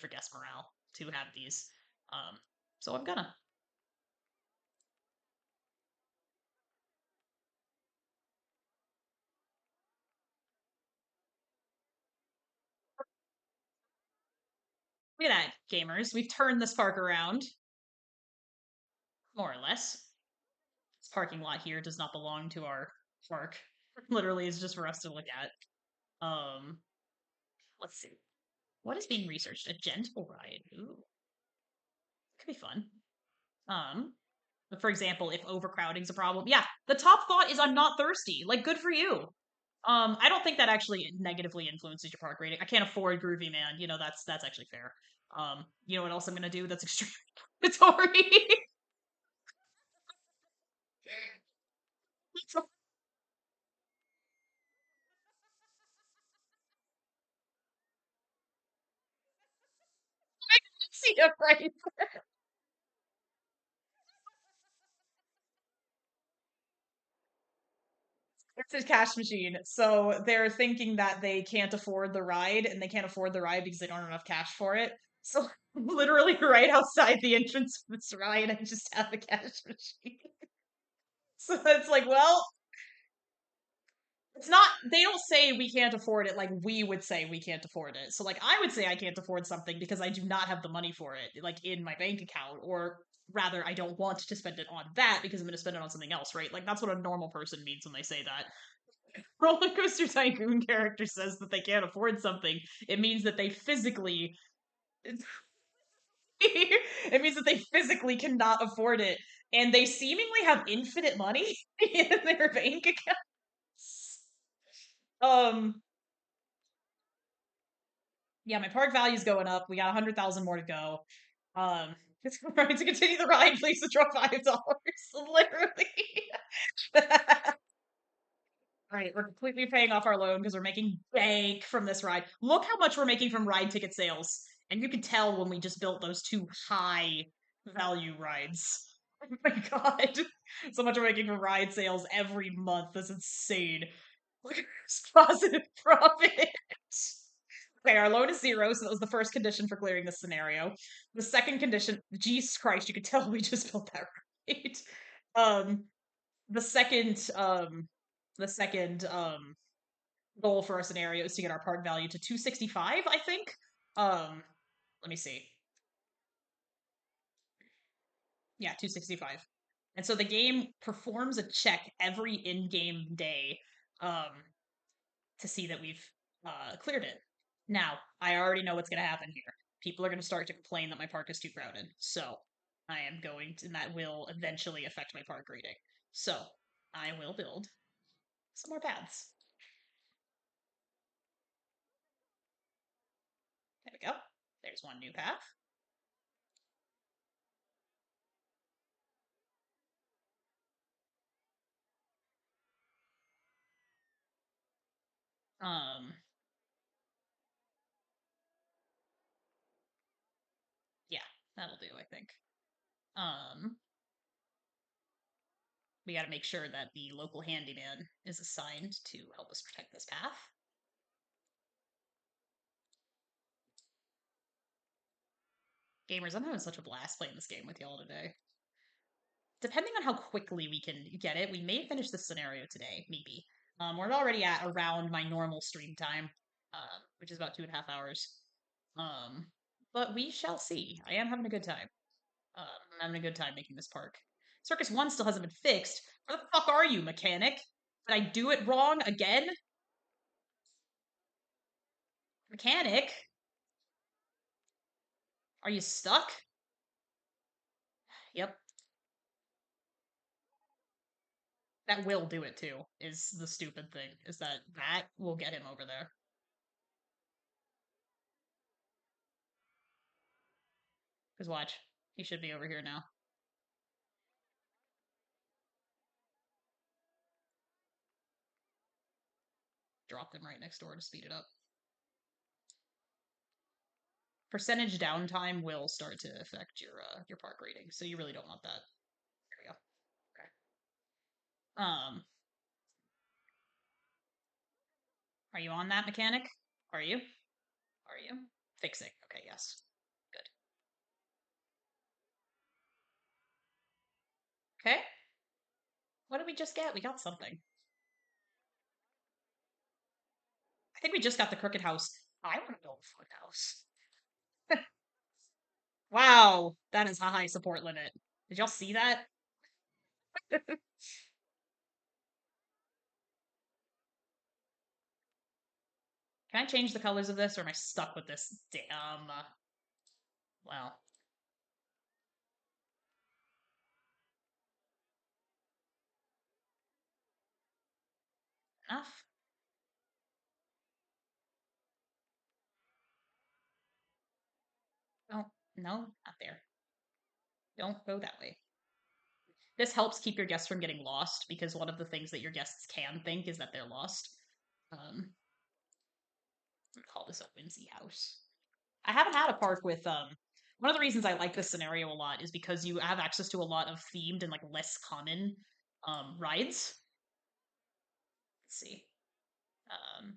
guest morale to have these. Um, so I'm gonna. Look at that, gamers. We've turned this park around, more or less. This parking lot here does not belong to our park. Literally, it's just for us to look at. Um, let's see. What is being researched? A gentle ride. Ooh, could be fun. Um, for example, if overcrowding's a problem, yeah, the top thought is I'm not thirsty. Like, good for you. I don't think that actually negatively influences your park rating. I can't afford Groovy Man. You know, that's actually fair. You know what else I'm gonna do that's extremely predatory? See it right. It's a cash machine. So they're thinking that they can't afford the ride, and they can't afford the ride because they don't have enough cash for it. So literally right outside the entrance of this ride, I just have a cash machine. So it's like, well, it's not, they don't say we can't afford it like we would say we can't afford it. So like I would say I can't afford something because I do not have the money for it, like in my bank account, or rather I don't want to spend it on that because I'm going to spend it on something else, right? Like that's what a normal person means when they say that. Roller Coaster Tycoon character says that they can't afford something, it means that they physically it means that they physically cannot afford it, and they seemingly have infinite money in their bank accounts. Um, yeah, my park value's going up. We got 100,000 more to go. Um, it's right to continue the ride. Please withdraw $5. Literally. Right, we're completely paying off our loan because we're making bank from this ride. Look how much we're making from ride ticket sales. And you can tell when we just built those two high value rides. Oh my god. So much we're making from ride sales every month. That's insane. Look at this positive profit. Okay, our loan is 0, so that was the first condition for clearing this scenario. The second condition, Jesus Christ, you could tell we just built that right. Um, the second the second goal for our scenario is to get our park value to 265, I think. Let me see. Yeah, 265. And so the game performs a check every in-game day um to see that we've cleared it. Now, I already know what's going to happen here. People are going to start to complain that my park is too crowded. So, I am going to, and that will eventually affect my park rating. So, I will build some more paths. There we go. There's one new path. Um, yeah, that'll do, I think. Um, we got to make sure that the local handyman is assigned to help us protect this path. Gamers, I'm having such a blast playing this game with y'all today. Depending on how quickly we can get it, we may finish this scenario today, maybe. We're already at around my normal stream time, which is about 2.5 hours. Um, but we shall see. I am having a good time. I'm having a good time making this park. Circus 1 still hasn't been fixed. Where the fuck are you, mechanic? Did I do it wrong again? Mechanic? Are you stuck? Yep. That will do it too, is the stupid thing. Is that will get him over there. Because watch. He should be over here now. drop them right next door to speed it up. Percentage downtime will start to affect your park rating, so you really don't want that. There we go. Okay. Are you on that mechanic? Are you? Are you? Fixing. Okay, yes. Good. Okay. What did we just get? We got something. I think we just got the crooked house. I want to build a foot house. Wow, that is a high support limit. Did y'all see that? Can I change the colors of this, or am I stuck with this? Damn. Well, enough. Oh, no, not there. Don't go that way. This helps keep your guests from getting lost, because one of the things that your guests can think is that they're lost. I'm gonna call this a Whimsy house. I haven't had a park with one of the reasons I like this scenario a lot is because you have access to a lot of themed and like less common rides. Let's see. Um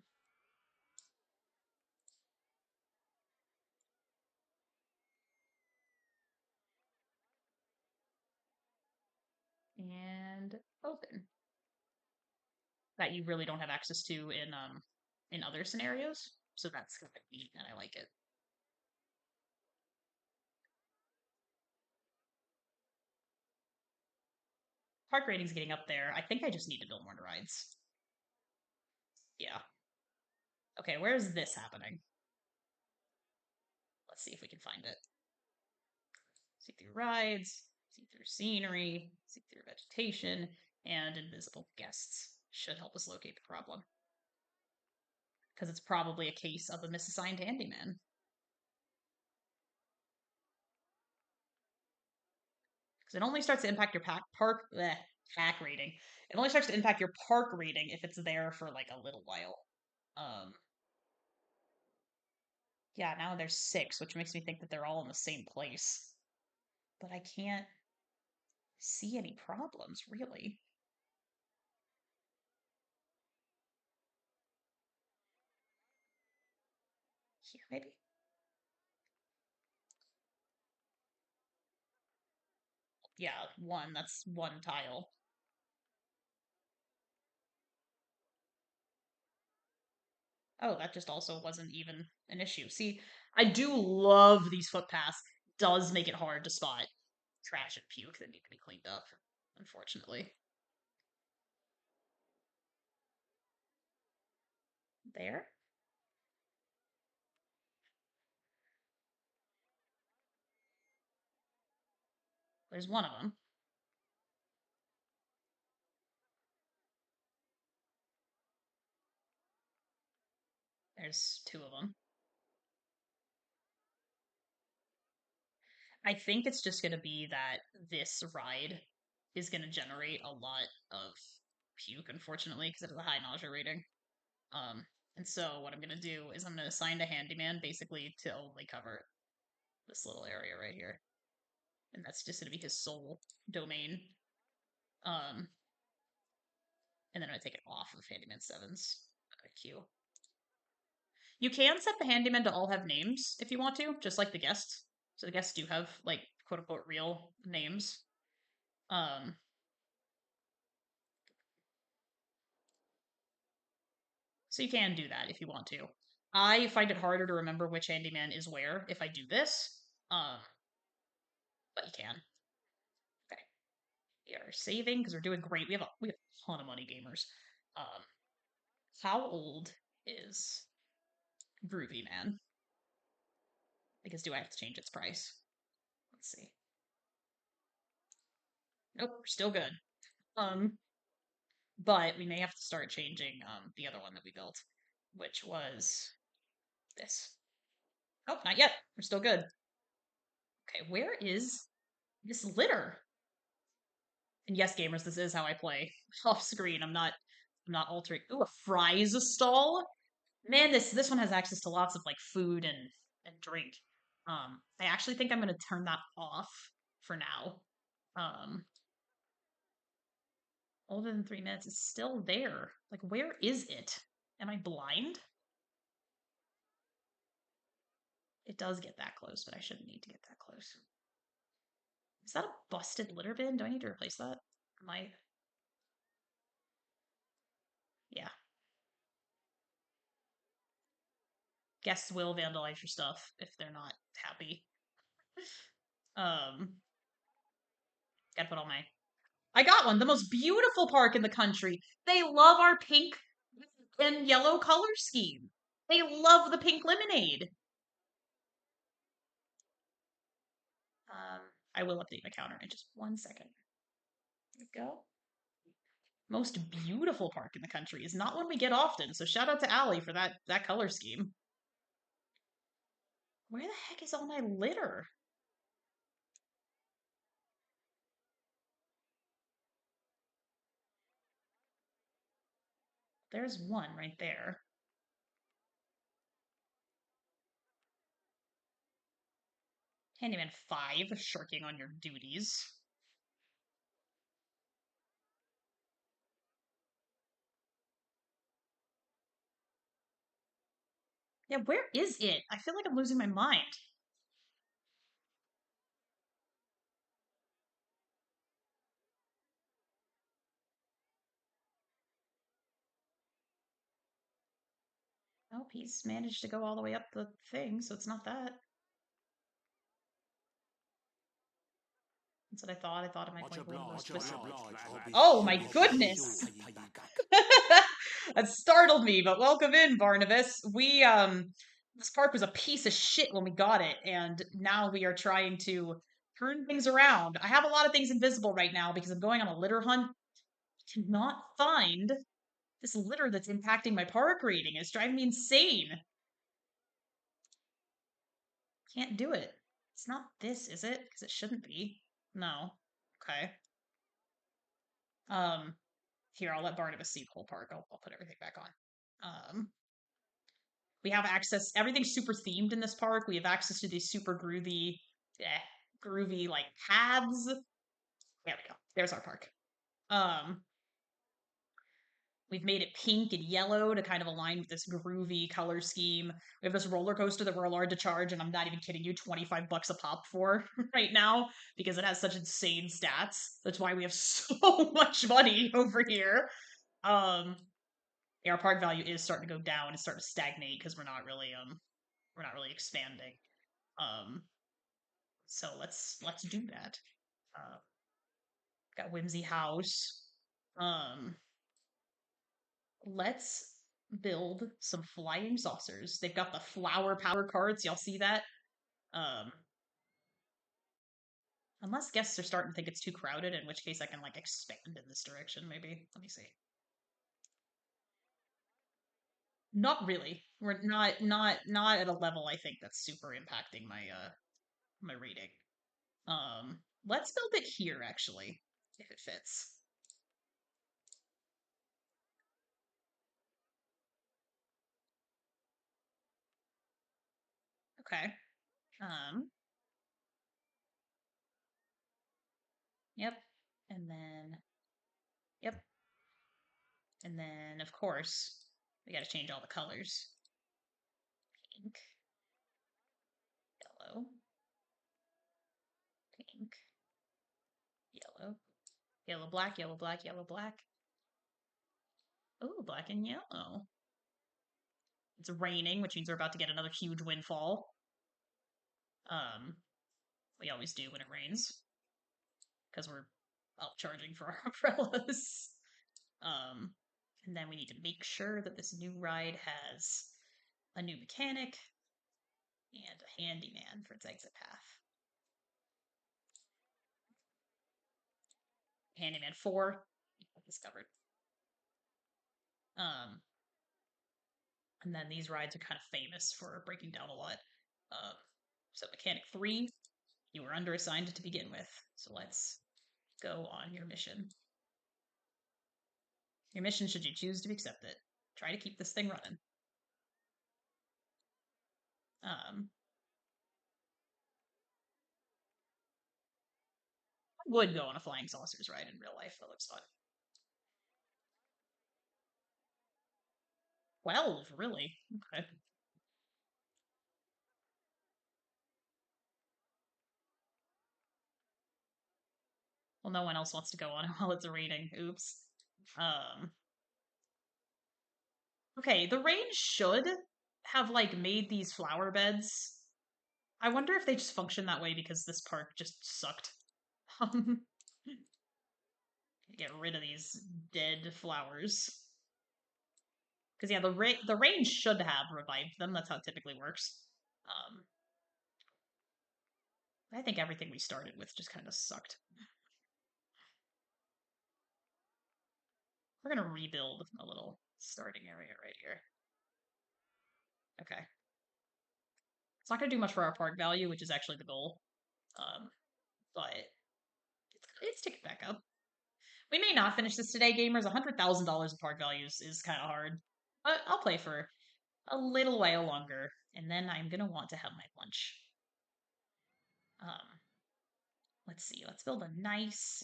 and open. That you really don't have access to in other scenarios. So that's kind of neat and I like it. Park rating's getting up there. I think I just need to build more rides. Yeah. Okay, where is this happening? Let's see if we can find it. See through rides, see through scenery, see through vegetation, and invisible guests should help us locate the problem. Because it's probably a case of a misassigned handyman. Because it only starts to impact your pack rating. It only starts to impact your park rating if it's there for like a little while. Um, yeah, now there's 6, which makes me think that they're all in the same place. But I can't see any problems, really. Here, maybe? Yeah, that's one tile. Oh, that just also wasn't even an issue. See, I do love these footpaths. Does make it hard to spot trash and puke that need to be cleaned up, unfortunately. There? There's one of them. There's 2 of them. I think it's just going to be that this ride is going to generate a lot of puke, unfortunately, because it has a high nausea rating. And so what I'm going to do is I'm going to assign a handyman basically to only cover this little area right here. And that's just going to be his sole domain. Um, and then I'm going to take it off of Handyman 7's queue. You can set the handyman to all have names if you want to, just like the guests. So the guests do have, like, quote unquote real names. Um, so you can do that if you want to. I find it harder to remember which handyman is where if I do this. But you can. Okay. We are saving because we're doing great. We have a ton of money, gamers. Um, how old is Groovy Man? Because do I have to change its price? Let's see. Nope, we're still good. Um, but we may have to start changing the other one that we built, which was this. Oh, not yet. We're still good. Okay, where is this litter? And yes, gamers, this is how I play off screen. I'm not I'm not altering. Ooh, a fries stall. Man, this one has access to lots of like food and drink. I actually think I'm gonna turn that off for now. Um, older than 3 minutes, it's still there. Like, where is it? Am I blind? It does get that close, but I shouldn't need to get that close. Is that a busted litter bin? Do I need to replace that? Am I? Yeah. Guests will vandalize your stuff if they're not happy. Um, gotta put all my. I got one. The most beautiful park in the country. They love our pink and yellow color scheme. They love the pink lemonade. I will update my counter in just 1 second. There we go. Most beautiful park in the country is not one we get often, so shout out to Allie for that color scheme. Where the heck is all my litter? There's one right there. Handyman 5, shirking on your duties. Yeah, where is it? I feel like I'm losing my mind. Nope, he's managed to go all the way up the thing, so it's not that. That's what I thought. I thought it might be one of those twisted. Oh my goodness! That startled me, but welcome in, Barnabas. This park was a piece of shit when we got it, and now we are trying to turn things around. I have a lot of things invisible right now because I'm going on a litter hunt. I cannot find this litter that's impacting my park rating. It's driving me insane. Can't do it. It's not this, is it? Because it shouldn't be. No. Okay. Um, Here, I'll let Barnabas see the whole park. I'll put everything back on. We have access. Everything's super themed in this park. We have access to these super groovy like paths. There we go. There's our park. Um, we've made it pink and yellow to kind of align with this groovy color scheme. We have this roller coaster that we're allowed to charge, and I'm not even kidding you, $25 a pop for right now because it has such insane stats. That's why we have so much money over here. Um, our park value is starting to go down and starting to stagnate because we're not really expanding. Um, so let's do that. Got Whimsy House. Um, let's build some flying saucers. They've got the flower power carts. Y'all see that? Um, unless guests are starting to think it's too crowded, in which case I can like expand in this direction. Maybe. Let me see. Not really. We're not at a level I think that's super impacting my rating. Let's build it here actually, if it fits. Okay. Um, yep. And then, yep. And then, of course, we got to change all the colors. Pink, yellow, pink, yellow, yellow, black, yellow, black, yellow, black. Oh, black and yellow. It's raining, which means we're about to get another huge windfall. Um, we always do when it rains because we're upcharging for our umbrellas. Um, and then we need to make sure that this new ride has a new mechanic and a handyman for its exit path. Handyman 4, discovered. Um, and then these rides are kind of famous for breaking down a lot. So Mechanic 3, you were under assigned to begin with. So let's go on your mission. Your mission, should you choose to accept it. Try to keep this thing running. I would go on a flying saucers ride in real life. That looks fun. 12, really? Okay. Well, no one else wants to go on it while it's raining. Oops. Okay, the rain should have like made these flower beds. I wonder if they just function that way because this park just sucked. Get rid of these dead flowers. Because yeah, the rain should have revived them. That's how it typically works. Um, I think everything we started with just kind of sucked. We're gonna rebuild a little starting area right here. Okay. It's not gonna do much for our park value, which is actually the goal. But it's ticking back up. We may not finish this today, gamers. $100,000 in park values is kind of hard. But I'll play for a little while longer, and then I'm gonna want to have my lunch. Let's see. Let's build a nice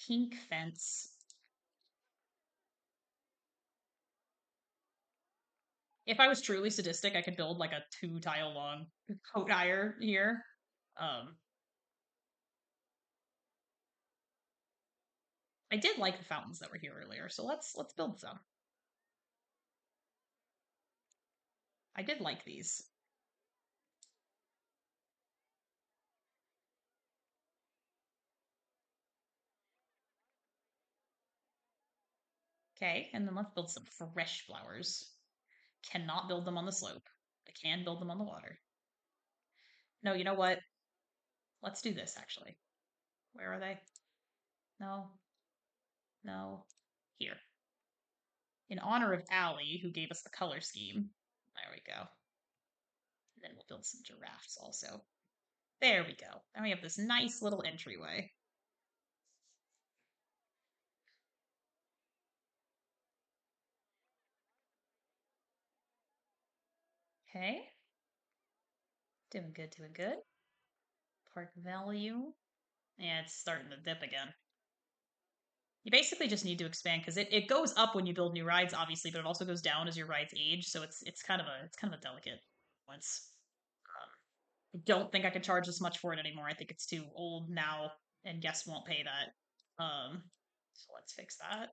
pink fence. If I was truly sadistic, I could build like a 2-tile long coat iron here. I did like the fountains that were here earlier, so let's build some. I did like these. Okay, and then let's build some fresh flowers. Cannot build them on the slope. I can build them on the water. No, you know what? Let's do this actually. Where are they? No. No. Here. In honor of Allie, who gave us the color scheme. There we go. And then we'll build some giraffes also. There we go. Now we have this nice little entryway. Okay. Doing good, doing good. Park value. Yeah, it's starting to dip again. You basically just need to expand because it goes up when you build new rides, obviously, but it also goes down as your rides age. So it's kind of a delicate once. I don't think I could charge this much for it anymore. I think it's too old now, and guests won't pay that. So let's fix that.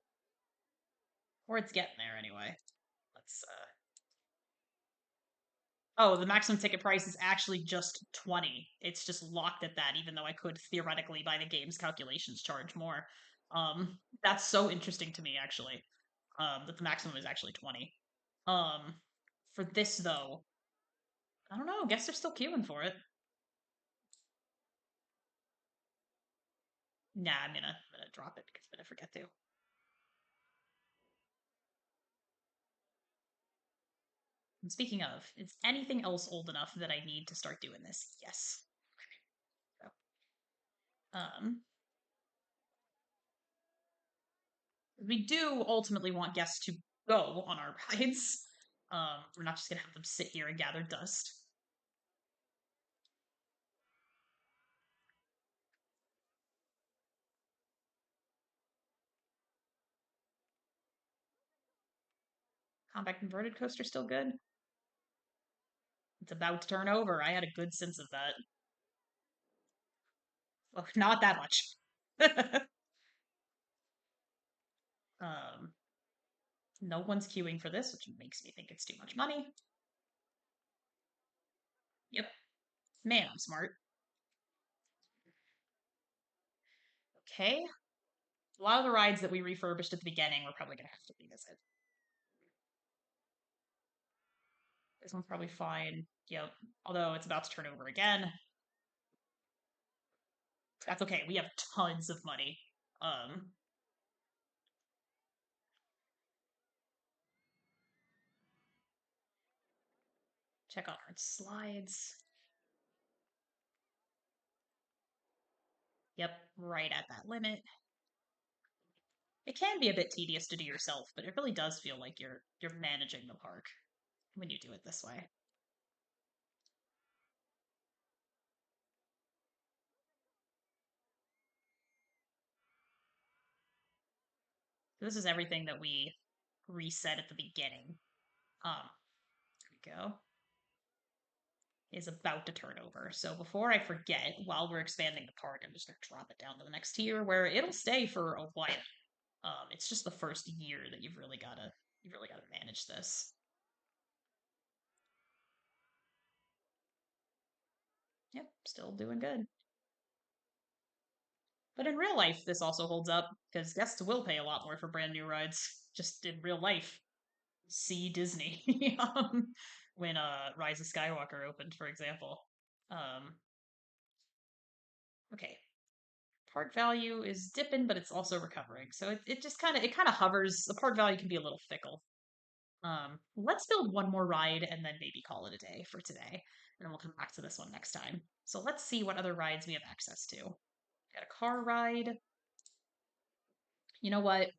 Or it's getting there anyway. Let's Oh, the maximum ticket price is actually just 20. It's just locked at that, even though I could theoretically, by the game's calculations, charge more. That's so interesting to me, actually. That the maximum is actually 20. Um, for this though, I don't know. Guess they're still queuing for it. Nah, I'm gonna drop it because I'm gonna forget to. And speaking of, is anything else old enough that I need to start doing this? Yes. So, um, we do ultimately want guests to go on our rides. We're not just gonna have them sit here and gather dust. Compact inverted coaster still good. It's about to turn over. I had a good sense of that. Well, not that much. um, no one's queuing for this, which makes me think it's too much money. Yep. Man, I'm smart. Okay. A lot of the rides that we refurbished at the beginning, we're probably going to have to revisit. This one's probably fine. Yep. Although it's about to turn over again. That's okay. We have tons of money. Um, check out our slides. Yep, right at that limit. It can be a bit tedious to do yourself, but it really does feel like you're managing the park when you do it this way. This is everything that we reset at the beginning. There we go. Is about to turn over. So before I forget, while we're expanding the park, I'm just gonna drop it down to the next tier where it'll stay for a while. It's just the first year that you've really gotta manage this. Yep, still doing good. But in real life, this also holds up because guests will pay a lot more for brand new rides. Just in real life, see Disney when Rise of Skywalker opened, for example. Um, okay, park value is dipping, but it's also recovering. So it just kind of hovers. The park value can be a little fickle. Let's build one more ride and then maybe call it a day for today, and then we'll come back to this one next time. So let's see what other rides we have access to. Got a car ride. You know what?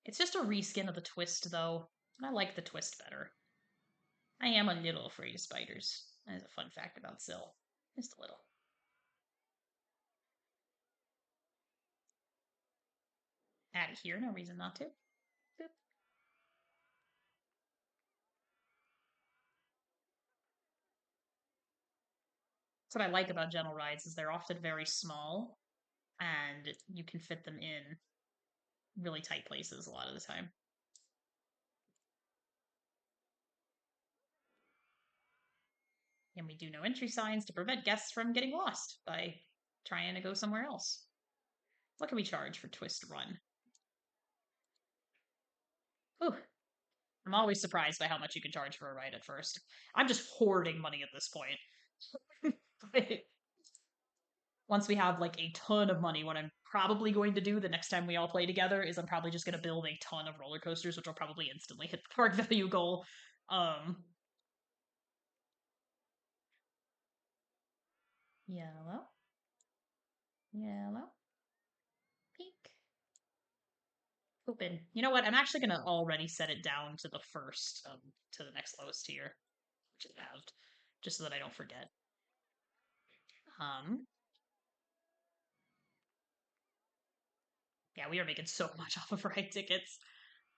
It's just a reskin of the twist, though. I like the twist better. I am a little afraid of spiders. That is a fun fact about Syl. Just a little. Add it here, no reason not to. Boop. That's what I like about gentle rides is they're often very small and you can fit them in really tight places a lot of the time. And we do no entry signs to prevent guests from getting lost by trying to go somewhere else. What can we charge for Twist Run? Ooh, I'm always surprised by how much you can charge for a ride at first. I'm just hoarding money at this point. Once we have like a ton of money, what I'm probably going to do the next time we all play together is I'm probably just going to build a ton of roller coasters, which will probably instantly hit the park value goal. Yellow, yellow, pink, open. You know what? I'm actually going to already set it down to the first, to the next lowest tier, which is halved, just so that I don't forget. Um, yeah, we are making so much off of ride tickets.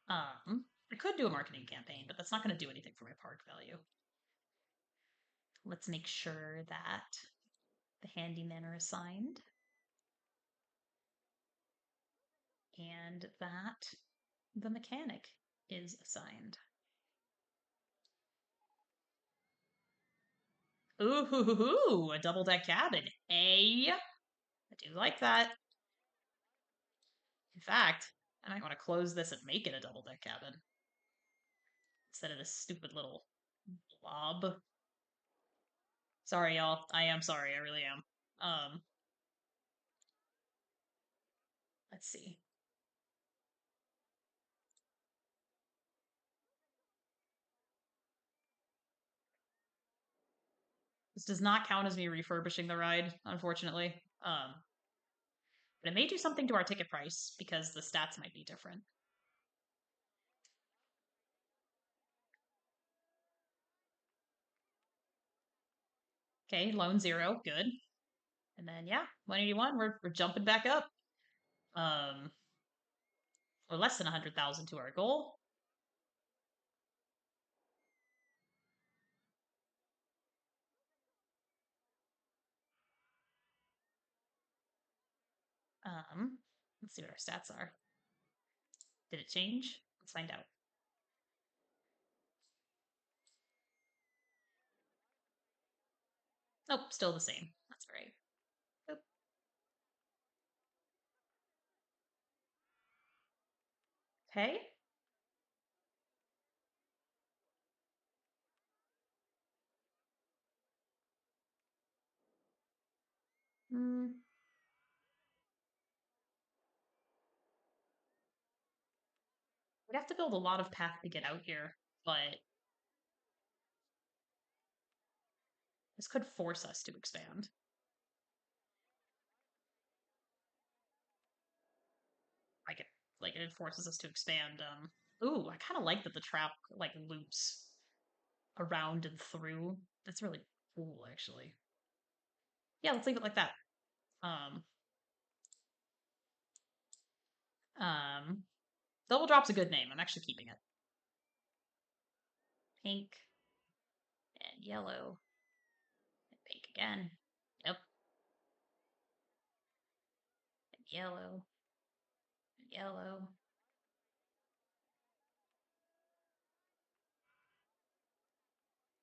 I could do a marketing campaign, but that's not going to do anything for my park value. Let's make sure that the handymen are assigned and that the mechanic is assigned. Ooh, a double deck cabin. I do like that. In fact, I might want to close this and make it a double deck cabin instead of this stupid little blob. Sorry, y'all. I am sorry. I really am. Let's see. This does not count as me refurbishing the ride, unfortunately. But it may do something to our ticket price because the stats might be different. Okay, loan 0, good. And then yeah, 181, we're jumping back up. We're less than 100,000 to our goal. Let's see what our stats are. Did it change? Let's find out. Nope, still the same. That's great. Boop. Okay. Hmm. We'd have to build a lot of path to get out here, but this could force us to expand. like it forces us to expand. Ooh, I kind of like that the trap like loops around and through. That's really cool, actually. Yeah, let's leave it like that. Um, um, Double Drop's a good name. I'm actually keeping it. Pink and yellow and pink again. Yep, and yellow and yellow.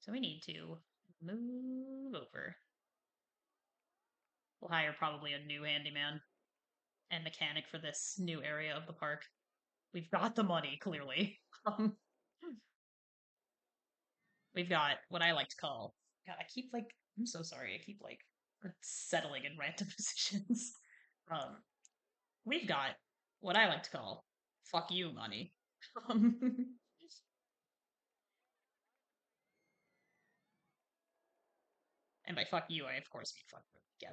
So we need to move over. We'll hire probably a new handyman and mechanic for this new area of the park. We've got the money, clearly. Um, we've got what I like to call. God, I keep like. I'm so sorry. I keep like settling in random positions. Um, we've got what I like to call "fuck you" money. Um, and by "fuck you," I of course mean "fuck you." Yeah.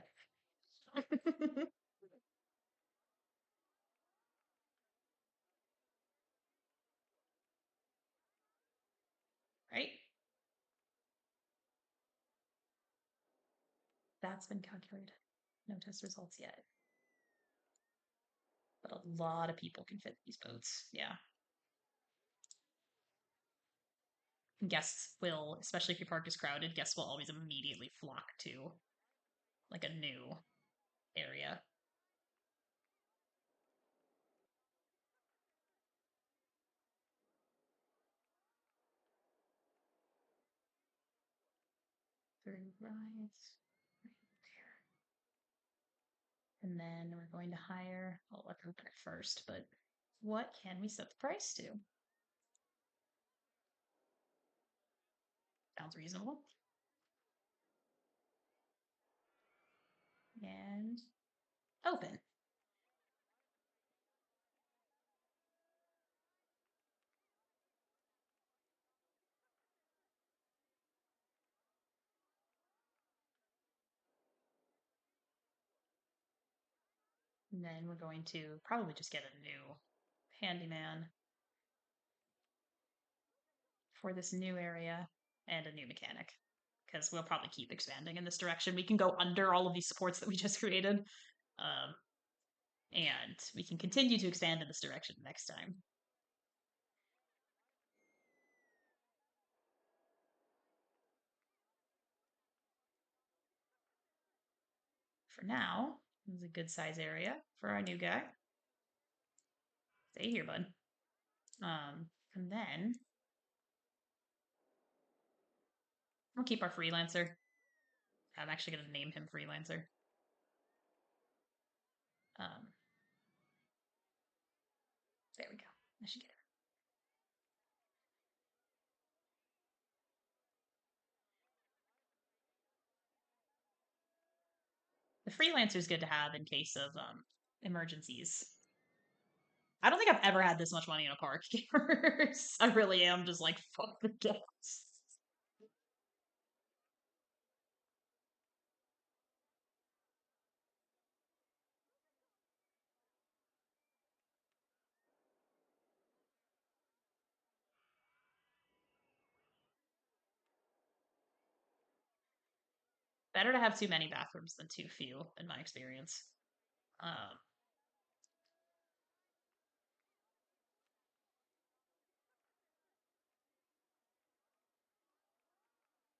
Right. That's been calculated. No test results yet. But a lot of people can fit these boats. Yeah. Guests will, especially if your park is crowded, guests will always immediately flock to like a new area. Through rides right there. And then we're going to hire, I'll let them pick first, but what can we set the price to? Sounds reasonable. And open. And then we're going to probably just get a new handyman for this new area and a new mechanic because we'll probably keep expanding in this direction. We can go under all of these supports that we just created, um, and we can continue to expand in this direction next time. For now, this is a good size area for our new guy. Stay here, bud. And then we'll keep our freelancer. I'm actually going to name him freelancer. Um, there we go. I should get it. The freelancer is good to have in case of emergencies. I don't think I've ever had this much money in a park. I really am just like, fuck the gas. Better to have too many bathrooms than too few, in my experience. Um,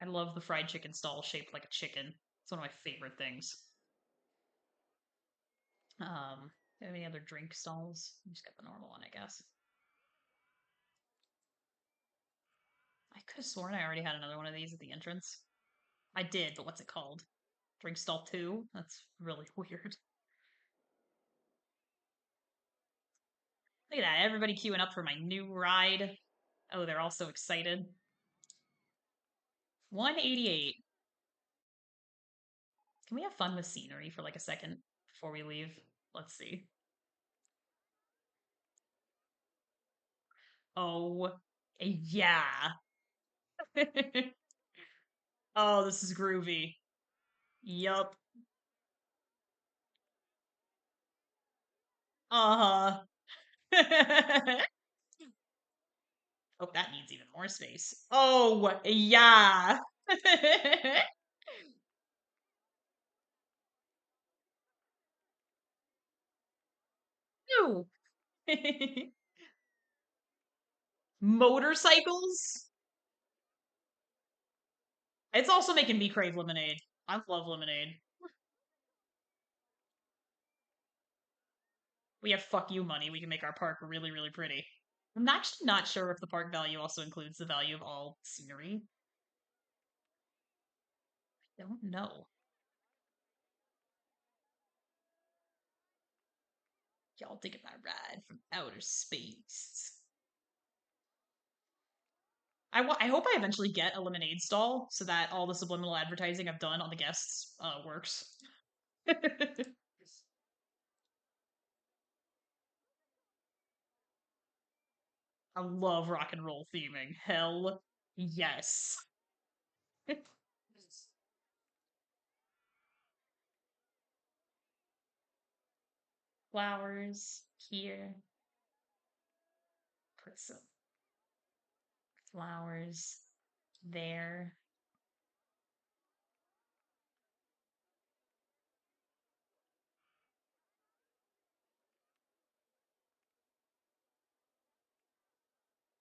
I love the fried chicken stall shaped like a chicken. It's one of my favorite things. Do you have any other drink stalls? I just got the normal one, I guess. I could have sworn I already had another one of these at the entrance. I did, but what's it called? Drink stall 2? That's really weird. Look at that, everybody queuing up for my new ride. Oh, they're all so excited. 188. Can we have fun with scenery for like a second before we leave? Let's see. Oh, yeah. Oh, this is groovy. Yup. Uh-huh. Oh, that needs even more space. Oh, yeah. Ooh. Motorcycles? It's also making me crave lemonade. I love lemonade. We have fuck you money. We can make our park really, really pretty. I'm actually not sure if the park value also includes the value of all scenery. I don't know. Y'all taking my ride from outer space. I hope I eventually get a lemonade stall so that all the subliminal advertising I've done on the guests works. I love rock and roll theming. Hell yes. Flowers here. Put some flowers there.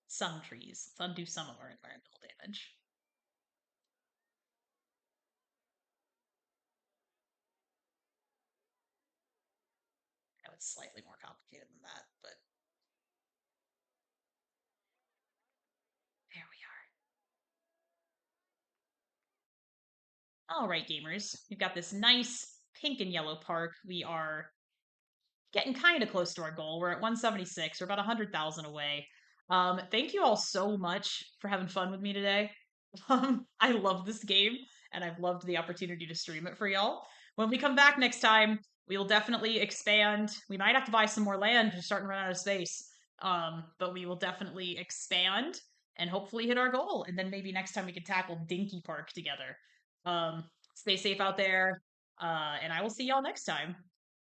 Some trees. Let's undo some of our environmental damage. That was slightly more complicated than that, but there we are. All right, gamers. We've got this nice pink and yellow park. We are getting kind of close to our goal. We're at 176. We're about 100,000 away. Thank you all so much for having fun with me today. I love this game, and I've loved the opportunity to stream it for y'all. When we come back next time, we will definitely expand. We might have to buy some more land. We're starting to run out of space. But we will definitely expand and hopefully hit our goal. And then maybe next time we can tackle Dinky Park together. Stay safe out there, and I will see y'all next time.